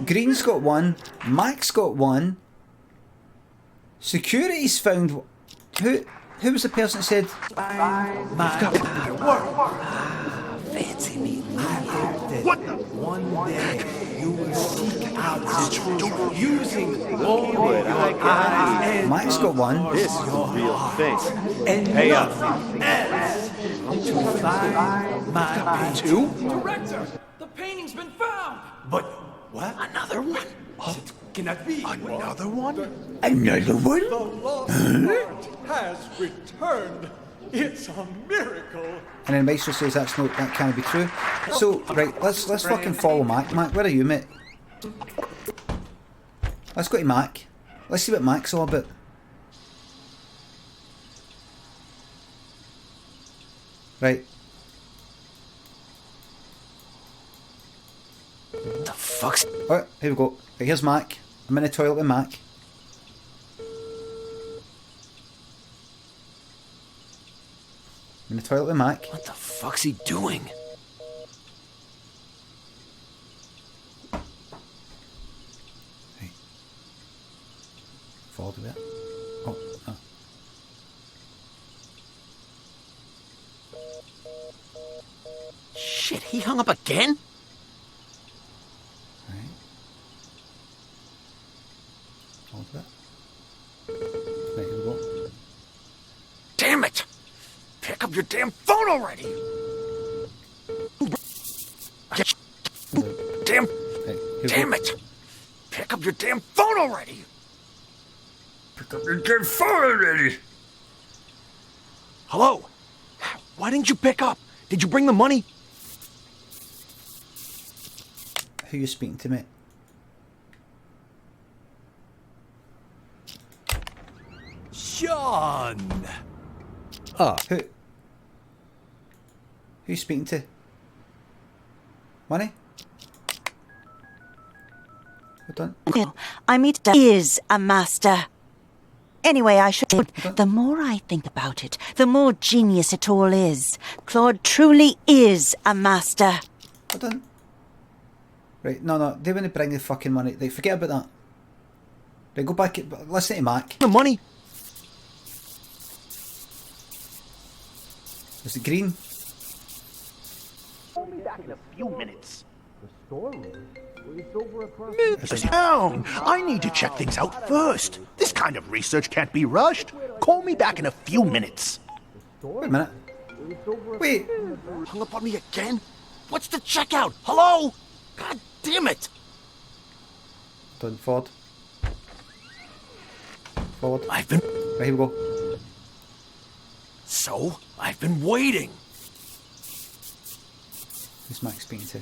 Green's got one. Mac's got one. Security's found. Who was the person that said? Fancy me. What the? One day you will seek out the truth using all what I got here. Mac's got one. This is the real thing. Pay up. To find my 2? Director, the painting's been found. But what? Another one? Can that be another one? Another one? The lost art has returned. It's a miracle. And then Maestro says that can't be true. So right, let's fucking follow Mac. Mac, where are you, mate? Let's go to Mac. Let's see what Mac's all about. Right. The fuck's... Alright, here we go. Right, here's Mac. I'm in the toilet with Mac. I'm in the toilet with Mac. What the fuck's he doing? Forward a bit. Oh, no. Shit, he hung up again? Right. Forward a bit. Right, here we go. Damn it! Pick up your damn phone already! Damn it! Pick up your damn phone already! Pick up your damn phone already! Hello? Why didn't you pick up? Did you bring the money? Who are you speaking to, mate? Sean! Oh, who are you speaking to? Money? Hold on. I meet is a master. Anyway, I should. The more I think about it, the more genius it all is. Claude truly is a master. Hold on. Right, no, they want to bring the fucking money. They forget about that. Right, go back. Listen to Mac. The money. Is it green? I'll be back in a few minutes. The storeroom? It's over across Move down! I need to check things out first. This kind of research can't be rushed. Call me back in a few minutes. Wait a minute. Wait. Hung up on me again? What's the checkout? Hello? God damn it! Done. Forward. Forward. I've been... Right, here we go. So, I've been waiting. Who's Mac speaking to?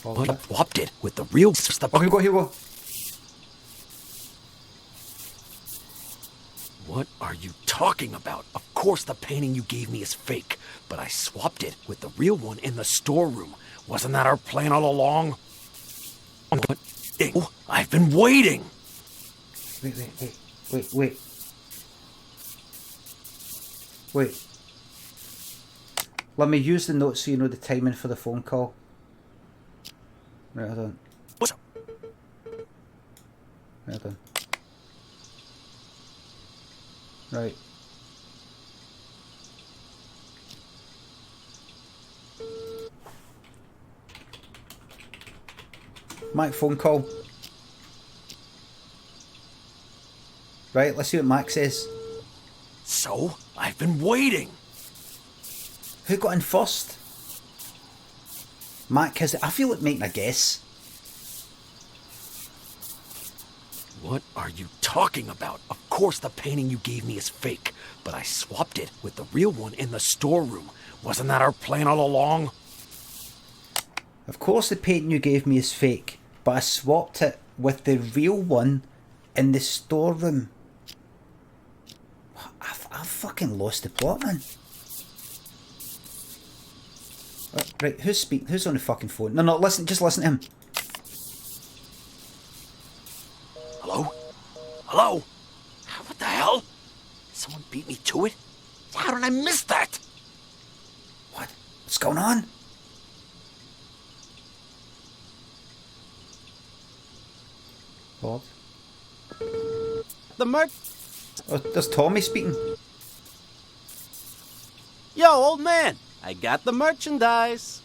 But I swapped it with the real stuff. Oh, here we go. What are you talking about? Of course the painting you gave me is fake, but I swapped it with the real one in the storeroom. Wasn't that our plan all along? What? Oh, I've been waiting. Wait. Let me use the notes so you know the timing for the phone call. Right, hold on. What's up? Right, hold on. Right. Mike, phone call. Right, let's see what Mac says. So, I've been waiting. Who got in first? Mac has it. I feel like making a guess. What are you talking about? Of course the painting you gave me is fake, but I swapped it with the real one in the storeroom. Wasn't that our plan all along? Of course the painting you gave me is fake, but I swapped it with the real one in the storeroom. I've fucking lost the plot, man. Right, who's on the fucking phone? No, listen, just listen to him. Hello? Hello? What the hell? Someone beat me to it? How did I miss that? What's going on? What? The merch. Oh, there's Tommy speaking. Yo, old man, I got the merchandise.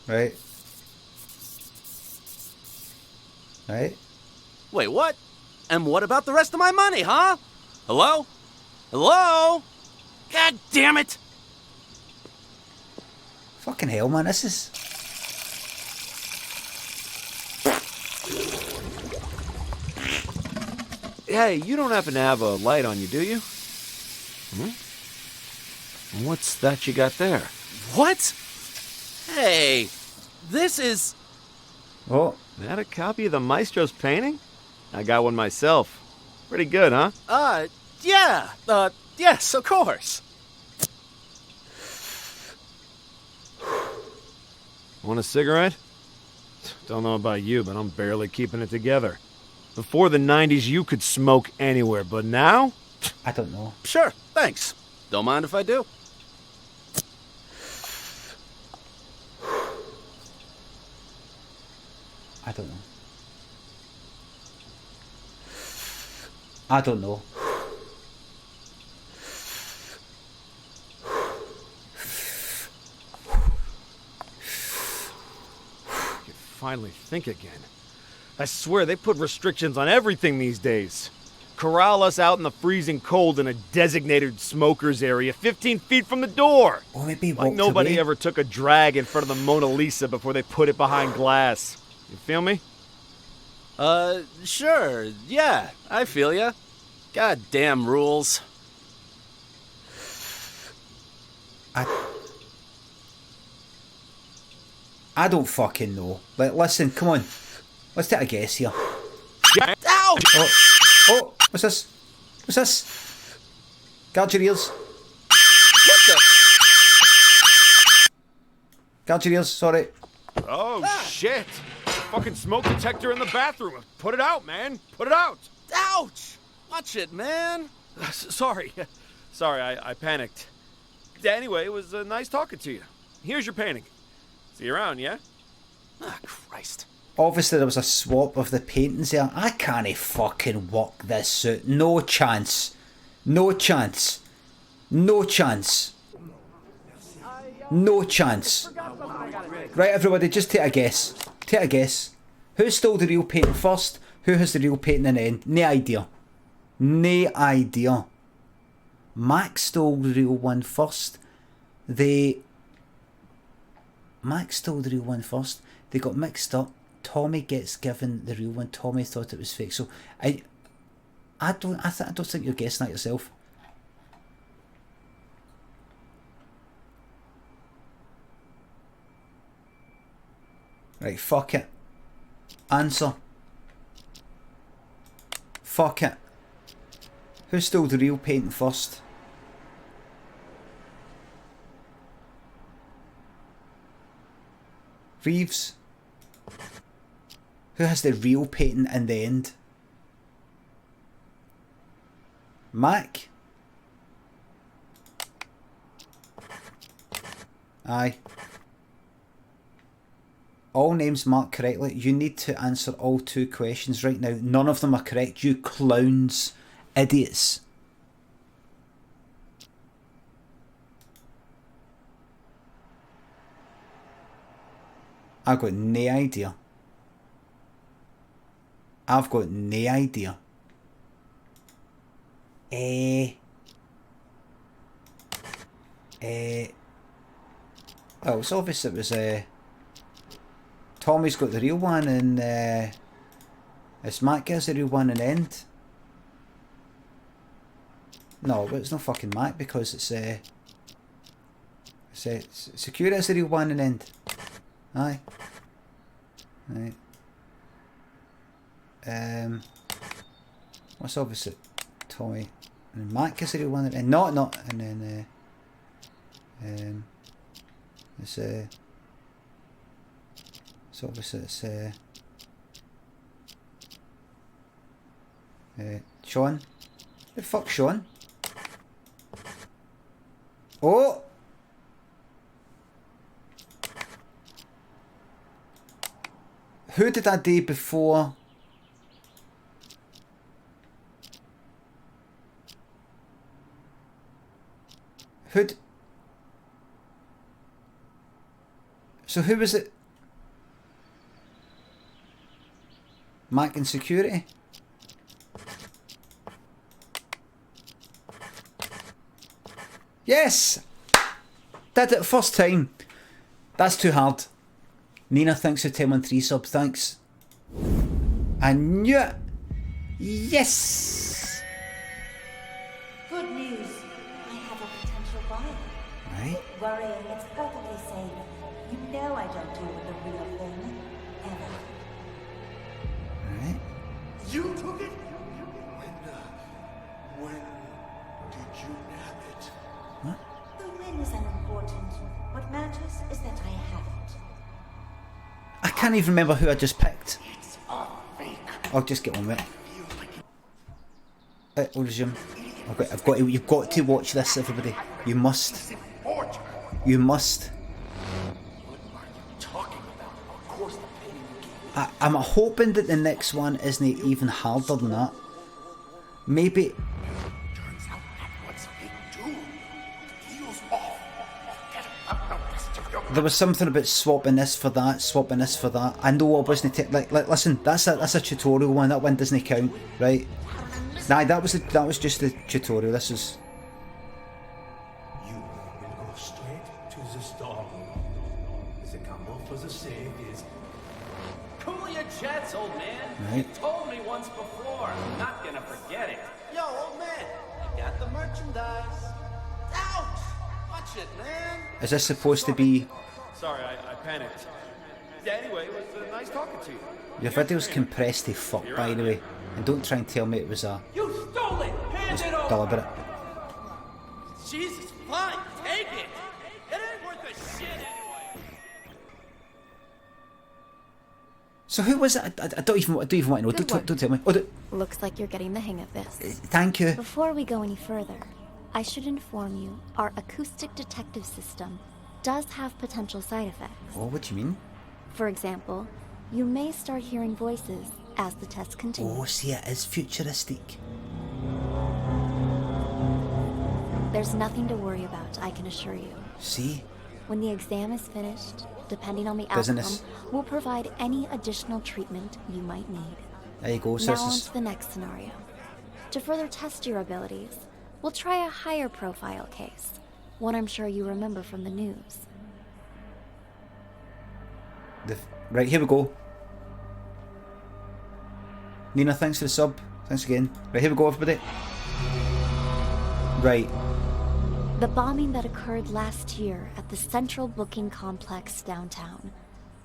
Right. Right. Wait, what? And what about the rest of my money, huh? Hello? Hello? God damn it! Fucking hell, man, this is... Hey, you don't happen to have a light on you, do you? What's that you got there? What? Hey, this is... Oh. That a copy of the maestro's painting? I got one myself. Pretty good, huh? Yeah. Yes, of course. Want a cigarette? Don't know about you, but I'm barely keeping it together. Before the 90s, you could smoke anywhere, but now? I don't know. Sure, thanks. Don't mind if I do. I don't know. I don't know. I can finally think again. I swear they put restrictions on everything these days. Corral us out in the freezing cold in a designated smokers area 15 feet from the door. Or maybe like nobody away. ever took a drag in front of the Mona Lisa before they put it behind glass. You feel me? Sure. Yeah, I feel ya. Goddamn rules. I don't fucking know. Like, listen, come on. Let's take a guess here. Ow! Oh, what's this? What's this? Guard your ears. What the? Guard your ears, sorry. Oh, shit. Fucking smoke detector in the bathroom. Put it out, man. Put it out. Ouch! Watch it, man. Sorry. Sorry, I panicked. Anyway, it was nice talking to you. Here's your painting. See you around, yeah? Ah, Christ. Obviously there was a swap of the paintings there. I can't fucking work this out. No chance. No chance. No chance. No chance. Right, everybody, just take a guess. Take a guess. Who stole the real painting first? Who has the real painting in the end? No idea. No idea. Max stole the real one first. Max stole the real one first. They got mixed up. Tommy gets given the real one. Tommy thought it was fake. So I don't think you're guessing that yourself. Right, fuck it. Answer. Fuck it. Who stole the real painting first? Reeves. Who has the real painting in the end? Mac? Aye. All names marked correctly. You need to answer all 2 questions right now. None of them are correct, you clowns. Idiots. I've got no idea. I've got no idea. Well, it's obvious it was Tommy's got the real one and it's Matt gets the real one in the end. No, but it's not fucking Mac because it's Secure is the real one in the end. Aye. Right. What's opposite? Tommy. And Mac is the real one in the end. Not and then it's opposite it's Sean. The fuck Sean? Oh! Who did I do before? So who was it? Mac and security? Yes! Did it first time. That's too hard. Nina, thanks for 1013 subs, thanks. I knew it! Yes! Good news. I have a potential buyer. Right. Quit worrying, it's perfectly safe. You know I don't deal with the real thing. Ever. Right. You took it? When did you nab it? What? The win is unimportant. What matters is that I have it. I can't even remember who I just picked. I'll just get on with it. I'll resume. You've got to watch this, everybody. You must. You must. What are you talking about? Of course the painting you gave me I'm hoping that the next one isn't even harder than that. Maybe. There was something about swapping this for that, swapping this for that. I know I wasn't like listen, that's a tutorial one. That one doesn't count, right? Nah, that was just the tutorial. This is. You will go straight to the store. The combo for the save is. Cool your jets, old man. Right. You told me once before. I'm not gonna forget it. Yo, old man, you got the merchandise. Ouch! Watch it, man. Is this supposed to be? Sorry, I panicked. Yeah, anyway, it was nice talking to you. Your video's compressed to fuck, by the way. And don't try and tell me it was a. You stole it! Hand it over! Deliberate. Jesus, fine, take it! It ain't worth a shit anyway! So who was it? I don't even want to know. Don't tell me. Oh, Looks like you're getting the hang of this. thank you. Before we go any further, I should inform you our acoustic detective system does have potential side effects. Oh, what do you mean? For example, you may start hearing voices as the test continues. Oh, see, it is futuristic. There's nothing to worry about, I can assure you. See? When the exam is finished, depending on the Dizziness. outcome, we'll provide any additional treatment you might need. There you go, so Now on to the next scenario. To further test your abilities, we'll try a higher profile case, one I'm sure you remember from the news. Right, here we go. Nina, thanks for the sub. Thanks again. Right, here we go, everybody. Right. The bombing that occurred last year at the Central Booking Complex downtown.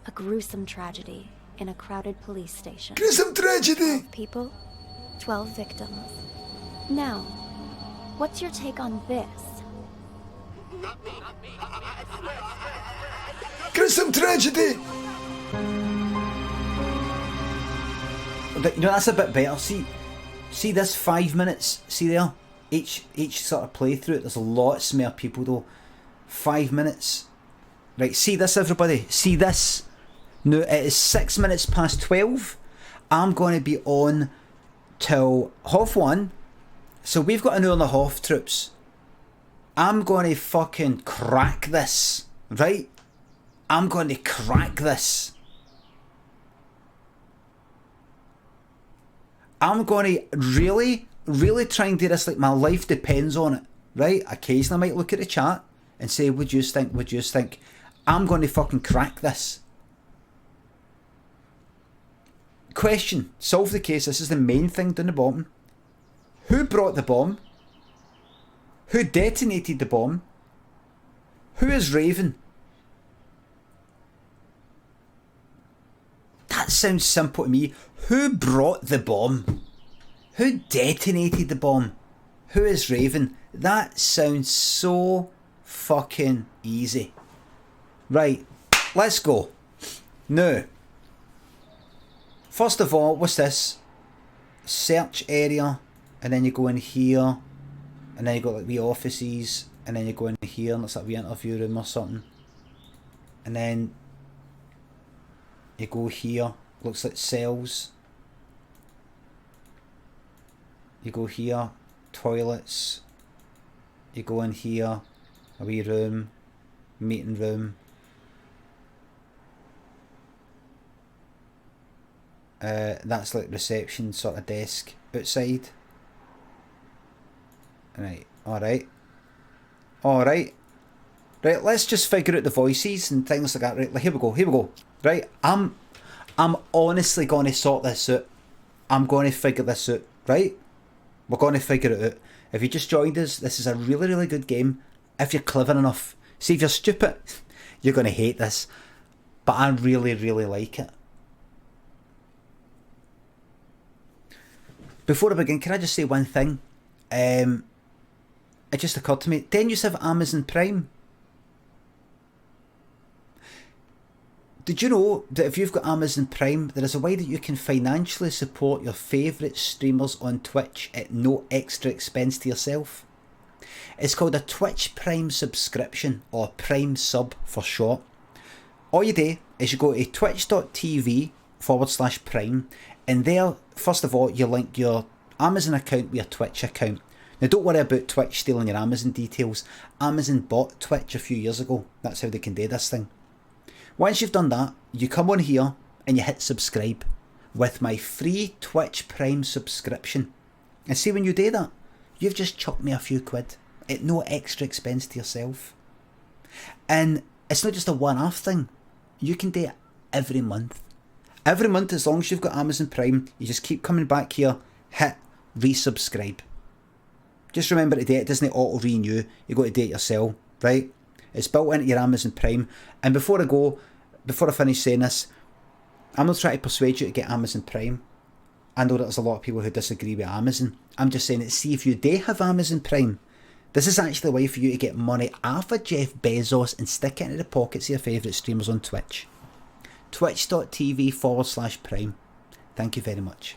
A gruesome tragedy in a crowded police station. Gruesome tragedy! 12 people, 12 victims. Now, what's your take on this? Gruesome tragedy! You know, that's a bit better. See this 5 minutes? See there? Each sort of playthrough, there's lots more people though. 5 minutes. Right, see this, everybody? See this? Now, it is 6 minutes past 12. I'm going to be on till 1:30. So we've got an hour and a half, troops. I'm going to fucking crack this. Right? I'm going to crack this. I'm going to really try and do this like my life depends on it, right? Occasionally I might look at the chat and say, would you think? I'm going to fucking crack this. Question, solve the case. This is the main thing down the bottom. Who brought the bomb? Who detonated the bomb? Who is Raven? That sounds simple to me. Who brought the bomb? Who detonated the bomb? Who is Raven? That sounds so fucking easy. Right, let's go. Now, first of all, what's this? Search area, and then you go in here, and then you got like wee offices, and then you go in here, and it's like wee interview room or something. And then you go here, looks like cells. You go here, toilets. You go in here, a wee room, meeting room. That's like reception sort of desk outside. Right, alright. Alright. Right, let's just figure out the voices and things like that. Right, like, here we go. Right, I'm honestly going to sort this out. I'm going to figure this out, right? We're going to figure it out. If you just joined us, this is a really good game. If you're clever enough. See, if you're stupid, you're going to hate this. But I really like it. Before I begin, can I just say one thing? It just occurred to me. Didn't you have Amazon Prime? Did you know that if you've got Amazon Prime, there is a way that you can financially support your favourite streamers on Twitch at no extra expense to yourself? It's called a Twitch Prime subscription, or Prime Sub for short. All you do is you go to twitch.tv/ /Prime. And there, first of all, you link your Amazon account with your Twitch account. Now, don't worry about Twitch stealing your Amazon details. Amazon bought Twitch a few years ago. That's how they can do this thing. Once you've done that, you come on here and you hit subscribe with my free Twitch Prime subscription. And see, when you do that, you've just chucked me a few quid at no extra expense to yourself. And it's not just a one-off thing. You can do it every month. Every month, as long as you've got Amazon Prime, you just keep coming back here, hit resubscribe. Just remember to do it. It doesn't auto-renew. You've got to do it yourself, right? It's built into your Amazon Prime. And before I finish saying this, I'm not trying to persuade you to get Amazon Prime. I know that there's a lot of people who disagree with Amazon. I'm just saying that, see, if you do have Amazon Prime, this is actually a way for you to get money off of Jeff Bezos and stick it into the pockets of your favourite streamers on Twitch. Twitch.tv/Prime. Thank you very much.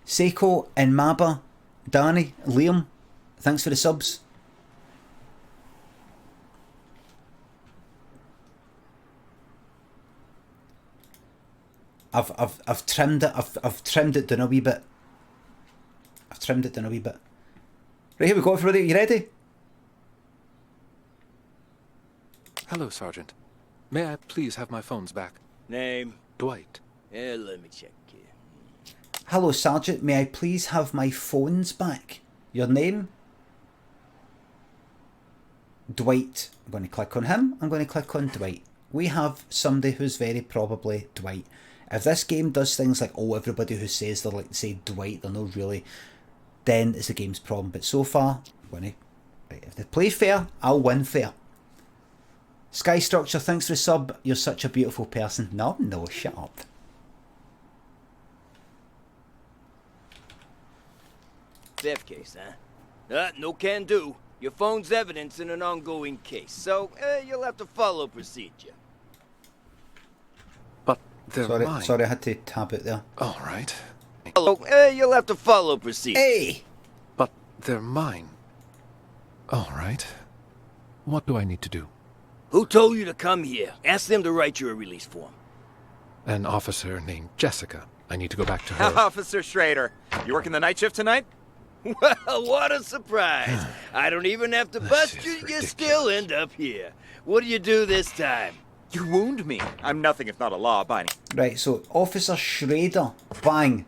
Seiko and Maba, Danny, Liam, thanks for the subs. I've trimmed it. I've trimmed it down a wee bit. Right, here we go, everybody. You ready? Hello, Sergeant. May I please have my phones back? Name? Dwight. Let me check here. Hello, Sergeant. May I please have my phones back? Your name? Dwight. I'm going to click on him. I'm going to click on Dwight. We have somebody who's very probably Dwight. If this game does things like, oh, everybody who says they're like to say Dwight, they're not really, then it's the game's problem. But so far, I'm going to... Right, if they play fair, I'll win fair. Sky Structure, thanks for the sub. You're such a beautiful person. No, shut up. Theft case, huh? No can do. Your phone's evidence in an ongoing case, so you'll have to follow procedure. But they're mine. Sorry, I had to tab it there. All right. You'll have to follow procedure. Hey! But they're mine. All right. What do I need to do? Who told you to come here? Ask them to write you a release form. An officer named Jessica. I need to go back to her. Officer Schrader, you working the night shift tonight? Well, what a surprise. I don't even have to bust you, you still end up here. What do you do this time? You wound me. I'm nothing if not a law-abiding. Right, so Officer Schrader. Bang.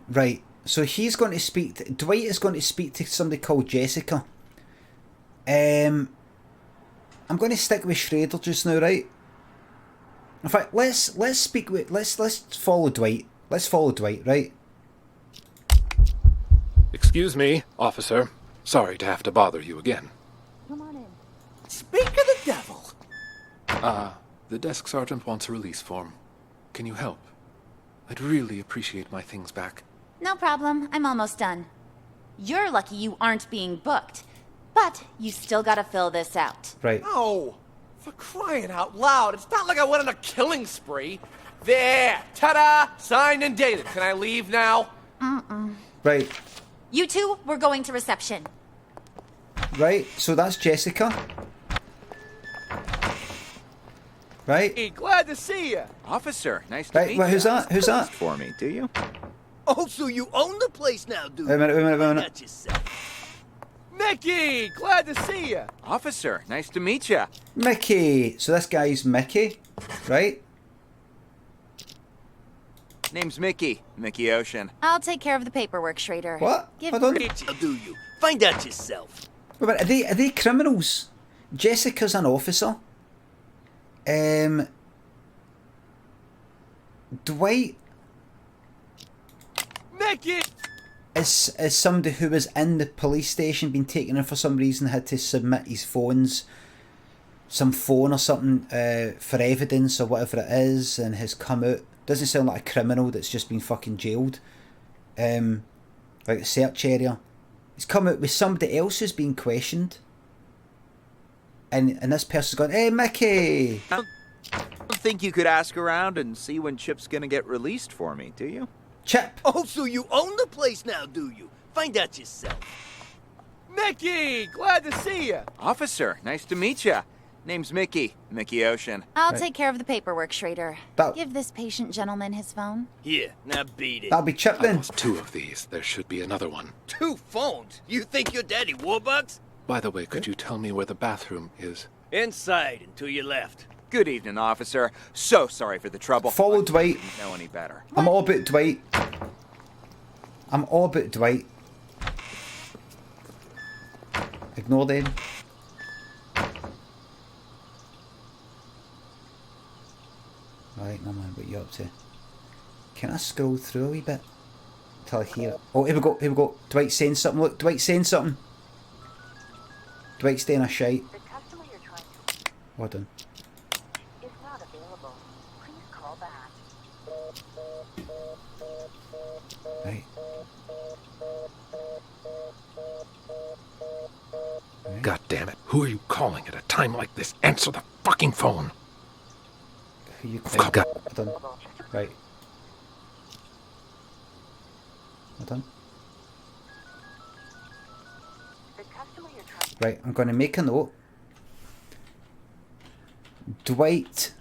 Right, so he's going to speak to... Dwight is going to speak to somebody called Jessica. I'm going to stick with Schrader just now, right? In fact, let's speak with... Let's follow Dwight. Let's follow Dwight, right? Excuse me, officer. Sorry to have to bother you again. Come on in. Speak of the devil. The desk sergeant wants a release form. Can you help? I'd really appreciate my things back. No problem. I'm almost done. You're lucky you aren't being booked. But you still gotta fill this out. Right. No! For crying out loud, it's not like I went on a killing spree. There! Ta-da! Signed and dated. Can I leave now? Right. You two, we're going to reception. Right, so that's Jessica. Right? Hey, glad to see you. Officer, nice to meet Right, who's you. that? Who's that? For me, do you? Oh, so you own the place now, do you? Wait a minute. Not yourself. Mickey! Glad to see you. Officer, nice to meet you. Mickey. So this guy's Mickey, right? Name's Mickey. Mickey Ocean. I'll take care of the paperwork, Schrader. What? Give Hold on. I'll do you. Find out yourself. Wait a minute, are they criminals? Jessica's an officer. Dwight Mickey! is somebody who was in the police station, been taken in for some reason, had to submit his some phone or something for evidence or whatever it is, and has come out. Doesn't sound like a criminal that's just been fucking jailed. Like a search area. He's come out with somebody else who's been questioned. And this person's gone, hey, Mickey! I don't think you could ask around and see when Chip's gonna get released for me, do you? Chip! Oh, so you own the place now, do you? Find out yourself. Mickey! Glad to see you. Officer, nice to meet you. Name's Mickey. Mickey Ocean. I'll take care of the paperwork, Schrader. That- Give this patient gentleman his phone. Here, now beat it. That'll be Chip then. Two of these. There should be another one. 2 phones? You think you're Daddy Warbucks? By the way, could you tell me where the bathroom is? Inside and to your left. Good evening, officer. So sorry for the trouble. Follow Dwight. Didn't know any better. I'm all about Dwight. I'm all about Dwight. Ignore them. Right, no man, what you up to? Can I scroll through a wee bit? Till I hear it. Oh, here we go, here we go. Dwight's saying something, look, Dwight's saying something. Dwight's doing a shite. Well done. Right. God damn it. Who are you calling at a time like this? Answer the fucking phone. Who you Well done. Well done. Right. Well done. Right, I'm going to make a note. Dwight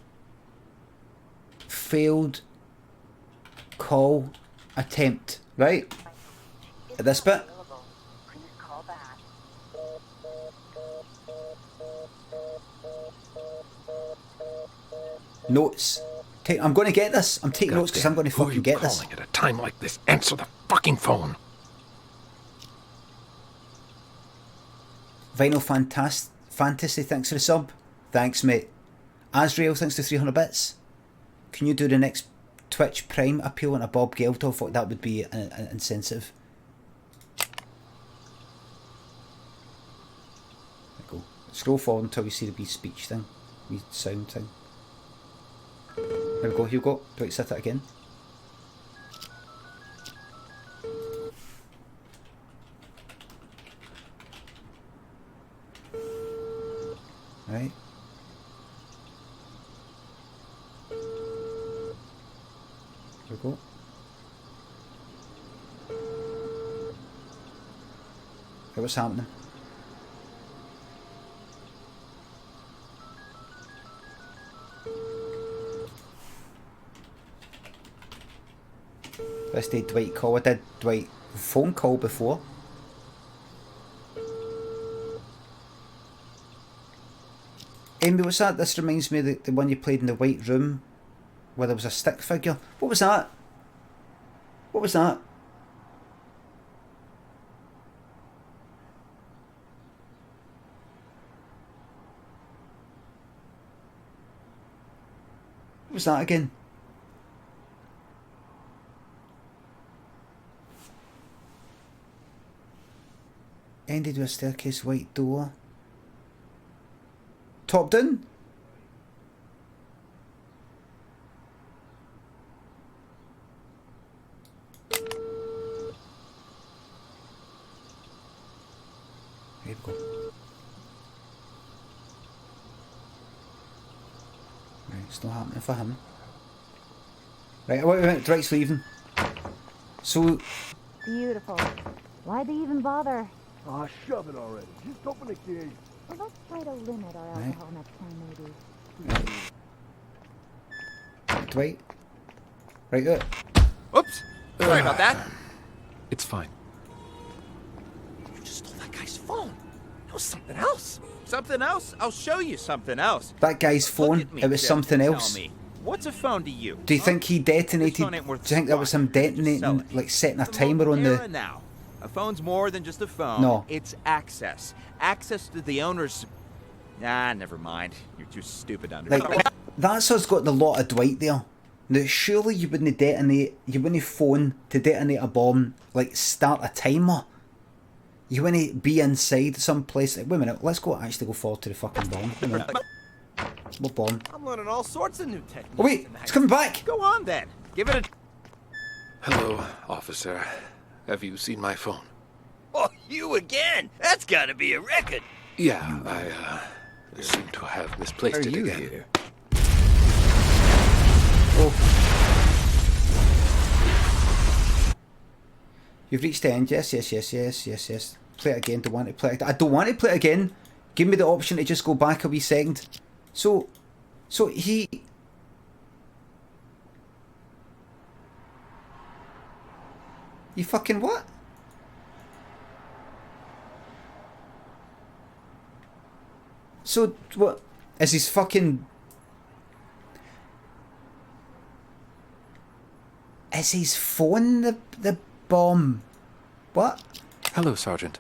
failed call attempt. Right? At this bit. Notes. I'm going to get this. I'm taking notes because I'm going to Who are you fucking get this. calling at a time like this? Answer the fucking phone. Vinyl Fantasy, thanks for the sub. Thanks, mate. Azrael, thanks for 300 bits. Can you do the next Twitch Prime appeal on a Bob Geldof? Fuck, that would be insensitive. There we go. Scroll forward until you see the wee speech thing. Wee sound thing. There we go, here we go. Do I set it again? Right. Here we go. Okay, what's happening? This day Dwight call. I did Dwight phone call before. Amy, what's that? This reminds me of the one you played in the White Room where there was a stick figure. What was that? What was that? What was that again? Ended with a staircase, white door. Top down? Here we go. Right, it's not happening for him. Right, wait a minute, Dwight's leaving. So... Beautiful. Why'd they even bother? Ah, shove it already. Just open the gate. Well, let's try to limit our Right. alcohol next time, maybe. Dwight. Right, Oops. Sorry about that. It's fine. You just stole that guy's phone. That was something else. Something else? I'll show you something else. that guy's phone, Me, it was Jeff, something tell else. me, what's a phone to you? Do you think he detonated? This phone Do ain't you worth think that was him detonating, like setting a timer on Era the... now. A phone's more than just a phone. No. It's access. Access to the owner's... Ah, never mind. You're too stupid to understand. Like, that's what's got the lot of Dwight there. Now, surely you wouldn't detonate, you wouldn't phone to detonate a bomb, like start a timer. You wouldn't be inside some place. Like, wait a minute, let's go actually go forward to the fucking bomb. Wait a minute. What bomb? I'm learning all sorts of new techniques. Oh wait, it's coming back! Go on then. Give it a... Hello, officer. Have you seen my phone? Oh, you again? That's gotta be a record. Yeah, I seem to have misplaced it again. Here? Oh. You've reached the end. Yes. Play it again. Don't want to play it. I don't want to play it again. Give me the option to just go back a wee second. So he... You fucking what? So, what? Is his fucking... Is his phone the bomb? What? Hello, Sergeant.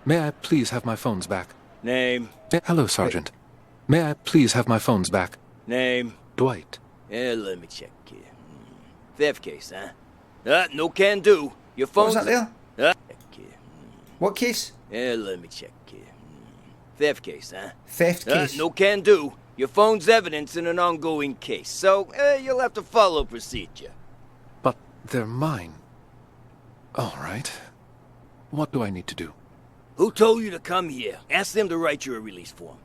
May I please have my phones back? Name? Hello, Sergeant. May I please have my phones back? Name? Dwight. Let me check here. Theft case, huh? No can do. Your phone's... What was that there? What case? Let me check here. Theft case, huh? Theft case. No can do. Your phone's evidence in an ongoing case, so you'll have to follow procedure. But they're mine. All right. What do I need to do? Who told you to come here? Ask them to write you a release form.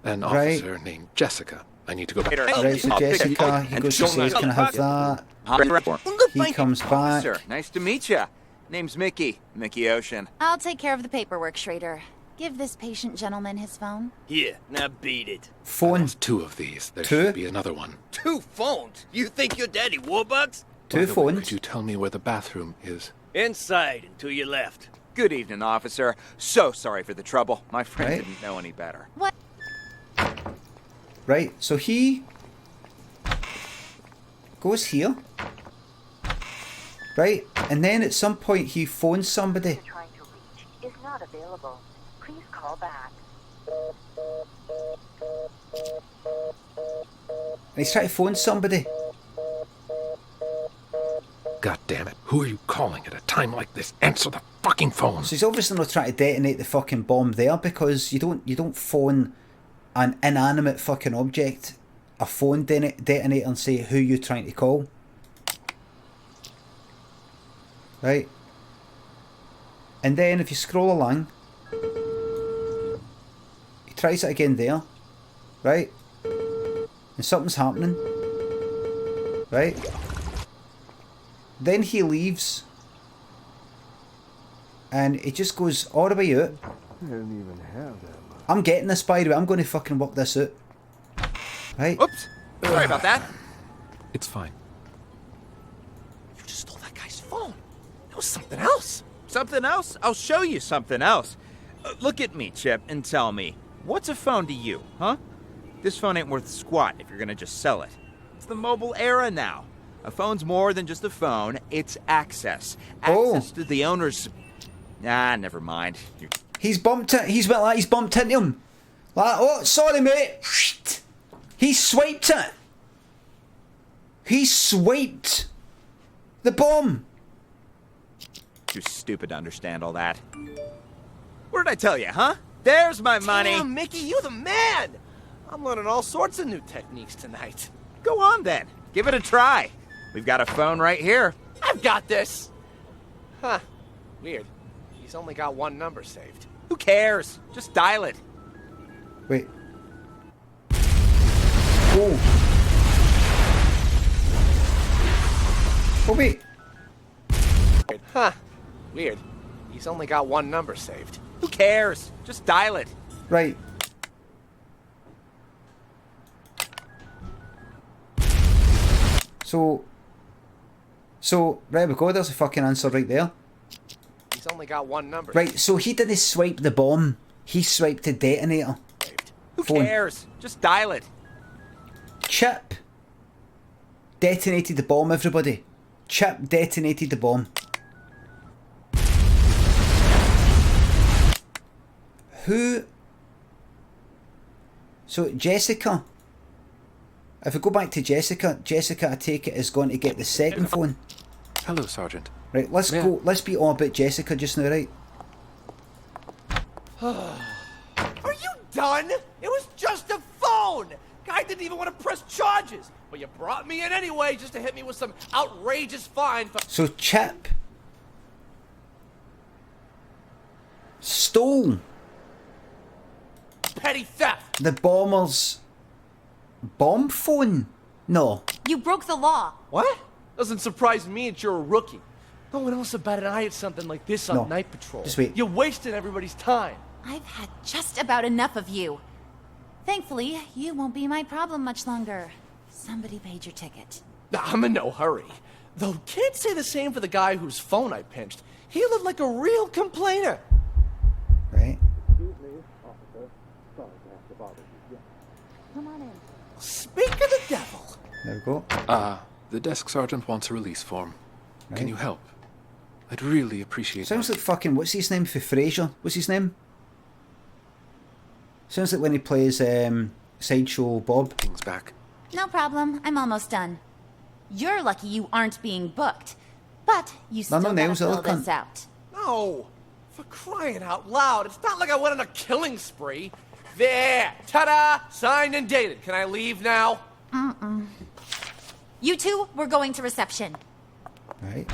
An officer named Jessica. I need to go back. Right, so Jessica, he goes to say, can I have that? He comes back. Sir, nice to meet you. Name's Mickey. Mickey Ocean. I'll take care of the paperwork, Schrader. Give this patient gentleman his phone. Here, now beat it. Phone. Two of these. There should be another one. 2 phones? You think you're Daddy Warbucks? 2 phones. Could you tell me where the bathroom is? Inside and to your left. Good evening, officer. So sorry for the trouble. My friend Right. didn't know any better. What? Right, so he goes here. Right, and then at some point he phones somebody. Is not available. Please call back. And he's trying to phone somebody. God damn it. Who are you calling at a time like this? Answer the fucking phone. So he's obviously not trying to detonate the fucking bomb there, because you don't phone an inanimate fucking object, a phone detonator, and say who you're trying to call. Right? And then if you scroll along, he tries it again there. Right? And something's happening. Right? Then he leaves. And it just goes all the way out. I didn't even have that. I'm getting this, by the way. I'm going to fucking work this out. Right? Oops. Sorry about that. It's fine. You just stole that guy's phone. That was something else. Something else? I'll show you something else. Look at me, Chip, and tell me, what's a phone to you, huh? This phone ain't worth squat if you're gonna just sell it. It's the mobile era now. A phone's more than just a phone. It's access. Access to the owner's... Nah, never mind. He's bumped it. He's went like he's bumped into him. Like, oh, sorry, mate. He swiped it. He swiped the bomb. Too stupid to understand all that. What did I tell you, huh? There's my money. Damn, Mickey, you the man! I'm learning all sorts of new techniques tonight. Go on, then. Give it a try. We've got a phone right here. I've got this! Huh. Weird. He's only got 1 number saved. Who cares? Just dial it. Wait. Oh. Oh, wait. Huh. Weird. He's only got 1 number saved. Who cares? Just dial it. Right. So, there we go. There's a fucking answer right there. He's only got 1 number. Right, so he didn't swipe the bomb. He swiped the detonator. Who cares? Just dial it. Chip detonated the bomb, everybody. Chip detonated the bomb. Who... So, Jessica. If we go back to Jessica, I take it, is going to get the second phone. Hello, Sergeant. Right, let's go. Let's be all about Jessica just now, right? Are you done? It was just a phone! Guy didn't even want to press charges. But you brought me in anyway just to hit me with some outrageous fine for... So Chip stole petty theft. the bomber's bomb phone. No. You broke the law. What? Doesn't surprise me that you're a rookie. No one else about it. I had something like this on No. night patrol. Just wait. You're wasting everybody's time. I've had just about enough of you. Thankfully, you won't be my problem much longer. Somebody paid your ticket. I'm in no hurry. Though can't say the same for the guy whose phone I pinched. He looked like a real complainer. Right. Excuse me, officer. Sorry to have to bother you. Come on in. Speak of the devil. There we go. The desk sergeant wants a release form. Right. Can you help? I'd really appreciate it. Sounds like fucking, what's his name for Frasier? What's his name? Sounds like when he plays Sideshow Bob. Things back. No problem. I'm almost done. You're lucky you aren't being booked. But you still gotta fill this out. No! For crying out loud, it's not like I went on a killing spree. There! Ta-da! Signed and dated. Can I leave now? You two, we're going to reception. Right.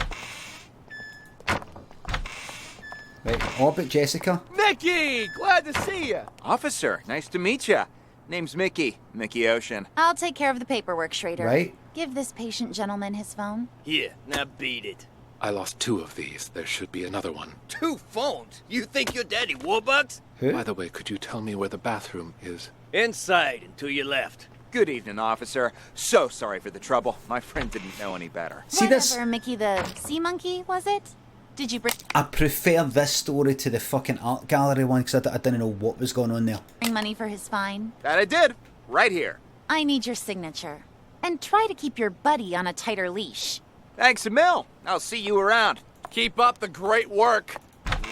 Right, Orbit Jessica. Mickey! Glad to see you! Officer, nice to meet you. Name's Mickey. Mickey Ocean. I'll take care of the paperwork, Schrader. Right. Give this patient gentleman his phone. Here, now beat it. I lost 2 of these. There should be another one. 2 phones? You think you're Daddy Warbucks? By the way, could you tell me where the bathroom is? Inside and to your left. Good evening, officer. So sorry for the trouble. My friend didn't know any better. See this? Whatever, Mickey the sea monkey, was it? Did you bring I prefer this story to the fucking art gallery one because I didn't know what was going on there. money for his fine? That I did. Right here. I need your signature. And try to keep your buddy on a tighter leash. Thanks a mil. I'll see you around. Keep up the great work,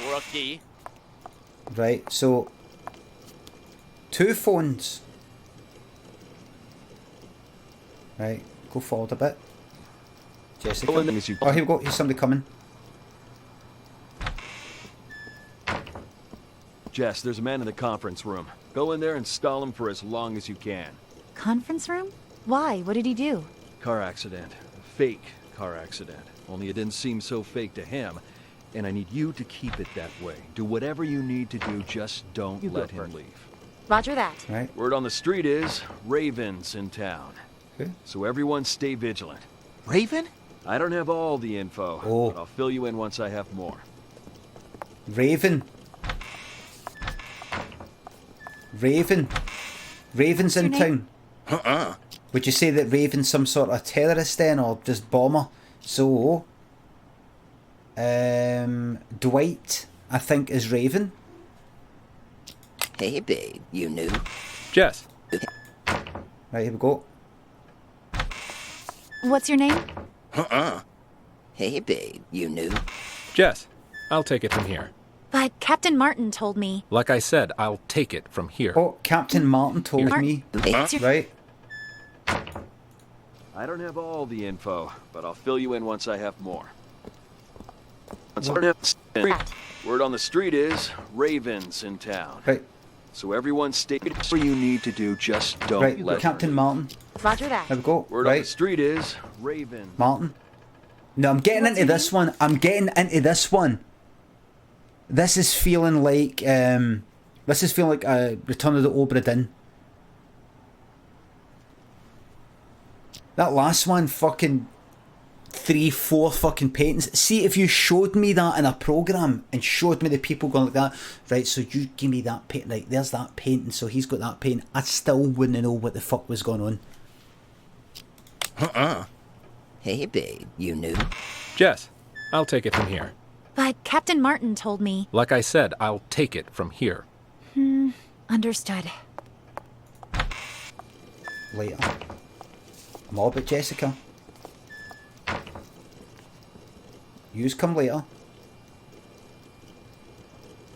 rookie. Right, so 2 phones. Right, go forward a bit. Jessica. Oh, here we go. Here's somebody coming. Jess, there's a man in the conference room. Go in there and stall him for as long as you can. Conference room? Why? What did he do? Car accident. Fake car accident. Only it didn't seem so fake to him. And I need you to keep it that way. Do whatever you need to do, just don't let him leave. Roger that. Right. Word on the street is, Raven's in town. Okay. So everyone stay vigilant. Raven? I don't have all the info, but I'll fill you in once I have more. Raven. Raven's in town. Would you say that Raven's some sort of terrorist then, or just bomber? So, Dwight, I think, is Raven. Hey, babe, you knew? Jess. Right, here we go. What's your name? Hey, babe, you knew? Jess, I'll take it from here. But Captain Martin told me. Like I said, I'll take it from here. Oh, Captain Martin told me. Right. I don't have all the info, but I'll fill you in once I have more. Word on the street is, Raven's in town. Right. So everyone stay whatever you need to do, just don't Right, let Captain Martin. Roger that. There we go. Word on Right. the street is, Raven. Martin. No, I'm getting into this one. This is feeling like a Return of the Obra Dinn. That last one, fucking 3-4 fucking paintings. See, if you showed me that in a program and showed me the people going like that, right, so you give me that paint, right, there's that painting, so he's got that paint, I still wouldn't know what the fuck was going on. Hey, babe, you knew? Jess, I'll take it from here. But Captain Martin told me. Like I said, I'll take it from here. Understood. Later. I'm all about Jessica. Yous come later.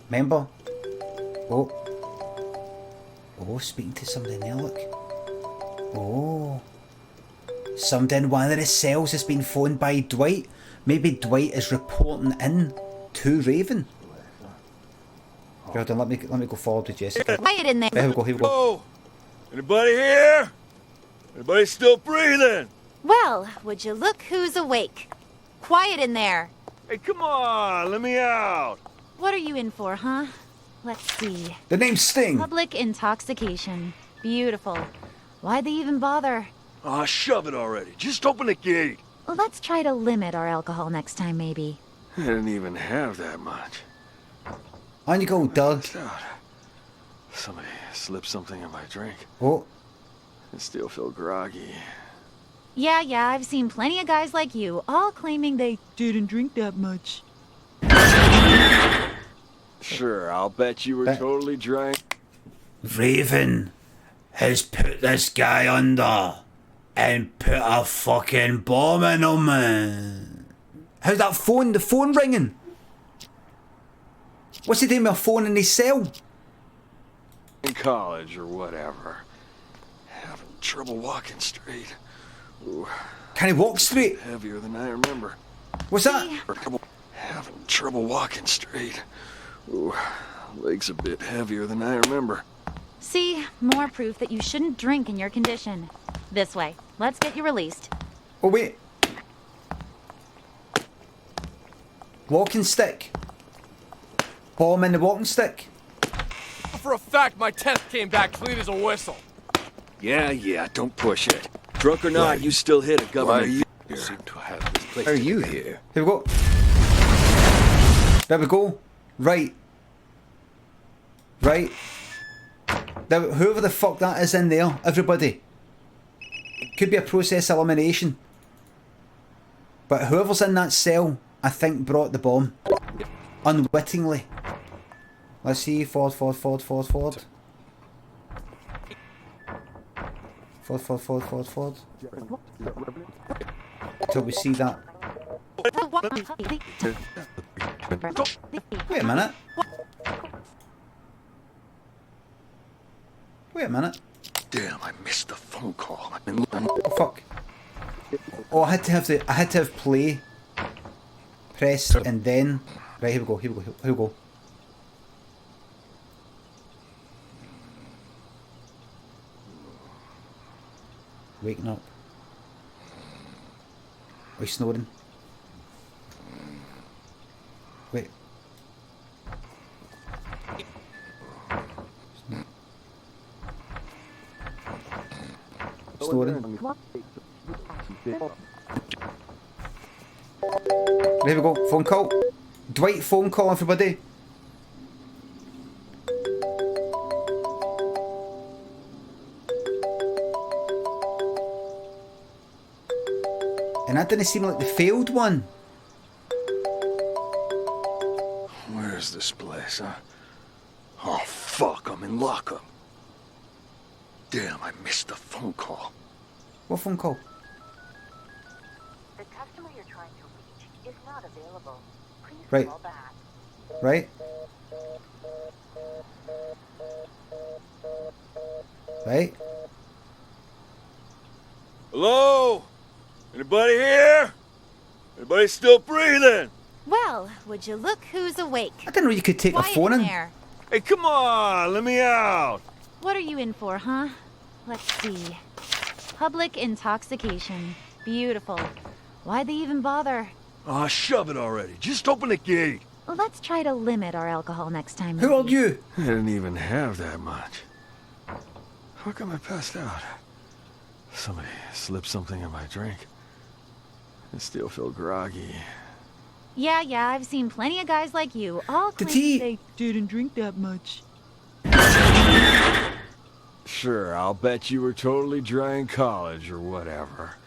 Remember? Oh, speaking to somebody in there, look. Oh. Somebody in one of the cells has been phoned by Dwight. Maybe Dwight is reporting in to Raven. Hold on, let me go forward with Jessica. Quiet in there. Here we go. Oh, anybody here? Anybody still breathing? Well, would you look who's awake? Quiet in there. Hey, come on, let me out. What are you in for, huh? Let's see. The name's Sting. Public intoxication. Beautiful. Why'd they even bother? Ah, shove it already. Just open the gate. Let's try to limit our alcohol next time, maybe. I didn't even have that much. On you go, Doug. Somebody slipped something in my drink. Oh. I still feel groggy. Yeah, I've seen plenty of guys like you, all claiming they didn't drink that much. Sure, I'll bet you were totally drunk. Raven has put this guy under and put a fucking bomb in him. How's that phone? The phone ringing? What's he doing with a phone in his cell? In college or whatever. Having trouble walking straight. Ooh. Can he walk straight? Heavier than I remember. What's that? Having trouble walking straight. Ooh, legs a bit heavier than I remember. See, more proof that you shouldn't drink in your condition. This way. Let's get you released. Oh, wait. Walking stick. Bomb in the walking stick. For a fact, my test came back clean as a whistle. Yeah, don't push it. Drunk or not, you still hit a government. You seem to have this place. Are you here? Here we go. There we go. Right. Right. There, whoever the fuck that is in there, everybody. Could be a process elimination. But whoever's in that cell, I think brought the bomb. Unwittingly. Let's see. Forward. Forward. Till we see that. Wait a minute. Damn, I missed the phone call. Oh fuck. Oh, I had to have play pressed and then. Right, here we go. Waking up. Are you snoring? Wait. Snoring. There we go. Phone call. Dwight, phone call, everybody. And that didn't seem like the failed one. Where's this place, huh? Oh, fuck, I'm in lockup. Damn, I missed the phone call. What phone call? The customer you're trying to reach is not available. Please Right. call back. Right? Right? Hello? Anybody here? Anybody still breathing? Well, would you look who's awake? I didn't know you could take a Quiet phone in. there. Hey, come on, let me out. What are you in for, huh? Let's see. Public intoxication. Beautiful. Why'd they even bother? Aw, shove it already. Just open the gate. Let's try to limit our alcohol next time. Who are you? I didn't even have that much. How come I passed out? Somebody slipped something in my drink. I still feel groggy. Yeah, I've seen plenty of guys like you, all claiming they didn't drink that much. Sure, I'll bet you were totally dry in college or whatever.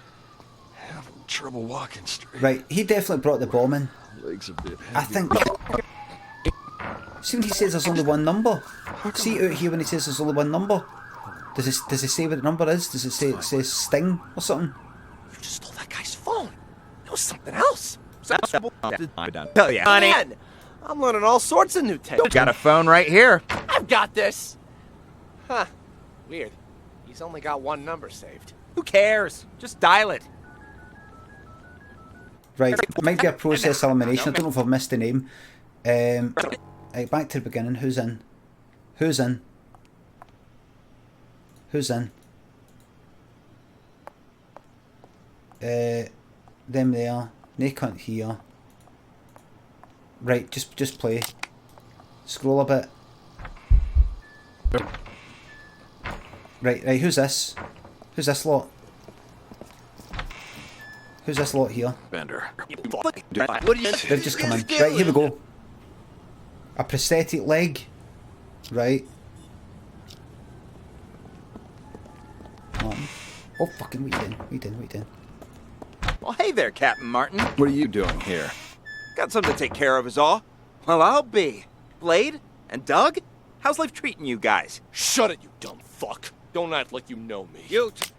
Having trouble walking straight. Right, he definitely brought the bomb in. Legs a bit heavy. I think. See when he says there's only one number? See out here when he says there's only one number? Does it say what the number is? Does it say it says Sting or something? You just stole that guy's phone. It was something else. I'm done. Hell yeah. Man, I'm learning all sorts of new techniques. Got a phone right here. I've got this. Huh. Weird. He's only got one number saved. Who cares? Just dial it. Right, it might be a process elimination. I don't know if I've missed the name. Right, back to the beginning. Who's in? Who's in? Who's in? Them there. They can't hear. Right, just play. Scroll a bit. Right, who's this? Who's this lot? Who's this lot here? Bender. They've just come in. Right, here we go. a prosthetic leg, right? Oh, fucking, what you doing? Well, hey there, Captain Martin. What are you doing here? Got something to take care of is all. Well, I'll be. Blade and Doug? How's life treating you guys? Shut it, you dumb fuck. Don't act like you know me.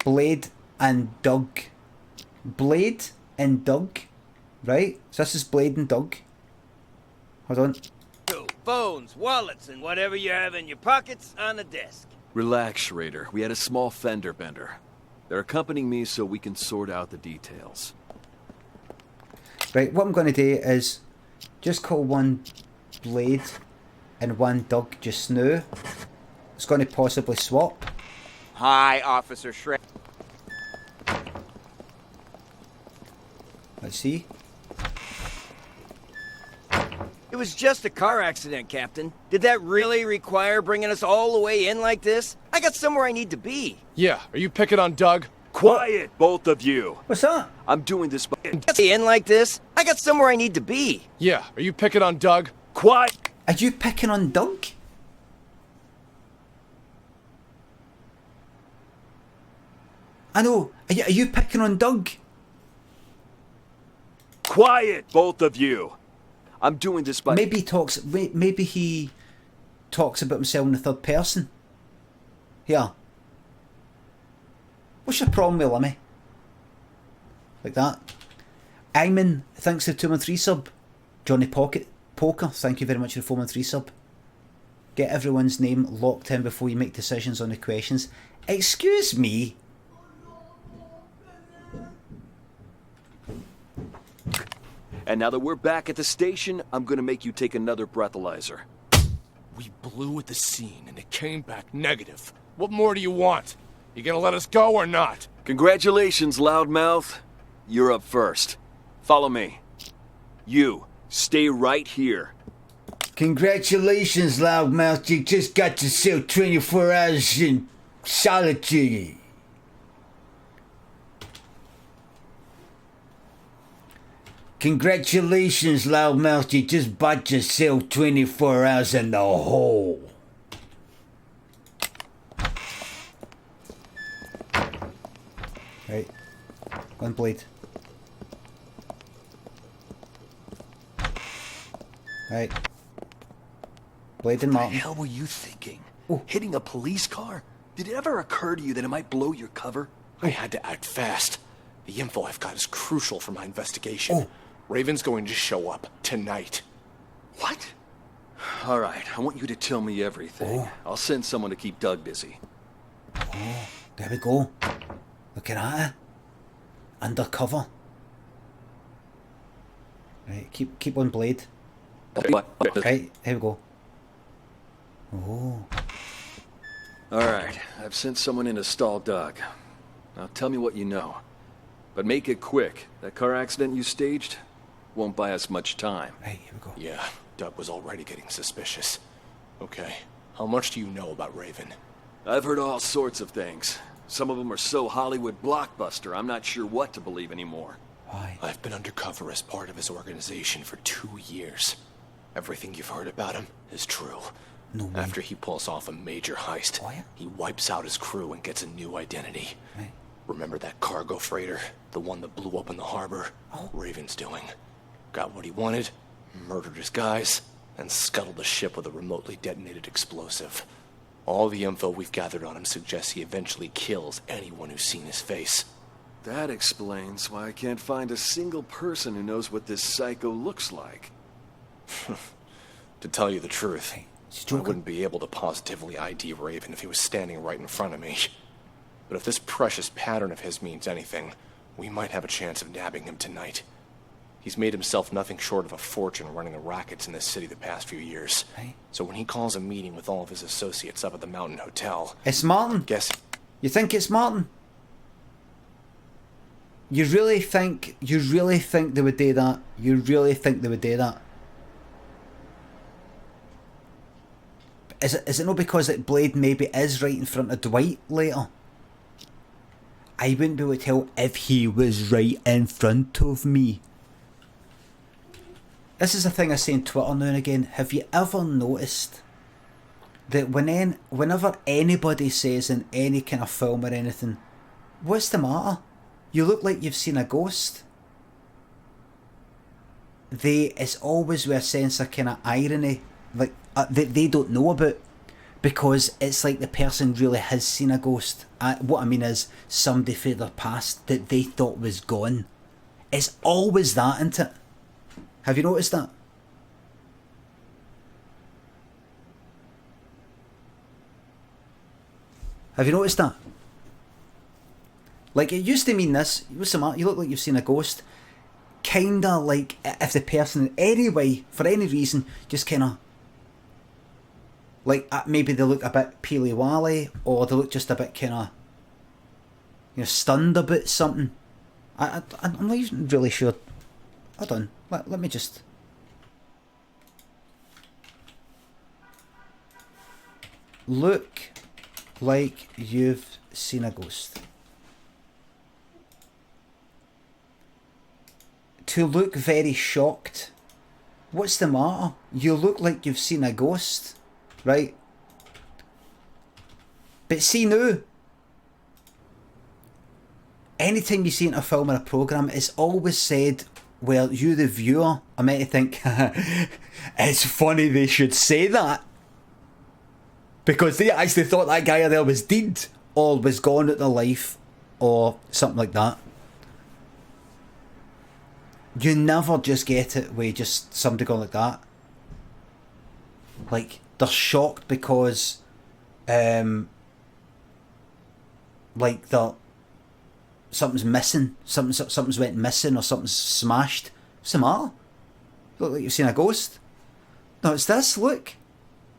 Blade and Doug. Blade and Doug, right? So this is Blade and Doug. Hold on. Phones, wallets, and whatever you have in your pockets on the desk. Relax, Schrader. We had a small fender bender. They're accompanying me so we can sort out the details. Right, what I'm going to do is just call one Blade and one Doug just now. It's going to possibly swap. Hi, Officer Shred. Let's see. It was just a car accident, Captain. Did that really require bringing us all the way in like this? I got somewhere I need to be. Yeah, are you picking on Doug? Quiet, both of you. What's that? I'm doing this by... In like this? I got somewhere I need to be. Yeah, are you picking on Doug? Quiet. Are you picking on Doug? I know. Are you picking on Doug? Quiet, both of you. I'm doing this by... Maybe he talks about himself in the third person. Here. What's your problem with Limmy? Like that. Angman, thanks for the 213 sub. Johnny Poker, thank you very much for the 413 sub. Get everyone's name locked in before you make decisions on the questions. Excuse me? And now that we're back at the station, I'm gonna make you take another breathalyzer. We blew at the scene and it came back negative. What more do you want? You gonna let us go or not? Congratulations, loudmouth. You're up first. Follow me. You, stay right here. Congratulations, loudmouth. You just got yourself 24 hours in solitude. Congratulations, loudmouth. You just bought yourself 24 hours in the hole. Right. One blade. Right. Blade and Martin. What the hell were you thinking? Hitting a police car? Did it ever occur to you that it might blow your cover? I had to act fast. The info I've got is crucial for my investigation. Raven's going to show up tonight. What? All right, I want you to tell me everything. I'll send someone to keep Doug busy. Oh, there we go. Look at that. Undercover. Right, keep on Blade. Right, here we go. Oh. All right, I've sent someone in to stall Doug. Now tell me what you know. But make it quick. That car accident you staged won't buy us much time. Right, here we go. Yeah, Doug was already getting suspicious. Okay, how much do you know about Raven? I've heard all sorts of things. Some of them are so Hollywood blockbuster, I'm not sure what to believe anymore. Why? I've been undercover as part of his organization for 2 years. Everything you've heard about him is true. No way. After he pulls off a major heist, he wipes out his crew and gets a new identity. Right. Remember that cargo freighter? The one that blew up in the harbor? Raven's doing. Got what he wanted, murdered his guys, and scuttled the ship with a remotely detonated explosive. All the info we've gathered on him suggests he eventually kills anyone who's seen his face. That explains why I can't find a single person who knows what this psycho looks like. To tell you the truth, I wouldn't be able to positively ID Raven if he was standing right in front of me. But if this precious pattern of his means anything, we might have a chance of nabbing him tonight. He's made himself nothing short of a fortune running the rackets in this city the past few years. So when he calls a meeting with all of his associates up at the Mountain Hotel... It's Martin. You think it's Martin? You really think they would do that? You really think they would do that? Is it not because that Blade maybe is right in front of Dwight later? I wouldn't be able to tell if he was right in front of me. this is a thing I say on Twitter now and again. Have you ever noticed that whenever anybody says in any kind of film or anything, what's the matter? You look like you've seen a ghost. It's always with a sense of kind of irony, like that they don't know about, because it's like the person really has seen a ghost. What I mean is somebody from their past that they thought was gone. It's always that, isn't it? Have you noticed that? Have you noticed that? Like, it used to mean this. What's the matter? You look like you've seen a ghost. Kinda like if the person in any way, for any reason, just kinda like maybe they look a bit peely-wally, or they look just a bit kinda, stunned about something. I'm not even really sure. Hold on. Let me just... Look like you've seen a ghost. To look very shocked. What's the matter? You look like you've seen a ghost, right? But see now, anytime you see it in a film or a programme, it's always said, well, you the viewer are meant to think, it's funny they should say that, because they actually thought that guy there was dead, or was gone out of life, or something like that. You never just get it with just somebody going like that. Like, they're shocked because, like, something's missing, something's went missing, or something's smashed. What's the matter? You look like you've seen a ghost. No, it's this, look.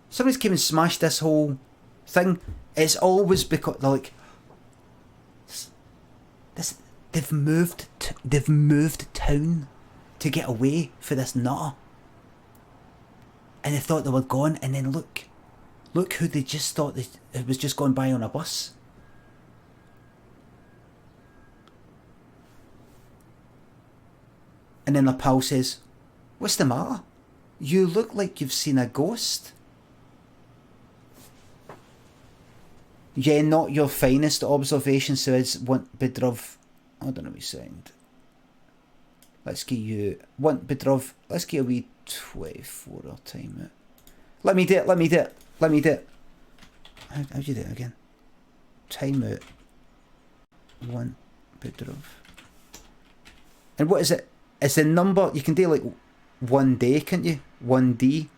Somebody's came and smashed this whole thing. It's always because they're like, they've moved town to get away for this nutter, and they thought they were gone, and then look who they just thought it was just going by on a bus. And then the pal says, what's the matter? You look like you've seen a ghost. Yeah, not your finest observation, says want bedruv. I don't know what he's saying. Let's give you want bedruv. Let's give a wee 24 or time it. Let me do it. How do you do it again? Time out. One bedruv. And what is it? It's the number. You can do like 1 day, can't you? 1D.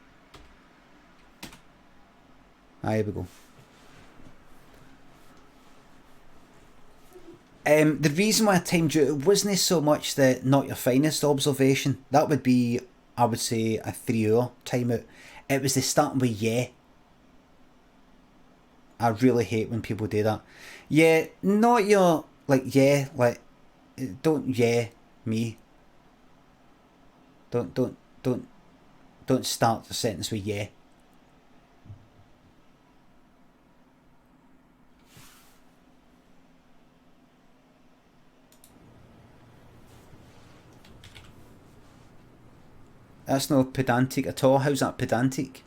Here we go. The reason why I timed you, it wasn't so much the not your finest observation. That would be, I would say, a 3-hour timeout. It was the starting with yeah. I really hate when people do that. Yeah, not your, like, yeah, like, don't yeah me. Don't start the sentence with yeah. That's not pedantic at all. How's that pedantic?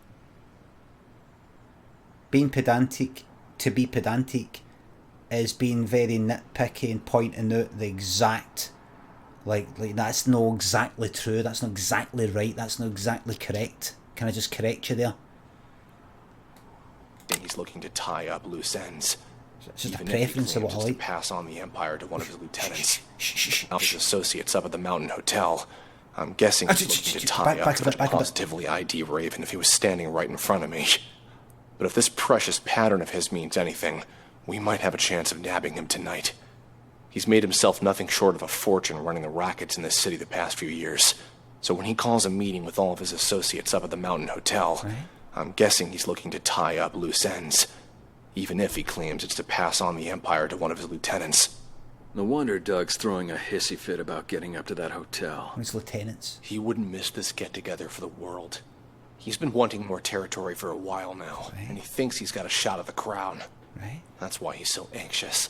Being pedantic, to be pedantic, is being very nitpicky and pointing out the exact, like that's not exactly true, that's not exactly right, that's not exactly correct. Can I just correct you there? He's looking to tie up loose ends. It's just a preference of what I like. To pass on the empire to one of his lieutenants. Now his associates up at the Mountain Hotel. I'm guessing he's looking to tie up to positively ID Raven if he was standing right in front of me. But if this precious pattern of his means anything, we might have a chance of nabbing him tonight. He's made himself nothing short of a fortune running the rackets in this city the past few years. So when he calls a meeting with all of his associates up at the Mountain Hotel, I'm guessing he's looking to tie up loose ends. Even if he claims it's to pass on the empire to one of his lieutenants. No wonder Doug's throwing a hissy fit about getting up to that hotel. His lieutenants. He wouldn't miss this get-together for the world. He's been wanting more territory for a while now, and he thinks he's got a shot at the crown. Right. That's why he's so anxious.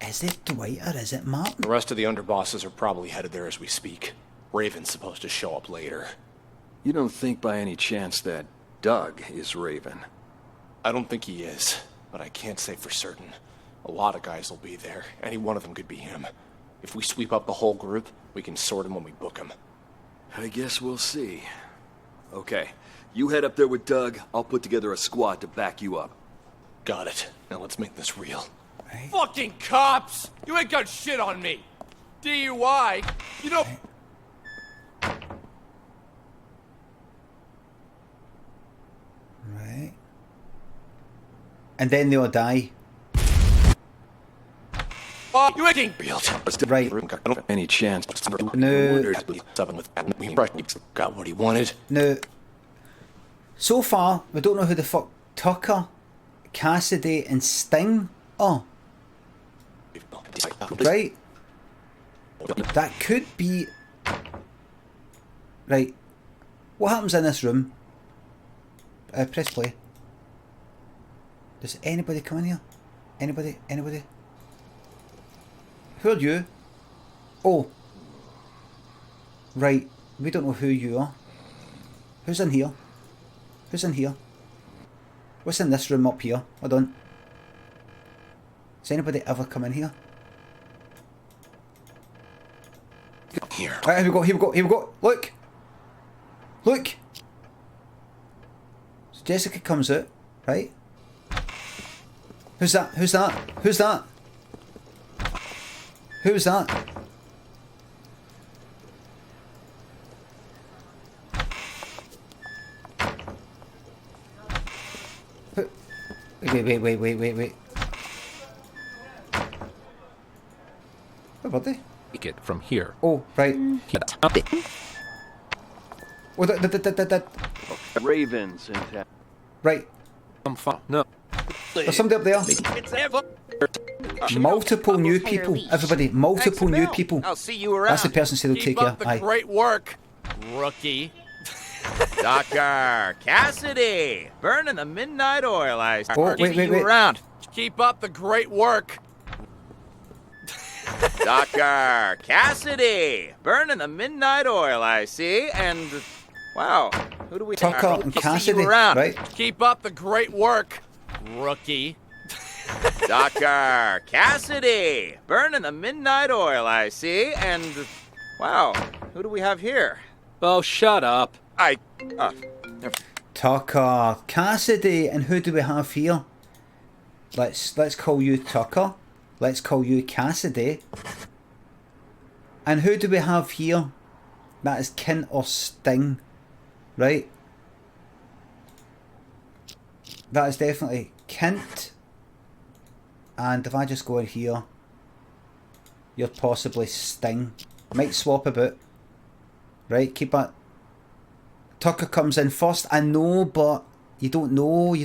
Is it Dwight or is it Martin? The rest of the underbosses are probably headed there as we speak. Raven's supposed to show up later. You don't think by any chance that Doug is Raven? I don't think he is, but I can't say for certain. A lot of guys will be there. Any one of them could be him. If we sweep up the whole group, we can sort him when we book him. I guess we'll see. Okay, you head up there with Doug. I'll put together a squad to back you up. Got it. Now let's make this real. Fucking cops! You ain't got shit on me. DUI? You know. Right. And then they all die. You ain't right. Any chance? No. Got what he wanted. No. So far, we don't know who the fuck Tucker, Cassidy, and Sting are. Right. That could be. Right. What happens in this room? Press play. Does anybody come in here? Anybody? Anybody? Who are you? Oh. Right. We don't know who you are. Who's in here? Who's in here? What's in this room up here? Hold on. Has anybody ever come in here? Here. Right, here we go, here we go, here we go. Look! Look! So Jessica comes out, right? Who's that? Who's that? Who's that? Who's that? Wait. Where were they? Take it from here. Oh, right. Oh, that. Ravens in town. Right. No. There's somebody up there. Multiple new people. Everybody, multiple new people. I'll see you around. That's the person who'll take care. Keep up the great work, rookie. Dr. Cassidy, burning the midnight oil. I wait. around. Keep up the great work. Dr. Cassidy, burning the midnight oil, I see, and wow, who do we have? Tucker and Cassidy, right? Keep up the great work, rookie. Dr. Cassidy, burning the midnight oil, I see, and wow, who do we have here? Oh, shut up. Tucker, Cassidy, and who do we have here? Let's call you Tucker. Let's call you Cassidy. And who do we have here? That is Kint or Sting, right? That is definitely Kint. And if I just go in here, you're possibly Sting. Might swap about. Right, keep that. Tucker comes in first. I know, but you don't know. I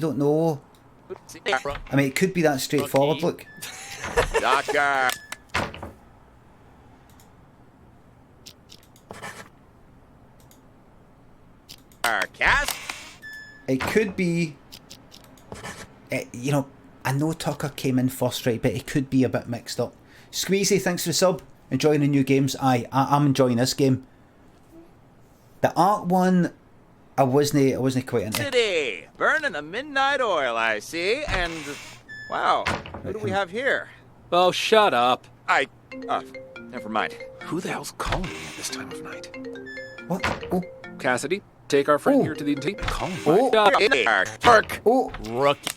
mean, it could be that straightforward, look. Doctor. It could be. You know, I know Tucker came in first, right, but it could be a bit mixed up. Squeezy, thanks for the sub. Enjoying the new games. I'm enjoying this game. The art one, I wasn't quite into. City, burning the midnight oil, I see, and wow, who do we have here? Oh, shut up. Never mind. Who the hell's calling me at this time of night? What? Oh. Cassidy, take our friend here to the intake. Oh, rookie.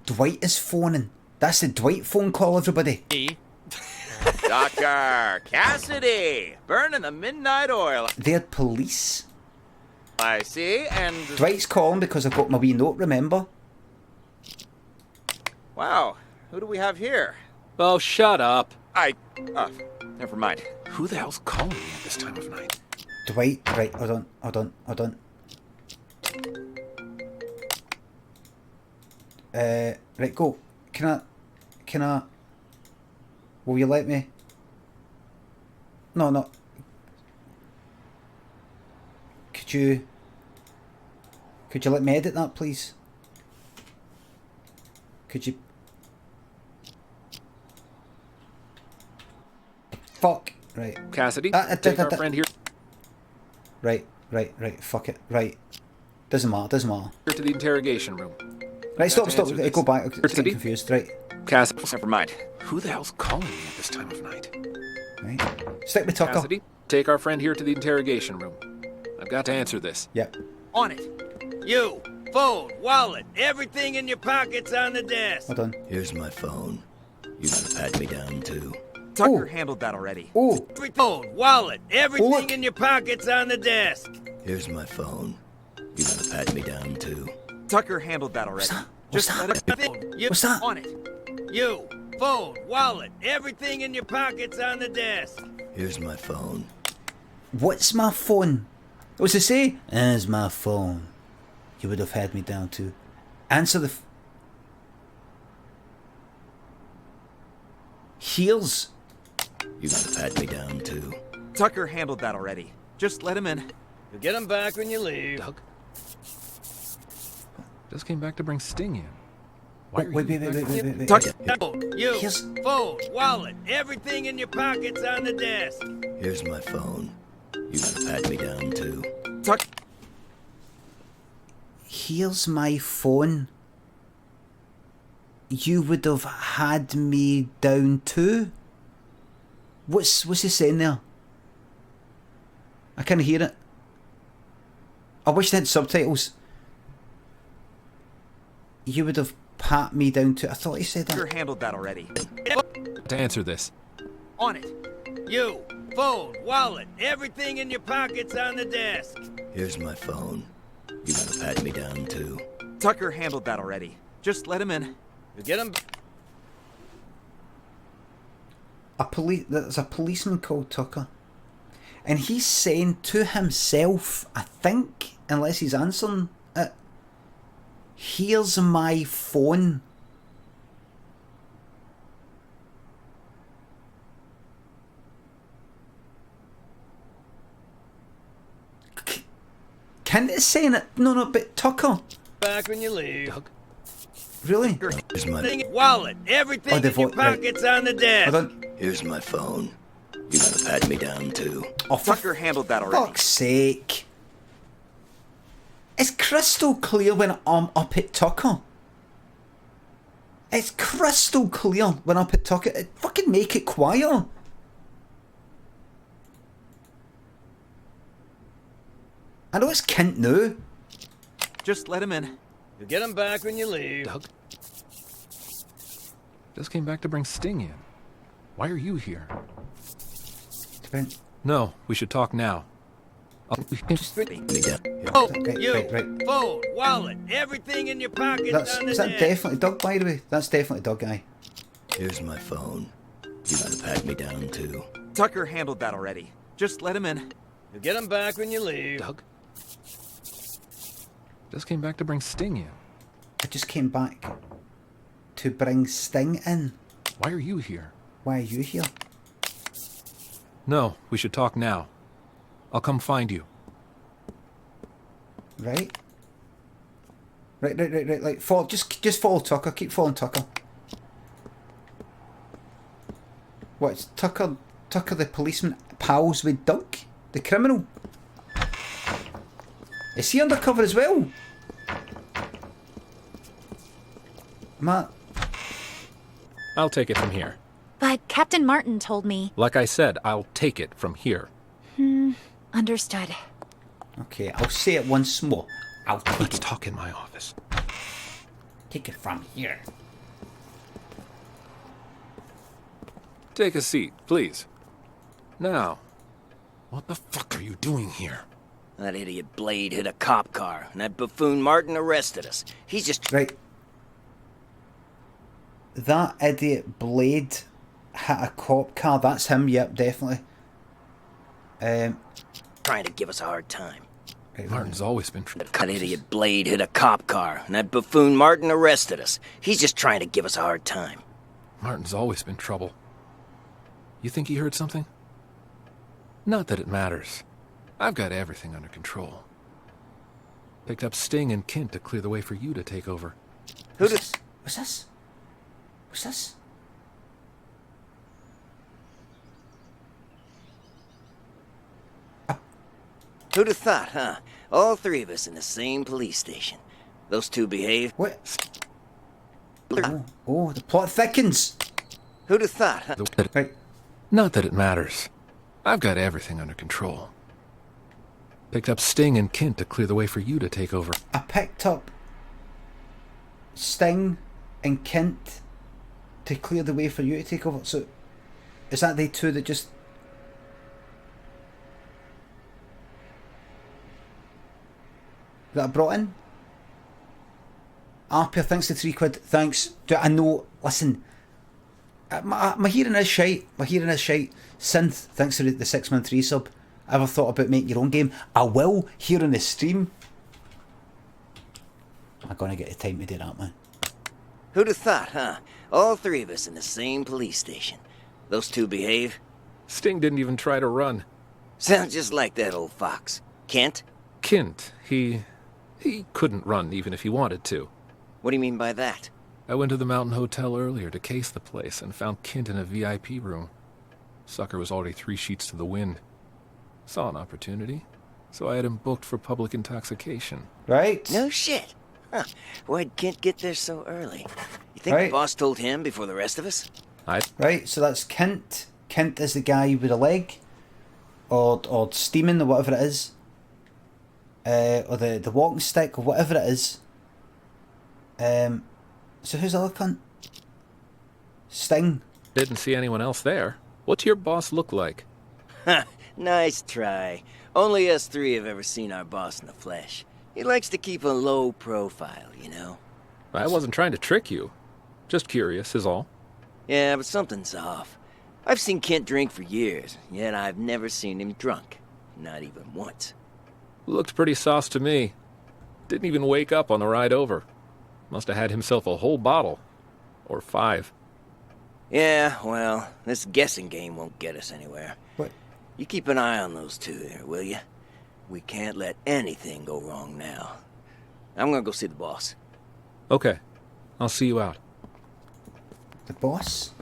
Dwight is phoning. That's the Dwight phone call, everybody. Dr. Cassidy, burning the midnight oil. They're police. I see, and Dwight's calling because I've got my wee note, remember? Wow, who do we have here? Oh, shut up. Never mind. Who the hell's calling me at this time of night? Dwight, right, hold on. Right, go. Can I... Will you let me? No. Could you let me edit that, please? Could you... Fuck. Right. Cassidy, take our friend here. Right. Right, fuck it. Right. Doesn't matter. Here to the interrogation room. Right, stop. Go back. I'm getting confused. Right. Cassidy, never mind. Who the hell's calling me at this time of night? Right. Stick with Tucker. Cassidy, take our friend here to the interrogation room. I've got to answer this. Yep. On it. You, phone, wallet, everything in your pockets on the desk. Hold on. Here's my phone. You gotta pat me down too. Tucker handled that already. Oh. Phone, wallet, everything in your pockets on the desk. Here's my phone. You gotta pat me down too. Tucker handled that already. What's that? What's that? On it. You, phone, wallet, everything in your pockets on the desk. Here's my phone. What's my phone? What's it say? Here's my phone. You would have had me down too. Answer the... Heels. You gotta pat me down too. Tucker handled that already. Just let him in. You'll get him back when you leave. Doug? Just came back to bring Sting in. Why wait. Tucker, you, phone, wallet, everything in your pockets on the desk. Here's my phone. You gotta pat me down too. Tucker. Here's my phone. You would have had me down too. What's he saying there? I can't hear it. I wish they had subtitles. You would have pat me down too. I thought he said that. Tucker handled that already. To answer this. On it. You, phone, wallet, everything in your pockets on the desk. Here's my phone. You gotta pat me down too. Tucker handled that already. Just let him in. You get him. There's a policeman called Tucker, and he's saying to himself, I think, unless he's answering it, here's my phone. Can't it saying it? No, but Tucker. Back when you leave. Doug? Really? Here's my wallet, everything in your pockets on the desk. Here's my phone. You gotta pat me down too. Oh, Tucker handled that already. Fuck's sake. It's crystal clear when I'm up at Tucker. It's crystal clear when I'm up at Tucker. Fucking make it quiet. I know it's Kent now. Just let him in. You get him back when you leave. Doug? Just came back to bring Sting in. Why are you here? No, we should talk now. Oh, you, phone, wallet, everything in your pockets on the Is that desk. definitely Doug, by the way? That's definitely Doug guy. Here's my phone. You gotta pat me down too. Tucker handled that already. Just let him in. You get him back when you leave. Doug? Just came back to bring Sting in. I just came back to bring Sting in. Why are you here? Why are you here? No, we should talk now. I'll come find you. Right. Follow, just follow Tucker. Keep following Tucker. What? Is Tucker the policeman pals with Doug, the criminal? Is he undercover as well? Matt. I'll take it from here. But Captain Martin told me... Like I said, I'll take it from here. Understood. Okay, I'll say it once more. Let's talk in my office. Take it from here. Take a seat, please. Now, what the fuck are you doing here? That idiot Blade hit a cop car, and that buffoon Martin arrested us. He's just... Right. That idiot Blade hit a cop car. That's him, yep, definitely. Trying to give us a hard time. Martin's always been... That idiot Blade hit a cop car, and that buffoon Martin arrested us. He's just trying to give us a hard time. Martin's always been trouble. You think he heard something? Not that it matters. I've got everything under control. Picked up Sting and Kent to clear the way for you to take over. What's this? Who'd have thought, huh? All three of us in the same police station. Those two behave. What? Oh, the plot thickens. Who'd have thought, huh? Right. Not that it matters. I've got everything under control. Picked up Sting and Kent to clear the way for you to take over. I picked up Sting and Kent to clear the way for you to take over. So, is that the two that just... that I brought in? Arpia, thanks to £3. Thanks. I know, listen, my hearing is shite. My hearing is shite. Synth, thanks to the 6-month resub. Ever thought about making your own game? I will, here on the stream. I'm gonna get the time to do that, man. Who'd have thought, huh? All three of us in the same police station. Those two behave. Sting didn't even try to run. Sounds just like that old fox. Kent? Kent, he couldn't run even if he wanted to. What do you mean by that? I went to the Mountain Hotel earlier to case the place and found Kent in a VIP room. Sucker was already 3 sheets to the wind. Saw an opportunity, so I had him booked for public intoxication. Right. No shit. Huh. Why'd Kent get there so early? You think the boss told him before the rest of us? Right, so that's Kent. Kent is the guy with a leg. Or steaming, or whatever it is. Or the walking stick, or whatever it is. So who's the other cunt? Sting. Didn't see anyone else there. What's your boss look like? Ha! Nice try. Only us three have ever seen our boss in the flesh. He likes to keep a low profile, you know? I wasn't trying to trick you. Just curious, is all. Yeah, but something's off. I've seen Kent drink for years, yet I've never seen him drunk. Not even once. Looked pretty sauce to me. Didn't even wake up on the ride over. Must have had himself a whole bottle. Or 5. Yeah, well, this guessing game won't get us anywhere. What? You keep an eye on those two there, will you? We can't let anything go wrong now. I'm gonna go see the boss. Okay. I'll see you out. The boss?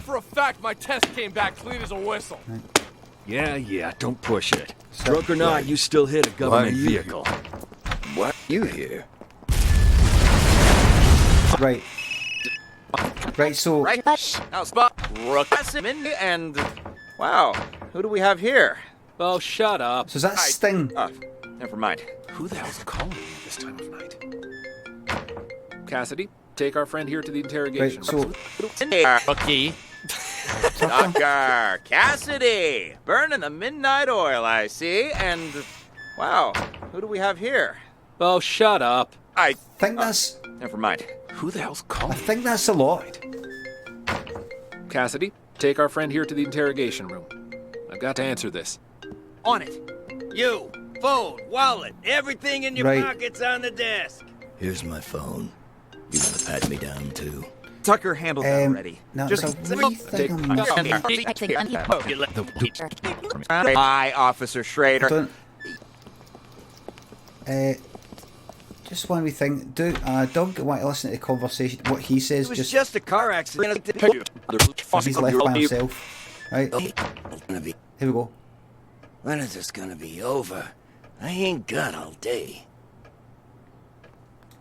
For a fact, my test came back clean as a whistle. Yeah, don't push it. Drunk or not, you still hit a government vehicle. What? You here? Right. Right, so... Now, spot and... Wow, who do we have here? Oh, shut up. So is that Sting? Never mind. Who the hell's calling me at this time of night? Cassidy, take our friend here to the interrogation room. Rookie. Tucker, Cassidy, burning the midnight oil, I see, and... Wow, who do we have here? Oh, shut up. I think that's... Never mind. Who the hell's calling I think that's a lot. Cassidy, take our friend here to the interrogation room. I've got to answer this. On it. You, phone, wallet, everything in your pocket's on the desk. Here's my phone. You want to pat me down too? Tucker handled that already. No, Just Hi, Officer Schrader. Just one wee thing. Don't want to listen to the conversation. What he says. It was just a car accident. He's left by himself. Right. Here we go. When is this gonna be over? I ain't got all day.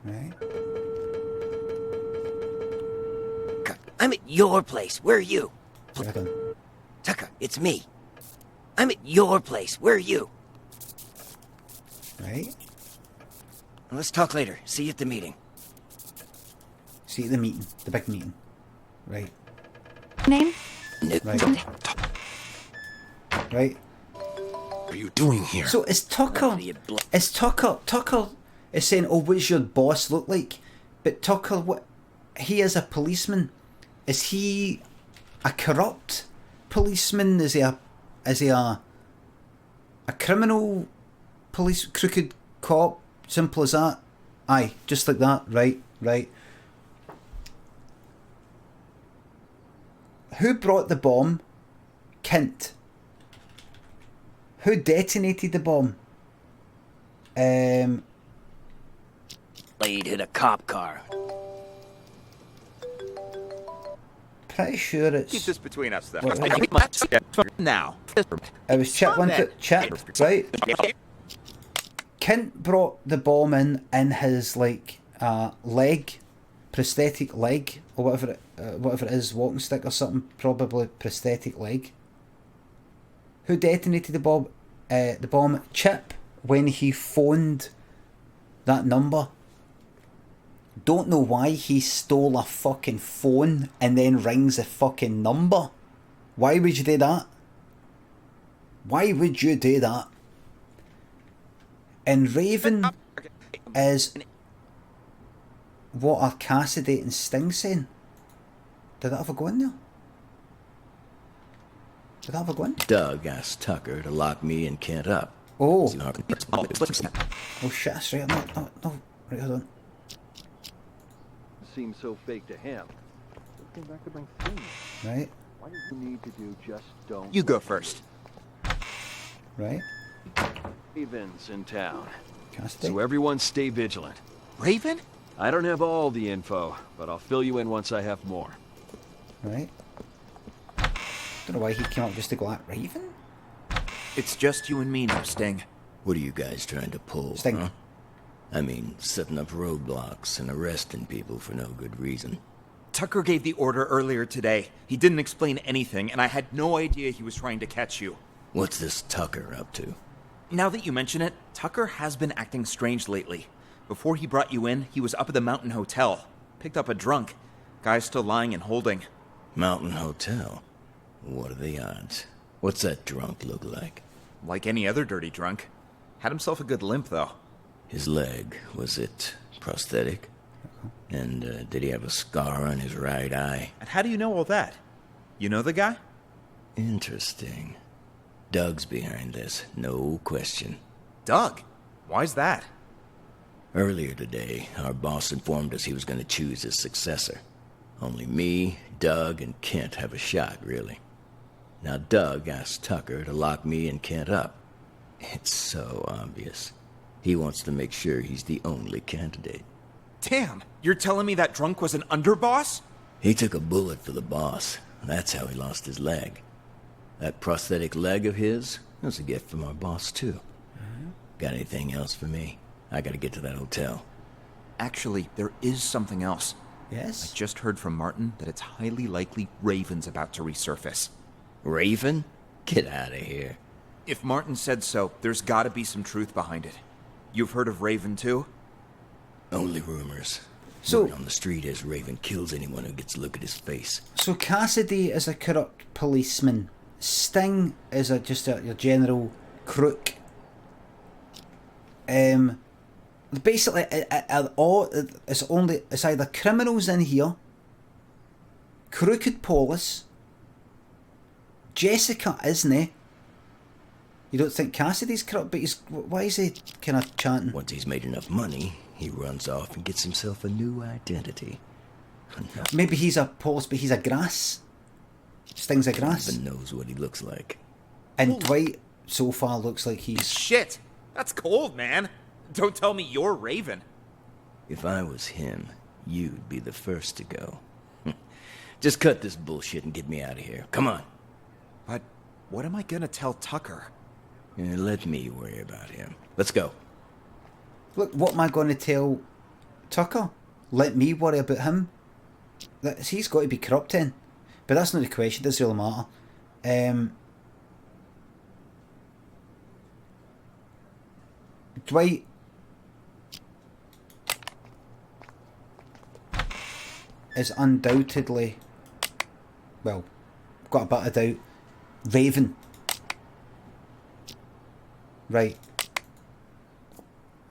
Right. I'm at your place. Where are you? Tucker, it's me. I'm at your place. Where are you? Right. Let's talk later. See you at the meeting. See you at the meeting. The big meeting. Right. Name? Right. Right. What are you doing here? So is Tucker... Tucker is saying, oh, what's your boss look like? But Tucker, what... He is a policeman. Is he a corrupt policeman? Is he a criminal police, crooked cop? Simple as that. Aye, just like that. Right. Who brought the bomb? Kent. Who detonated the bomb? Blade hit a cop car. Pretty sure it's... Keep this between us, though. Now. It was Chip Chip, right? Kent brought the bomb in his like leg, prosthetic leg, or whatever it is, walking stick or something, probably prosthetic leg. Who detonated the bomb? Chip, when he phoned that number. Don't know why he stole a fucking phone and then rings a fucking number. Why would you do that? Why would you do that? And Raven is... What are Cassidy and Sting saying? Did that ever go in there? Did that ever go in? Doug asked Tucker to lock me and Kent up. Oh. Oh shit, that's right. No. Right, hold on. Seems so fake to him. Came back to bring things. Right. Why do you need to do just don't... You go first. Right. Raven's in town. Cassidy. So everyone stay vigilant. Raven? I don't have all the info, but I'll fill you in once I have more. Right. Don't know why he came up just to go at Raven. It's just you and me now, Sting. What are you guys trying to pull, Sting. huh? I mean, setting up roadblocks and arresting people for no good reason. Tucker gave the order earlier today. He didn't explain anything, and I had no idea he was trying to catch you. What's this Tucker up to? Now that you mention it, Tucker has been acting strange lately. Before he brought you in, he was up at the Mountain Hotel. Picked up a drunk. Guy's still lying and holding. Mountain Hotel? What are the odds? What's that drunk look like? Like any other dirty drunk. Had himself a good limp, though. His leg, was it prosthetic? And did he have a scar on his right eye? And how do you know all that? You know the guy? Interesting. Doug's behind this, no question. Doug? Why's that? Earlier today, our boss informed us he was going to choose his successor. Only me, Doug, and Kent have a shot, really. Now Doug asked Tucker to lock me and Kent up. It's so obvious. He wants to make sure he's the only candidate. Damn, you're telling me that drunk was an underboss? He took a bullet for the boss. That's how he lost his leg. That prosthetic leg of his was a gift from our boss, too. Got anything else for me? I gotta get to that hotel. Actually, there is something else. Yes? I just heard from Martin that it's highly likely Raven's about to resurface. Raven? Get out of here. If Martin said so, there's gotta be some truth behind it. You've heard of Raven, too? Only rumors. So, word on the street is Raven kills anyone who gets a look at his face. So Cassidy is a corrupt policeman. Sting is just your general crook. Basically, it's either criminals in here, crooked police. Jessica isn't. You don't think Cassidy's corrupt, but why is he kind of chanting? Once he's made enough money, he runs off and gets himself a new identity. Maybe he's a police, but he's a grass. Sting's a grass. Even knows what he looks like. And Dwight so far looks like he's... Shit! That's cold, man! Don't tell me you're Raven. If I was him, you'd be the first to go. Just cut this bullshit and get me out of here. Come on. But what am I gonna tell Tucker? Let me worry about him. Let's go. Look, what am I going to tell Tucker? Let me worry about him? He's got to be corrupt then. But that's not the question, it doesn't really matter. Dwight is undoubtedly, well, got a bit of doubt, Raven. Right.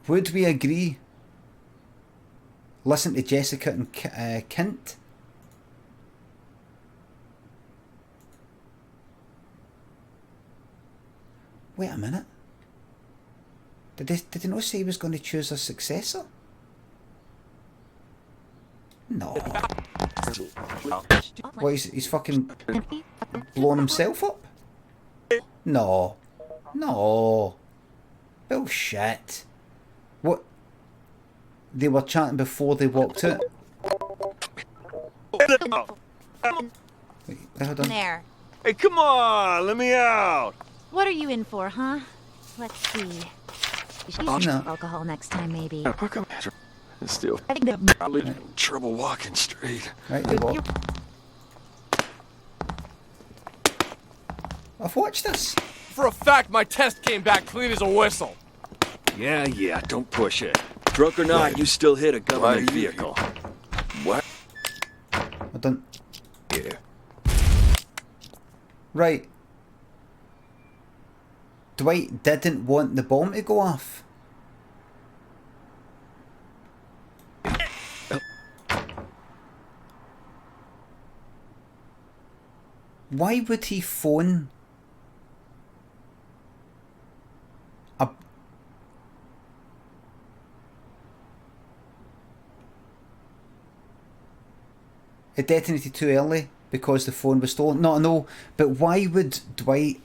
Would we agree? Listen to Jessica and Kent. Wait a minute. Did they not say he was going to choose a successor? No. What, he's fucking blown himself up? No. No. Bullshit. What? They were chatting before they walked out? Wait, hold on. There. Hey, come on, let me out. What are you in for, huh? Let's see. You should use No. alcohol next time, maybe. How come it's still probably trouble walking straight? Right, you what? I've watched this. For a fact, my test came back clean as a whistle. Yeah, don't push it. Drunk or not, you still hit a government vehicle. What? I don't. Yeah. Right. Dwight didn't want the bomb to go off. Why would he phone a... It detonated too early because the phone was stolen. No, I know, but why would Dwight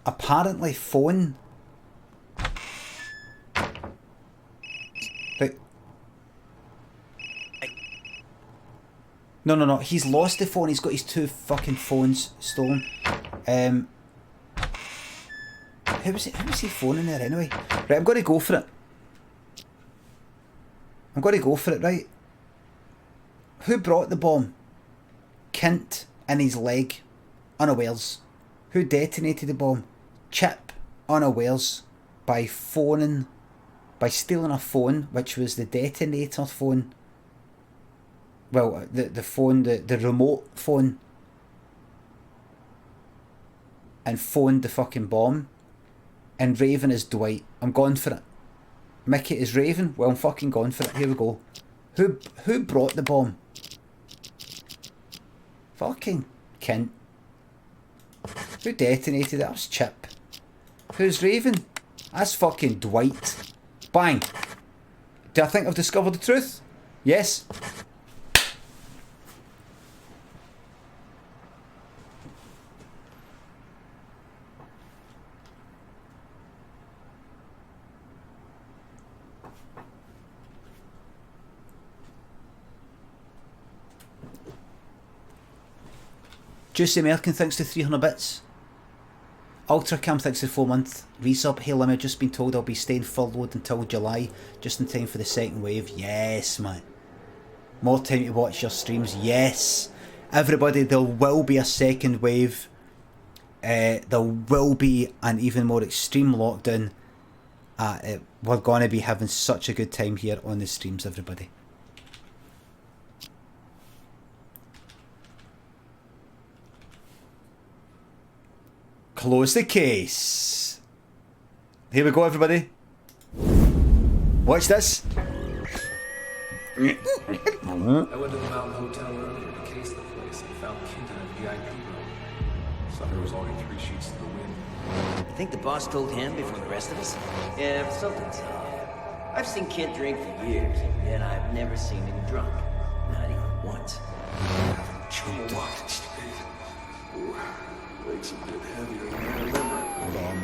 apparently phone... Right. No. He's lost the phone. He's got his 2 fucking phones stolen. Who was he phoning there anyway? Right, I'm going to go for it. Right? Who brought the bomb? Kint in his leg, unawares. Who detonated the bomb? Chip, unawares, by stealing a phone, which was the detonator phone. Well, the phone, the remote phone, and phoned the fucking bomb. And Raven is Dwight. I'm going for it. Mickey is Raven. Well, I'm fucking going for it. Here we go. Who brought the bomb? Fucking Kent. Who detonated it? That was Chip. Who's Raven? That's fucking Dwight. Bang. Do I think I've discovered the truth? Yes. Juicy American thanks to 300 bits. Ultracam thanks to 4 month resub. Hey Limmy, I've just been told I'll be staying furloughed until July, just in time for the second wave. Yes, man. More time to watch your streams. Yes. Everybody, there will be a second wave. There will be an even more extreme lockdown. We're going to be having such a good time here on the streams, everybody. Close the case. Here we go, everybody. Watch this. I went to the Mountain Hotel earlier to case the place and found Kint in a VIP room. Sucker was already 3 sheets to the wind. I think the boss told him before the rest of us? Yeah, but something's off. I've seen Kent drink for years, and I've never seen him drunk. Not even once. Choked walking straight. Legs a bit heavier than I remember. Hold on.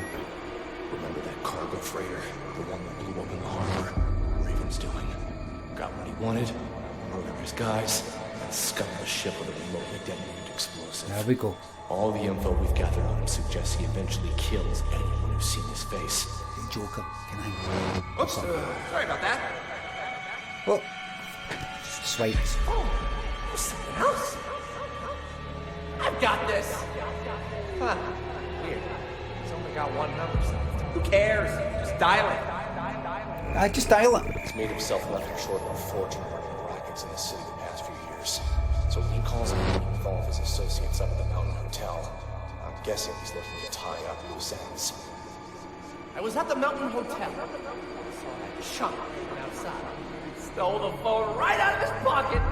Remember that cargo freighter? The one that blew up in the harbor? Raven's doing. Got what he wanted, murdered his guys, and scuttled the ship with a remotely detonated explosive. There we go. All the info we've gathered on him suggests he eventually kills anyone who's seen his face. Hey, Joker, can I... Oops, sorry about that. Oh. Swipes. Oh, there's something else. I've got this. Huh. Here. It's only got 1 number. Who cares? Just dial it. I just dial it. He's made himself nothing short of a fortune running rackets in the city the past few years. So when he calls on me to involve his associates up at the Mountain Hotel, I'm guessing he's looking to tie up loose ends. I was at the Mountain Hotel. I saw that chump from outside. Stole the phone right out of his pocket.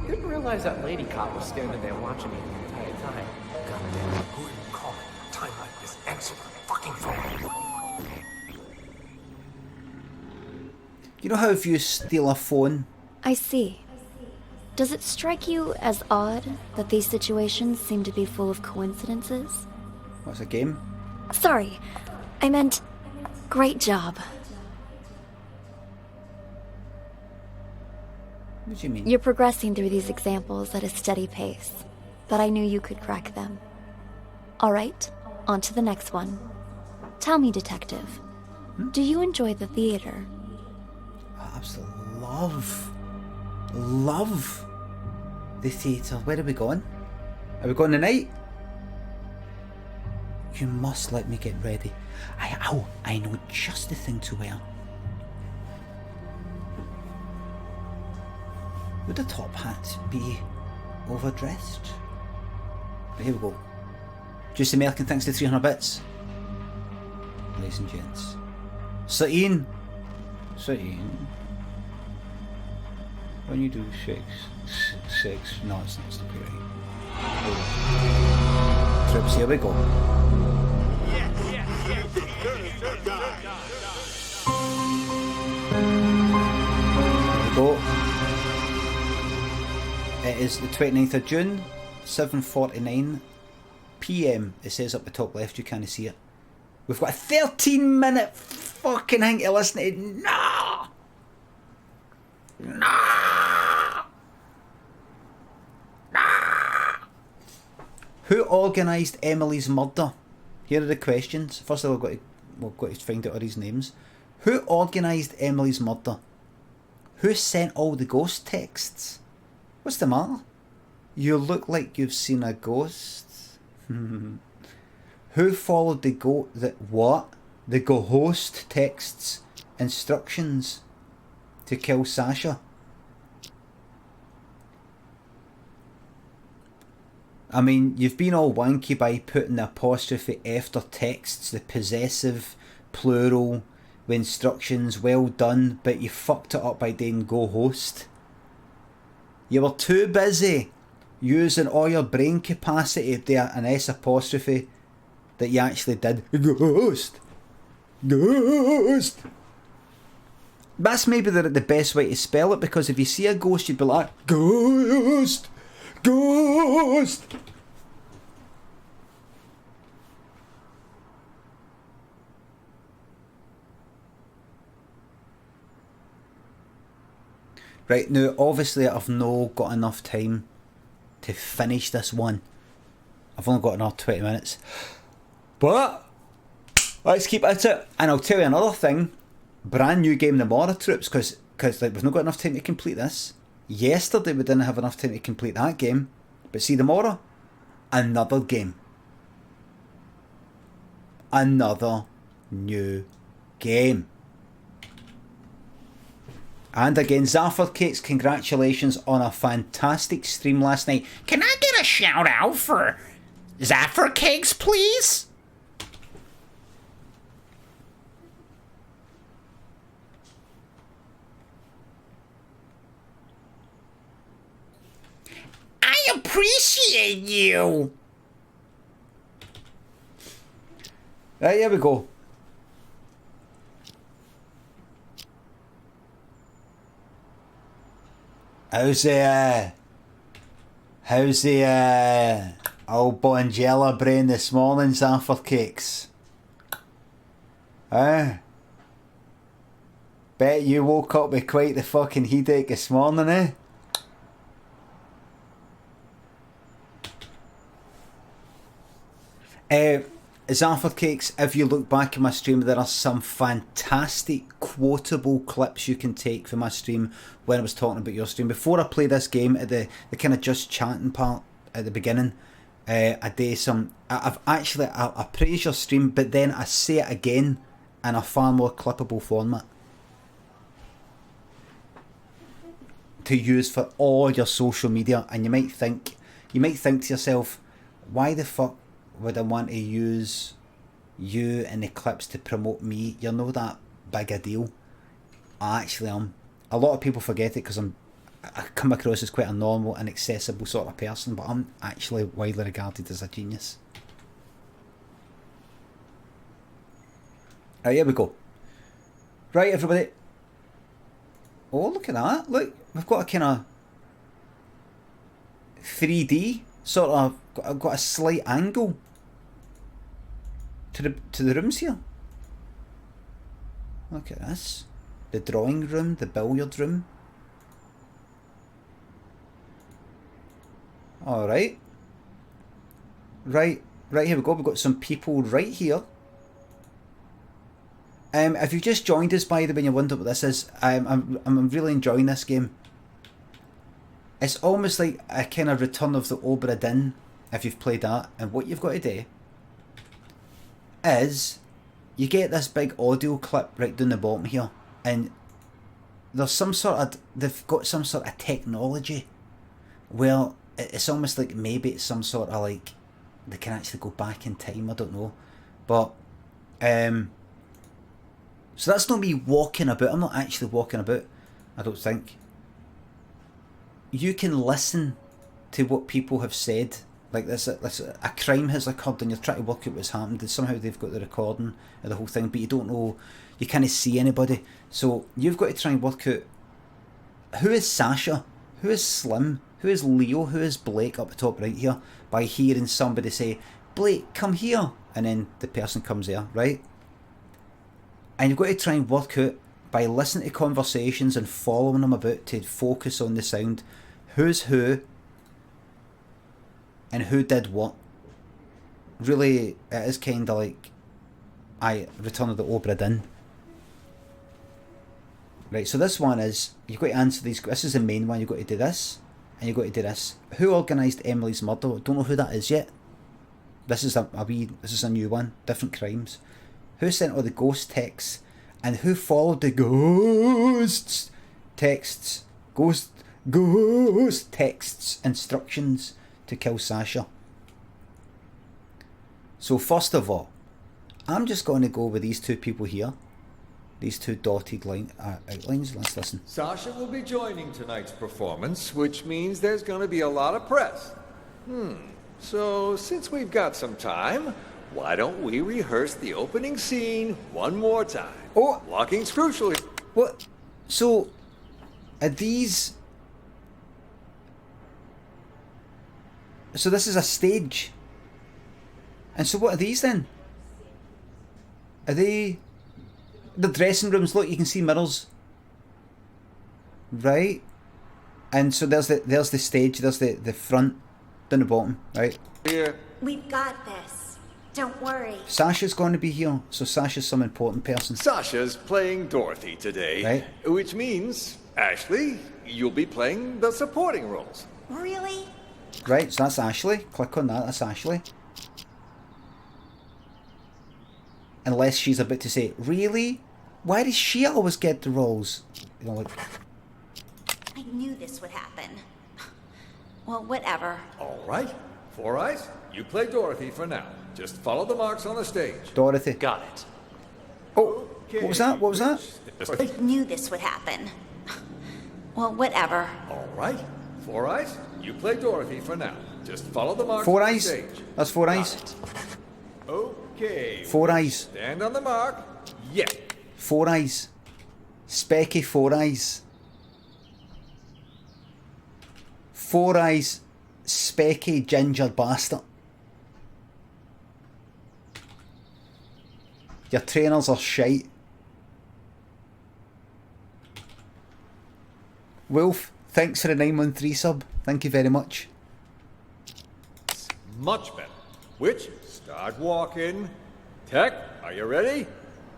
Didn't realize that lady cop was standing there watching me the entire time. Goddamn, who are you calling at a time like this? Answer the fucking phone. You know how if you steal a phone... I see. Does it strike you as odd that these situations seem to be full of coincidences? What's a game? Sorry, I meant... great job. What do you mean? You're progressing through these examples at a steady pace, but I knew you could crack them. Alright, on to the next one. Tell me, Detective, do you enjoy the theater? I absolutely love the theatre. Where are we going? Are we going tonight? You must let me get ready. I know just the thing to wear. Would the top hat be overdressed? But here we go. Just American, thanks to 300 bits. Ladies and gents. Satine. When you do sex, no, it's not stupid, right? Trips, here we go. Here we go. It is the 29th of June, 7:49 PM. It says up the top left, you can't see it. We've got a 13-minute fucking thing to listen to. No! Who organised Emily's murder? Here are the questions. First of all, we've got to find out all these names. Who organised Emily's murder? Who sent all the ghost texts? What's the matter? You look like you've seen a ghost. Who followed the ghost texts instructions to kill Sasha? I mean, you've been all wanky by putting the apostrophe after texts, the possessive, plural, the instructions, well done, but you fucked it up by doing go host. You were too busy using all your brain capacity to do an S apostrophe that you actually did. Ghost! Ghost! That's maybe the best way to spell it, because if you see a ghost, you'd be like, Ghost! Ghost! Right, now obviously I've not got enough time to finish this one. I've only got another 20 minutes. But let's keep at it. And I'll tell you another thing. Brand new game tomorrow, troops, because like, we've not got enough time to complete this. Yesterday we didn't have enough time to complete that game. But see, tomorrow, another game. Another new game. And again, Zafford Cakes, congratulations on a fantastic stream last night. Can I get a shout out for Zafford Cakes, please? I appreciate you. Right, here we go. How's the old Bonjela brain this morning, Zafford Cakes? Bet you woke up with quite the fucking headache this morning, eh? Zafford Cakes, if you look back at my stream, there are some fantastic quotable clips you can take from my stream when I was talking about your stream. Before I play this game, at the kind of just chatting part at the beginning, I do some... I praise your stream, but then I say it again in a far more clippable format to use for all your social media. And you might think to yourself, why the fuck would I want to use you in the clips to promote me? You're not that big a deal. I actually am. A lot of people forget it because I come across as quite a normal and accessible sort of person, but I'm actually widely regarded as a genius. Right, here we go. Right, everybody. Oh, look at that. Look, we've got a kind of 3D sort of, got a slight angle to the rooms here. Look at this. The drawing room, the billiard room. Alright. Right. Right, here we go. We've got some people right here. If you've just joined us, by the way, and you wonder what this is, I'm really enjoying this game. It's almost like a kind of Return of the Obra Dinn, if you've played that. And what you've got to do is you get this big audio clip right down the bottom here, and there's some sort of, they've got some sort of technology where it's almost like maybe it's some sort of like they can actually go back in time. I don't know, but so that's not me walking about. I'm not actually walking about, I don't think. You can listen to what people have said. Like this, a crime has occurred and you're trying to work out what's happened, and somehow they've got the recording of the whole thing, but you don't know, you can't see anybody. So you've got to try and work out who is Sasha, who is Slim, who is Leo, who is Blake up the top right here, by hearing somebody say, Blake, come here, and then the person comes there, right? And you've got to try and work out, by listening to conversations and following them about, to focus on the sound, who's who, and who did what. Really, it is kind of like Return of the Obra Dinn. Right, so this one is, you've got to answer these. This is the main one. You've got to do this, and you've got to do this. Who organised Emily's murder? Don't know who that is yet. This is this is a new one. Different crimes. Who sent all the ghost texts, and who followed the ghost texts instructions to kill Sasha? So first of all, I'm just going to go with these two people here, these two dotted outlines. Let's listen. Sasha will be joining tonight's performance, which means there's going to be a lot of press. So since we've got some time, why don't we rehearse the opening scene one more time? Oh, blocking's crucial. What? So are these? So this is a stage. And so what are these then? Are they the dressing rooms? Look, you can see mirrors. Right? And so there's the stage, there's the front, down the bottom, right? Yeah. We've got this. Don't worry. Sasha's going to be here, so Sasha's some important person. Sasha's playing Dorothy today, right? Which means, Ashley, you'll be playing the supporting roles. Really? Right, so that's Ashley. Click on that, that's Ashley. Unless she's about to say, really? Why does she always get the roles? You know, like... I knew this would happen. Well, whatever. All right. Four Eyes, you play Dorothy for now. Just follow the marks on the stage. Dorothy. Got it. Oh, okay. What was that? What was that? I knew this would happen. Well, whatever. All right. Four Eyes, you play Dorothy for now. Just follow the marks Four on Eyes? the stage. That's Four Eyes. Okay. Four Eyes. Stand on the mark. Yeah. Four Eyes. Specky Four Eyes. Four Eyes, specky ginger bastard. Your trainers are shite. Wolf, thanks for the 913 sub. Thank you very much. Much better. Witch, start walking. Tech, are you ready?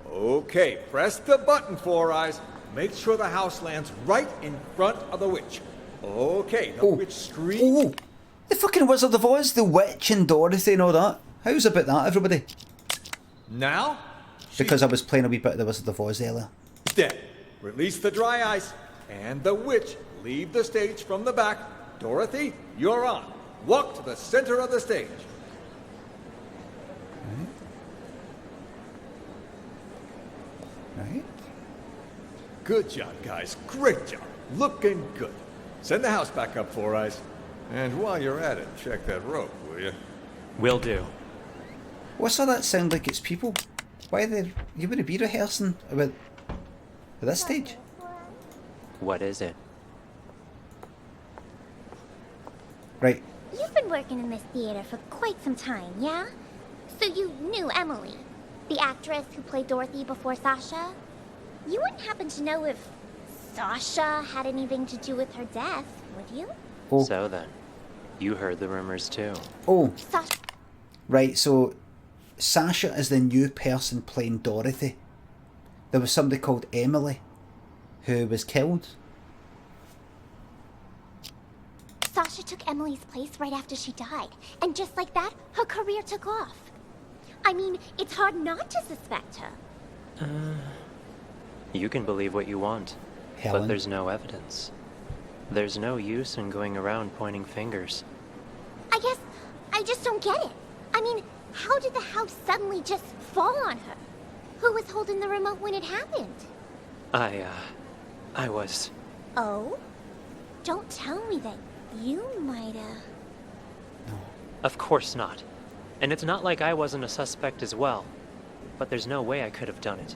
Okay, press the button, Four Eyes. Make sure the house lands right in front of the witch. Okay, the witch screams. Oh, the fucking Wizard of Oz, the witch and Dorothy and all that. How's about that, everybody? Now? Because I was playing a wee bit of the Wizard of Oz earlier. Dead. Release the dry ice. And the witch, leave the stage from the back. Dorothy, you're on. Walk to the center of the stage. Right. Good job, guys. Great job. Looking good. Send the house back up, Four Eyes. And while you're at it, check that rope, will you? Will do. What's all that sound like? It's people. Why are they? You would be rehearsing about this stage? What is it? Right. You've been working in this theater for quite some time, yeah? So you knew Emily, the actress who played Dorothy before Sasha? You wouldn't happen to know if Sasha had anything to do with her death, would you? Oh. So then, you heard the rumors too. Oh. Right, so Sasha is the new person playing Dorothy. There was somebody called Emily who was killed. Sasha took Emily's place right after she died, and just like that, her career took off. I mean, it's hard not to suspect her. You can believe what you want, Helen. but there's no evidence. There's no use in going around pointing fingers. I guess I just don't get it. I mean, how did the house suddenly just fall on her? Who was holding the remote when it happened? I was... Oh? Don't tell me that you might've... Of course not. And it's not like I wasn't a suspect as well. But there's no way I could have done it.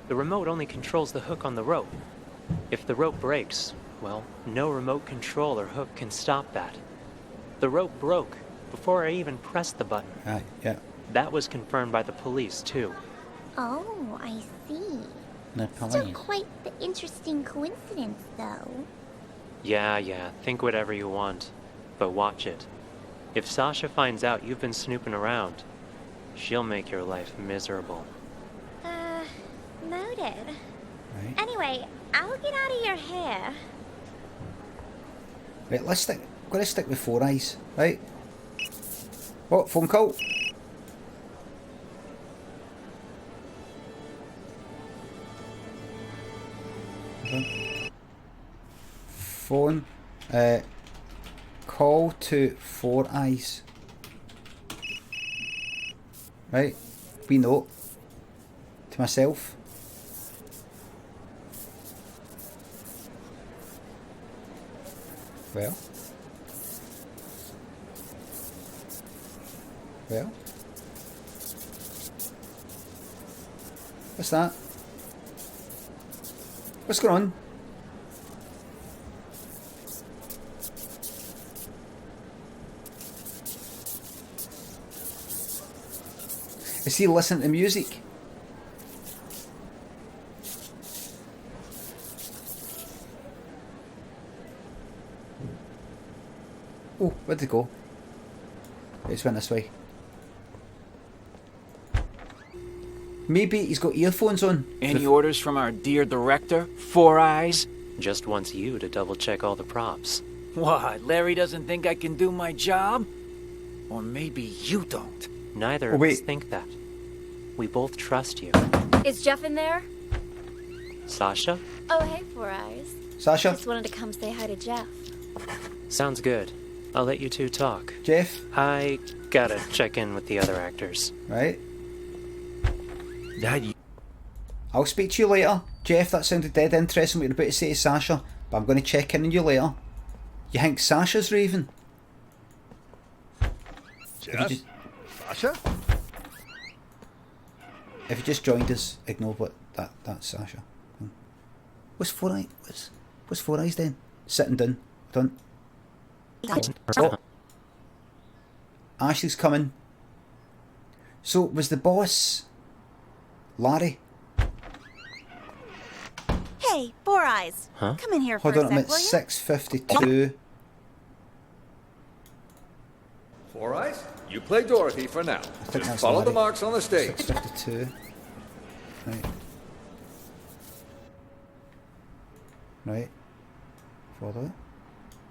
The remote only controls the hook on the rope. If the rope breaks, well, no remote control or hook can stop that. The rope broke before I even pressed the button. Yeah. That was confirmed by the police, too. Oh, I see. No Still police. quite the interesting coincidence, though. Yeah, think whatever you want. But watch it. If Sasha finds out you've been snooping around, she'll make your life miserable. Noted. Right. Anyway, I'll get out of your hair. Right, I'm gonna stick with Four Eyes, right? What, phone call? Phone, call to Four Eyes. Right, wee note to myself. Well, what's that? What's going on? Is he listening to music? Oh, where'd it go? It's went this way. Maybe he's got earphones on. Any orders from our dear director, Four Eyes? Just wants you to double check all the props. What, Larry doesn't think I can do my job? Or maybe you don't. Neither of us think that. We both trust you. Is Jeff in there? Sasha? Oh, hey, Four Eyes. Sasha? Just wanted to come say hi to Jeff. Sounds good. I'll let you two talk. Jeff? I gotta check in with the other actors. Right. I'll speak to you later. Jeff, that sounded dead interesting what you're about to say to Sasha, but I'm going to check in on you later. You think Sasha's Raven? Jeff? Sasha? If you just joined us, ignore what that's Sasha. What's Four Eyes? What's Four Eyes then? Sitting down. Done. Oh. Ashley's coming. So was the boss Larry? Hey, Four Eyes. Huh? Come in here for Hold on a a minute. sec, will you? 6:52. Four Eyes, you play Dorothy for now. think Just that's follow the Larry. marks on the stage. 6:52. Right. Right. Follow it.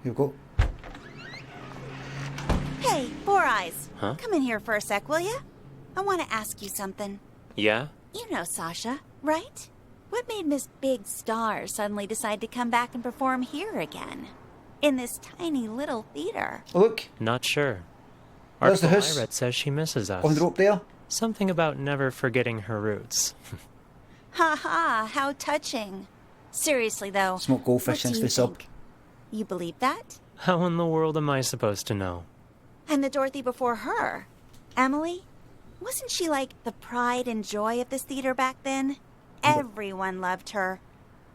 Here we go. Hey, Four Eyes. Huh? Come in here for a sec, will you? I want to ask you something. Yeah? You know Sasha, right? What made Miss Big Star suddenly decide to come back and perform here again? In this tiny little theater? Look. Not sure. There's the Artful house. Irate says she misses us. On the rope there. Something about never forgetting her roots. Ha ha, how touching. Seriously though, Smoke goldfish what since do we you sub. think? You believe that? How in the world am I supposed to know? And the Dorothy before her, Emily? Wasn't she like the pride and joy of this theater back then? Everyone loved her.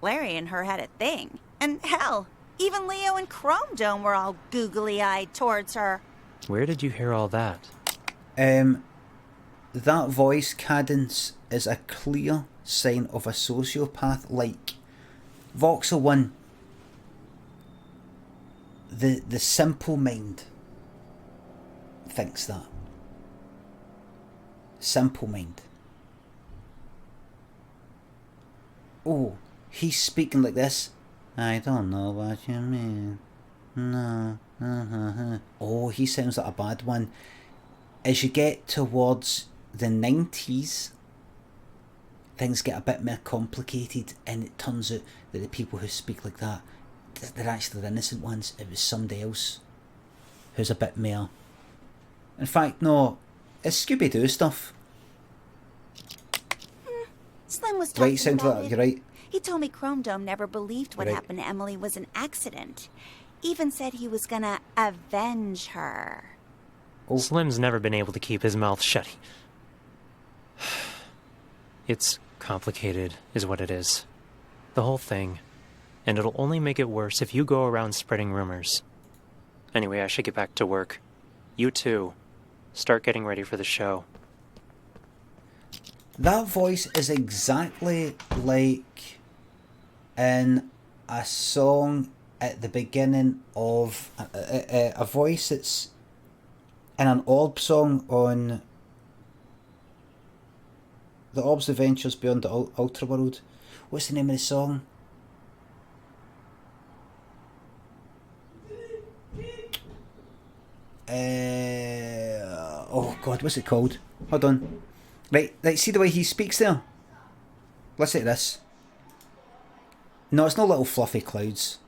Larry and her had a thing. And hell, even Leo and Chrome Dome were all googly-eyed towards her. Where did you hear all that? That voice cadence is a clear sign of a sociopath like Voxel 1. The simple mind thinks that. Simple Mind. Oh, he's speaking like this. I don't know what you mean. No. Oh, he sounds like a bad one. As you get towards the 90s, things get a bit more complicated, and it turns out that the people who speak like that, they're actually the innocent ones. It was somebody else who's a bit more. In fact, no, it's Scooby-Doo stuff. Slim was talking Right, sounds about like it. you're right. He told me Chrome Dome never believed what Right. happened to Emily was an accident. Even said he was gonna avenge her. Slim's never been able to keep his mouth shut. It's complicated, is what it is. The whole thing. And it'll only make it worse if you go around spreading rumors. Anyway, I should get back to work. You too. Start getting ready for the show. That voice is exactly like in a song at the beginning of a voice that's in an Orb song on the Orb's Adventures Beyond the Ultra World. What's the name of the song? Oh God, what's it called? Hold on. Right, see the way he speaks there? Listen to this. No, it's not Little Fluffy Clouds.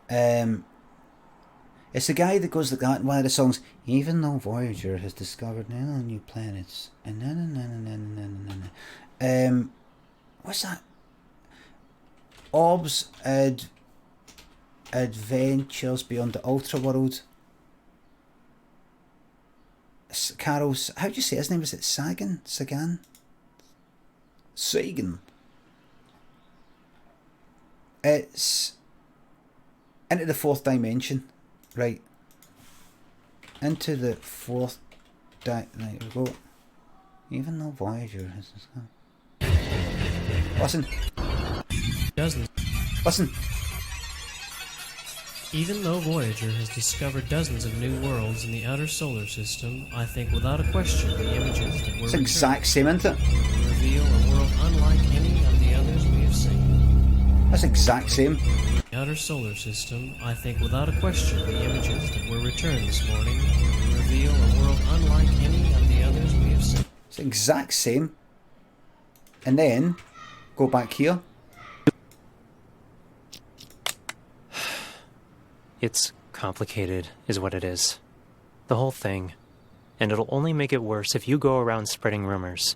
It's the guy that goes like that in one of the songs. Even though Voyager has discovered new planets and what's that? Orb's Adventures Beyond the Ultra World. Carol's, how do you say his name? Is it Sagan? It's Into the Fourth Dimension. Right. Into the fourth right, we go. Even though Voyager has Listen. Listen. Even though Voyager has discovered dozens of new worlds in the outer solar system, I think without a question the images that were It's the exact same, isn't it? reveal a world unlike any of the others we have seen. That's the exact same. The outer solar system, I think without a question the images that were returned this morning reveal a world unlike any of the others we have seen. It's the exact same. And then, go back here. It's complicated, is what it is. The whole thing. And it'll only make it worse if you go around spreading rumors.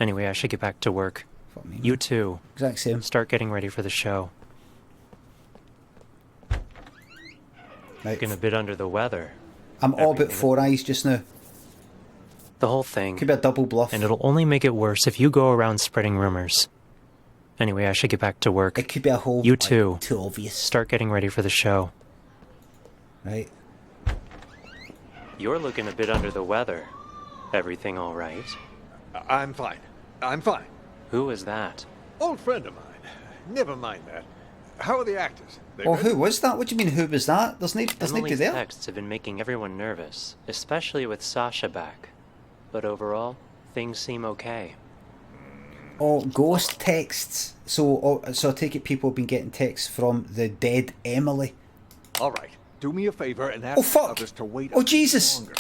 Anyway, I should get back to work. You too. Exact same. Start getting ready for the show. Right. Looking a bit under the weather. I'm all but 4 eyes just now. The whole thing. Could be a double bluff. And it'll only make it worse if you go around spreading rumors. Anyway, I should get back to work. It could be a whole... You too. Like, too obvious. Start getting ready for the show. Right. You're looking a bit under the weather. Everything all right? I'm fine. I'm fine. Who is that? Old friend of mine. Never mind that. How are the actors? They Oh, good? who was that? What do you mean, who was that? There's nobody Emily's there. texts have been making everyone nervous, especially with Sasha back. But overall, things seem okay. Oh, ghost texts. So I take it people have been getting texts from the dead Emily. All right. Do me a favor and ask others to wait Oh, Jesus. longer.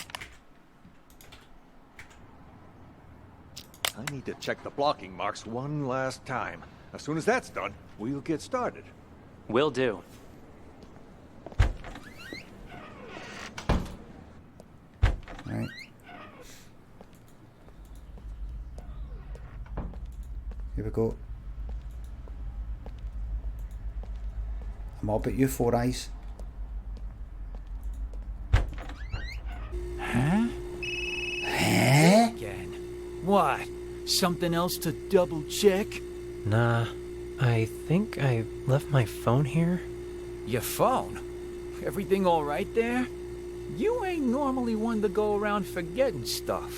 I need to check the blocking marks one last time. As soon as that's done, we'll get started. Will do. Right. Here we go. I'm all but you, 4 eyes. Huh? Huh? Again. What? Something else to double check? Nah, I think I left my phone here. Your phone? Everything all right there? You ain't normally one to go around forgetting stuff.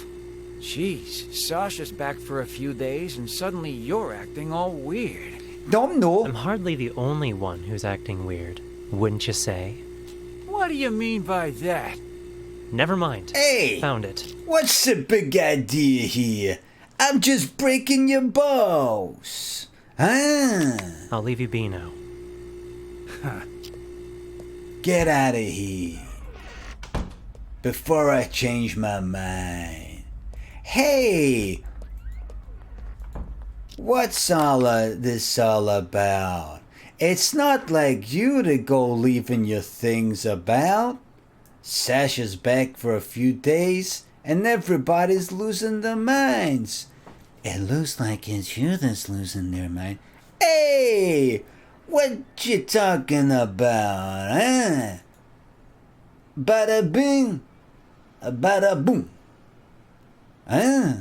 Jeez, Sasha's back for a few days and suddenly you're acting all weird. No. I'm hardly the only one who's acting weird, wouldn't you say? What do you mean by that? Never mind. Hey! Found it. What's the big idea here? I'm just breaking your balls. I'll leave you be now. Get out of here. Before I change my mind. Hey! What's all this all about? It's not like you to go leaving your things about. Sasha's back for a few days, and everybody's losing their minds. It looks like it's you that's losing their mind. Hey! What you talking about, huh? Bada bing, bada boom. Huh?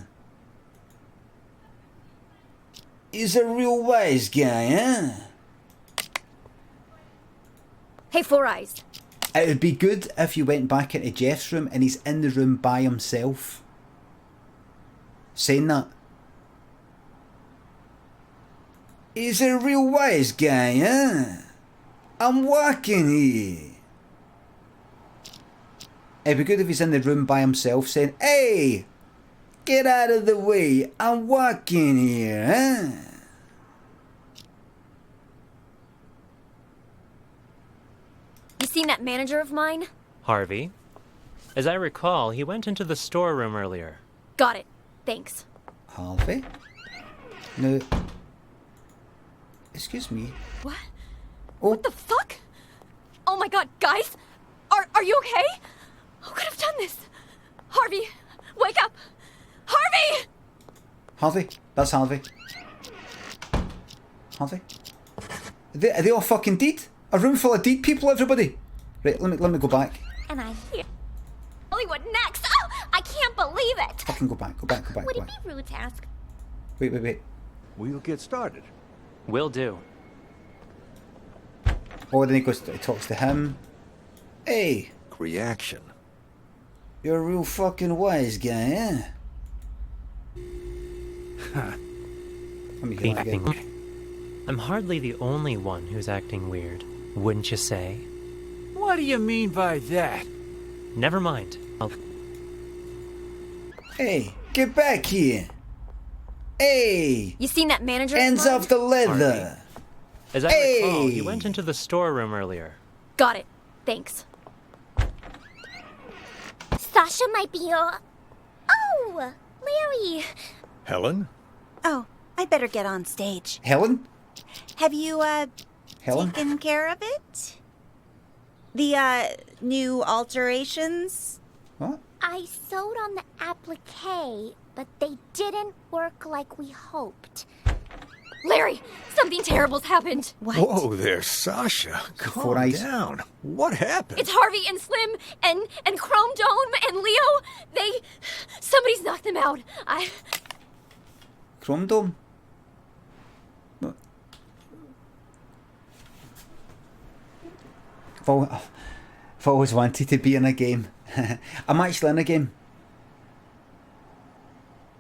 He's a real wise guy, huh? Hey, Four Eyes. It would be good if you went back into Jeff's room and he's in the room by himself. Saying that. He's a real wise guy, huh? I'm walking here. It'd be good if he's in the room by himself saying, hey, get out of the way, I'm walking here, huh? You seen that manager of mine? Harvey? As I recall, he went into the storeroom earlier. Got it. Thanks. Harvey? No. Excuse me. What? Oh. What the fuck? Oh my god, guys! Are you okay? Who could have done this? Harvey, wake up! Harvey! Harvey? That's Harvey. Harvey? Are they all fucking dead? A room full of dead people, everybody? Right, let me go back. And I hear Hollywood next. Oh, I can't believe it. Fucking go back. Would it be rude to ask? Wait. We'll get started. Will do. Oh, then he goes, he talks to him. Hey. Reaction. You're a real fucking wise guy, eh? Let me hear that again. I'm hardly the only one who's acting weird, wouldn't you say? What do you mean by that? Never mind. Hey, get back here. Hey! You seen that manager? Hands off the leather. Harvey. As I recall, he went into the storeroom earlier. Got it. Thanks. Sasha might be your... Oh, Larry. Helen? Oh, I better get on stage. Helen? Have you, Helen? taken care of it? The, new alterations? What? I sewed on the applique, but they didn't work like we hoped. Larry, something terrible's happened. What? Whoa there, Sasha. Calm down. What happened? It's Harvey and Slim and Chrome Dome and Leo. Somebody's knocked them out. Chrome Dome? What? I've always wanted to be in a game. I'm actually in a game.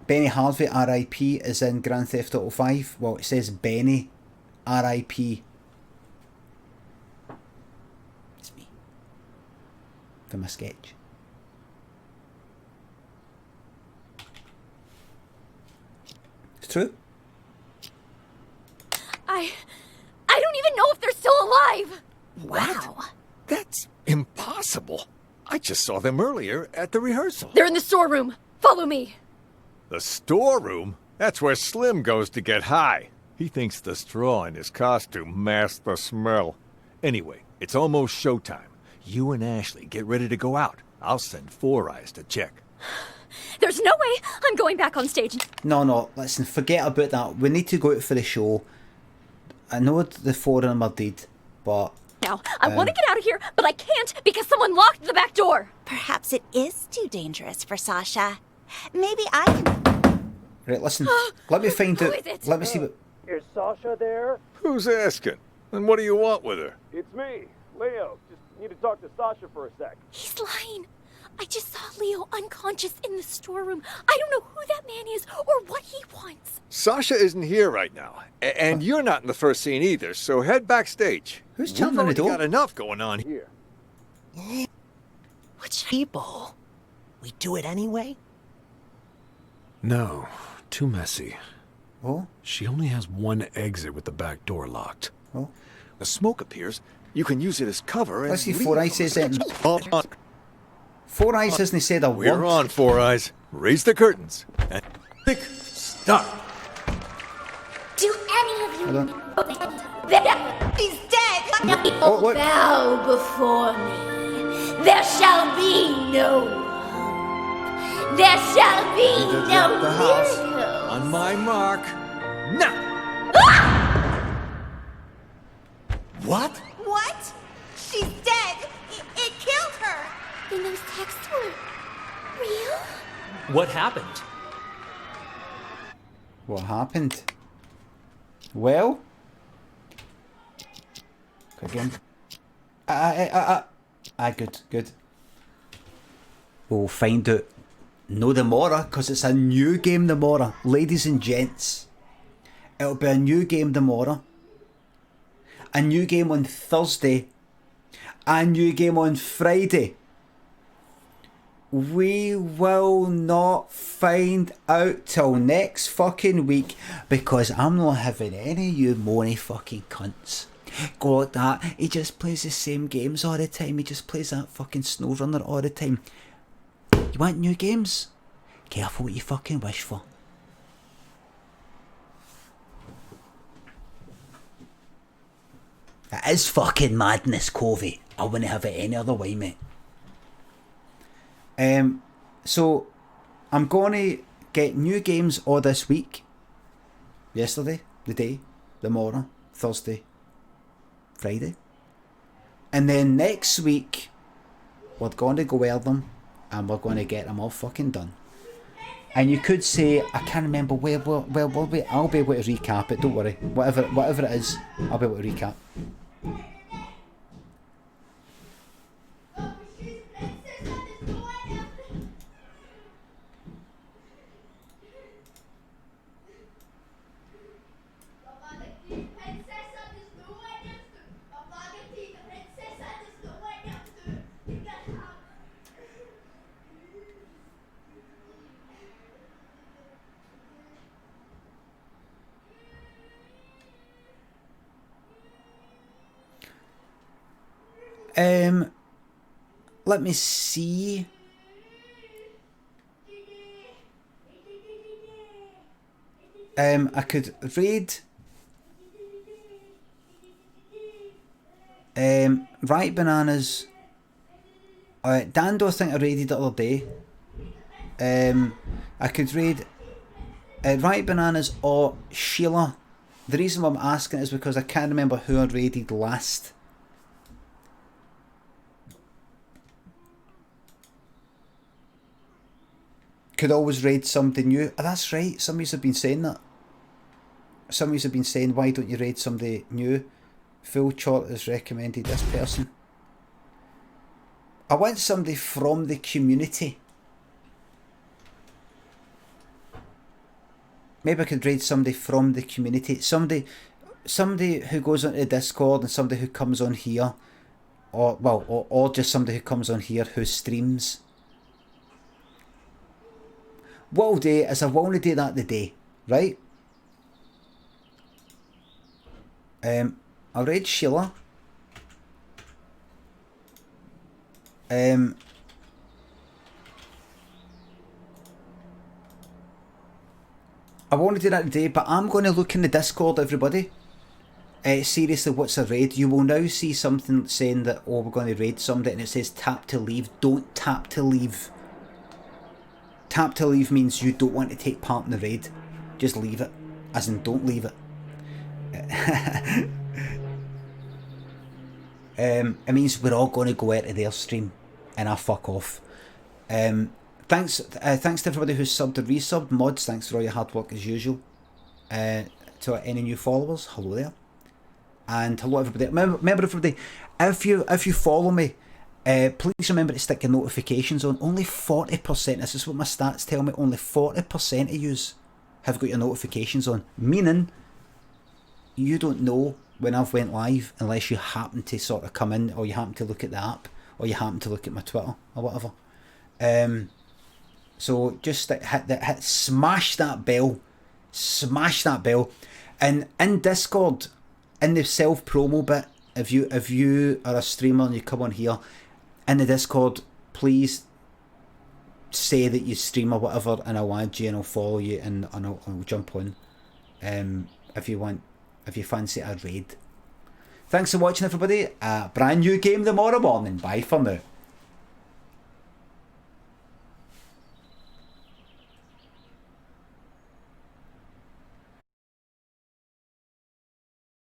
Benny Harvey, R.I.P. is in Grand Theft Auto 5. Well, it says Benny, R.I.P. It's me. For my sketch. It's true. I don't even know if they're still alive. Wow. That's impossible. I just saw them earlier at the rehearsal. They're in the storeroom. Follow me. The storeroom? That's where Slim goes to get high. He thinks the straw in his costume masks the smell. Anyway, it's almost showtime. You and Ashley get ready to go out. I'll send Four Eyes to check. There's no way I'm going back on stage. No, listen, forget about that. We need to go out for the show. I know the four of them are dead, but... Now, I want to get out of here, but I can't because someone locked the back door. Perhaps it is too dangerous for Sasha. Maybe I can... Right, listen, let me find out. Let me see what... Is Sasha there? Who's asking? And what do you want with her? It's me, Leo. Just need to talk to Sasha for a sec. He's lying. I just saw Leo unconscious in the storeroom. I don't know who that man is or what he wants. Sasha isn't here right now. And you're not in the first scene either, so head backstage. Who's telling the door? We've got enough going on here. What Such people. We do it anyway? No, too messy. Oh? She only has one exit with the back door locked. Oh? The smoke appears. You can use it as cover and Let's see, leave Four Eyes says it. Four Eyes hasn't said a word. We're on, Four Eyes. Raise the curtains. And start. Do any of you Hold on. know he's dead? Oh, what? Bow before me. There shall be no hope. There shall be no the house. miracle. On my mark. Now. What? What? She's dead. It killed her. Then those texts were real? What happened? What happened? Well? Again. Good. We'll find out no tomorrow, because it's a new game tomorrow. Ladies and gents. It'll be a new game tomorrow. A new game on Thursday. A new game on Friday. We will not find out till next fucking week, because I'm not having any of you moany fucking cunts go like that. He just plays the same games all the time. He just plays that fucking SnowRunner all the time. You want new games? Careful what you fucking wish for. It is fucking madness, Covey. I wouldn't have it any other way, mate. So I'm gonna get new games all this week. Yesterday, the day, tomorrow, Thursday, Friday. And then next week we're gonna go wear them and we're gonna get them all fucking done. And you could say, I can't remember where will we, I'll be able to recap it, don't worry. Whatever it is, I'll be able to recap. Let me see. I could raid Right Bananas. Dando, I think I raided the other day. I could raid Right Bananas or Sheila. The reason why I'm asking is because I can't remember who I raided last. Could always raid somebody new. Oh, that's right. Some of you have been saying that. Some of you have been saying, why don't you raid somebody new? Flowchart has recommended this person. I want somebody from the community. Maybe I could raid somebody from the community. Somebody who goes onto the Discord and somebody who comes on here. Or just somebody who comes on here who streams. What I'll do is I want to do that today, right? I'll raid Sheila. I want to do that today, but I'm going to look in the Discord, everybody. Seriously, what's a raid? You will now see something saying that, oh, we're going to raid somebody, and it says tap to leave. Don't tap to leave. Tap to leave means you don't want to take part in the raid. Just leave it. As in, don't leave it. It means we're all going to go out of their stream and I fuck off. Thanks to everybody who's subbed and resubbed. Mods, thanks for all your hard work as usual. To any new followers, hello there. And hello everybody. Remember everybody, if you follow me, please remember to stick your notifications on. Only 40%, this is what my stats tell me, only 40% of yous have got your notifications on. Meaning, you don't know when I've went live unless you happen to sort of come in or you happen to look at the app or you happen to look at my Twitter or whatever. So just smash that bell, and in Discord, in the self promo bit, if you are a streamer and you come on here in the Discord, please say that you stream or whatever, and I'll add you and I'll follow you and I'll jump on if you fancy a raid. Thanks for watching, everybody. A brand new game tomorrow morning. Bye for now.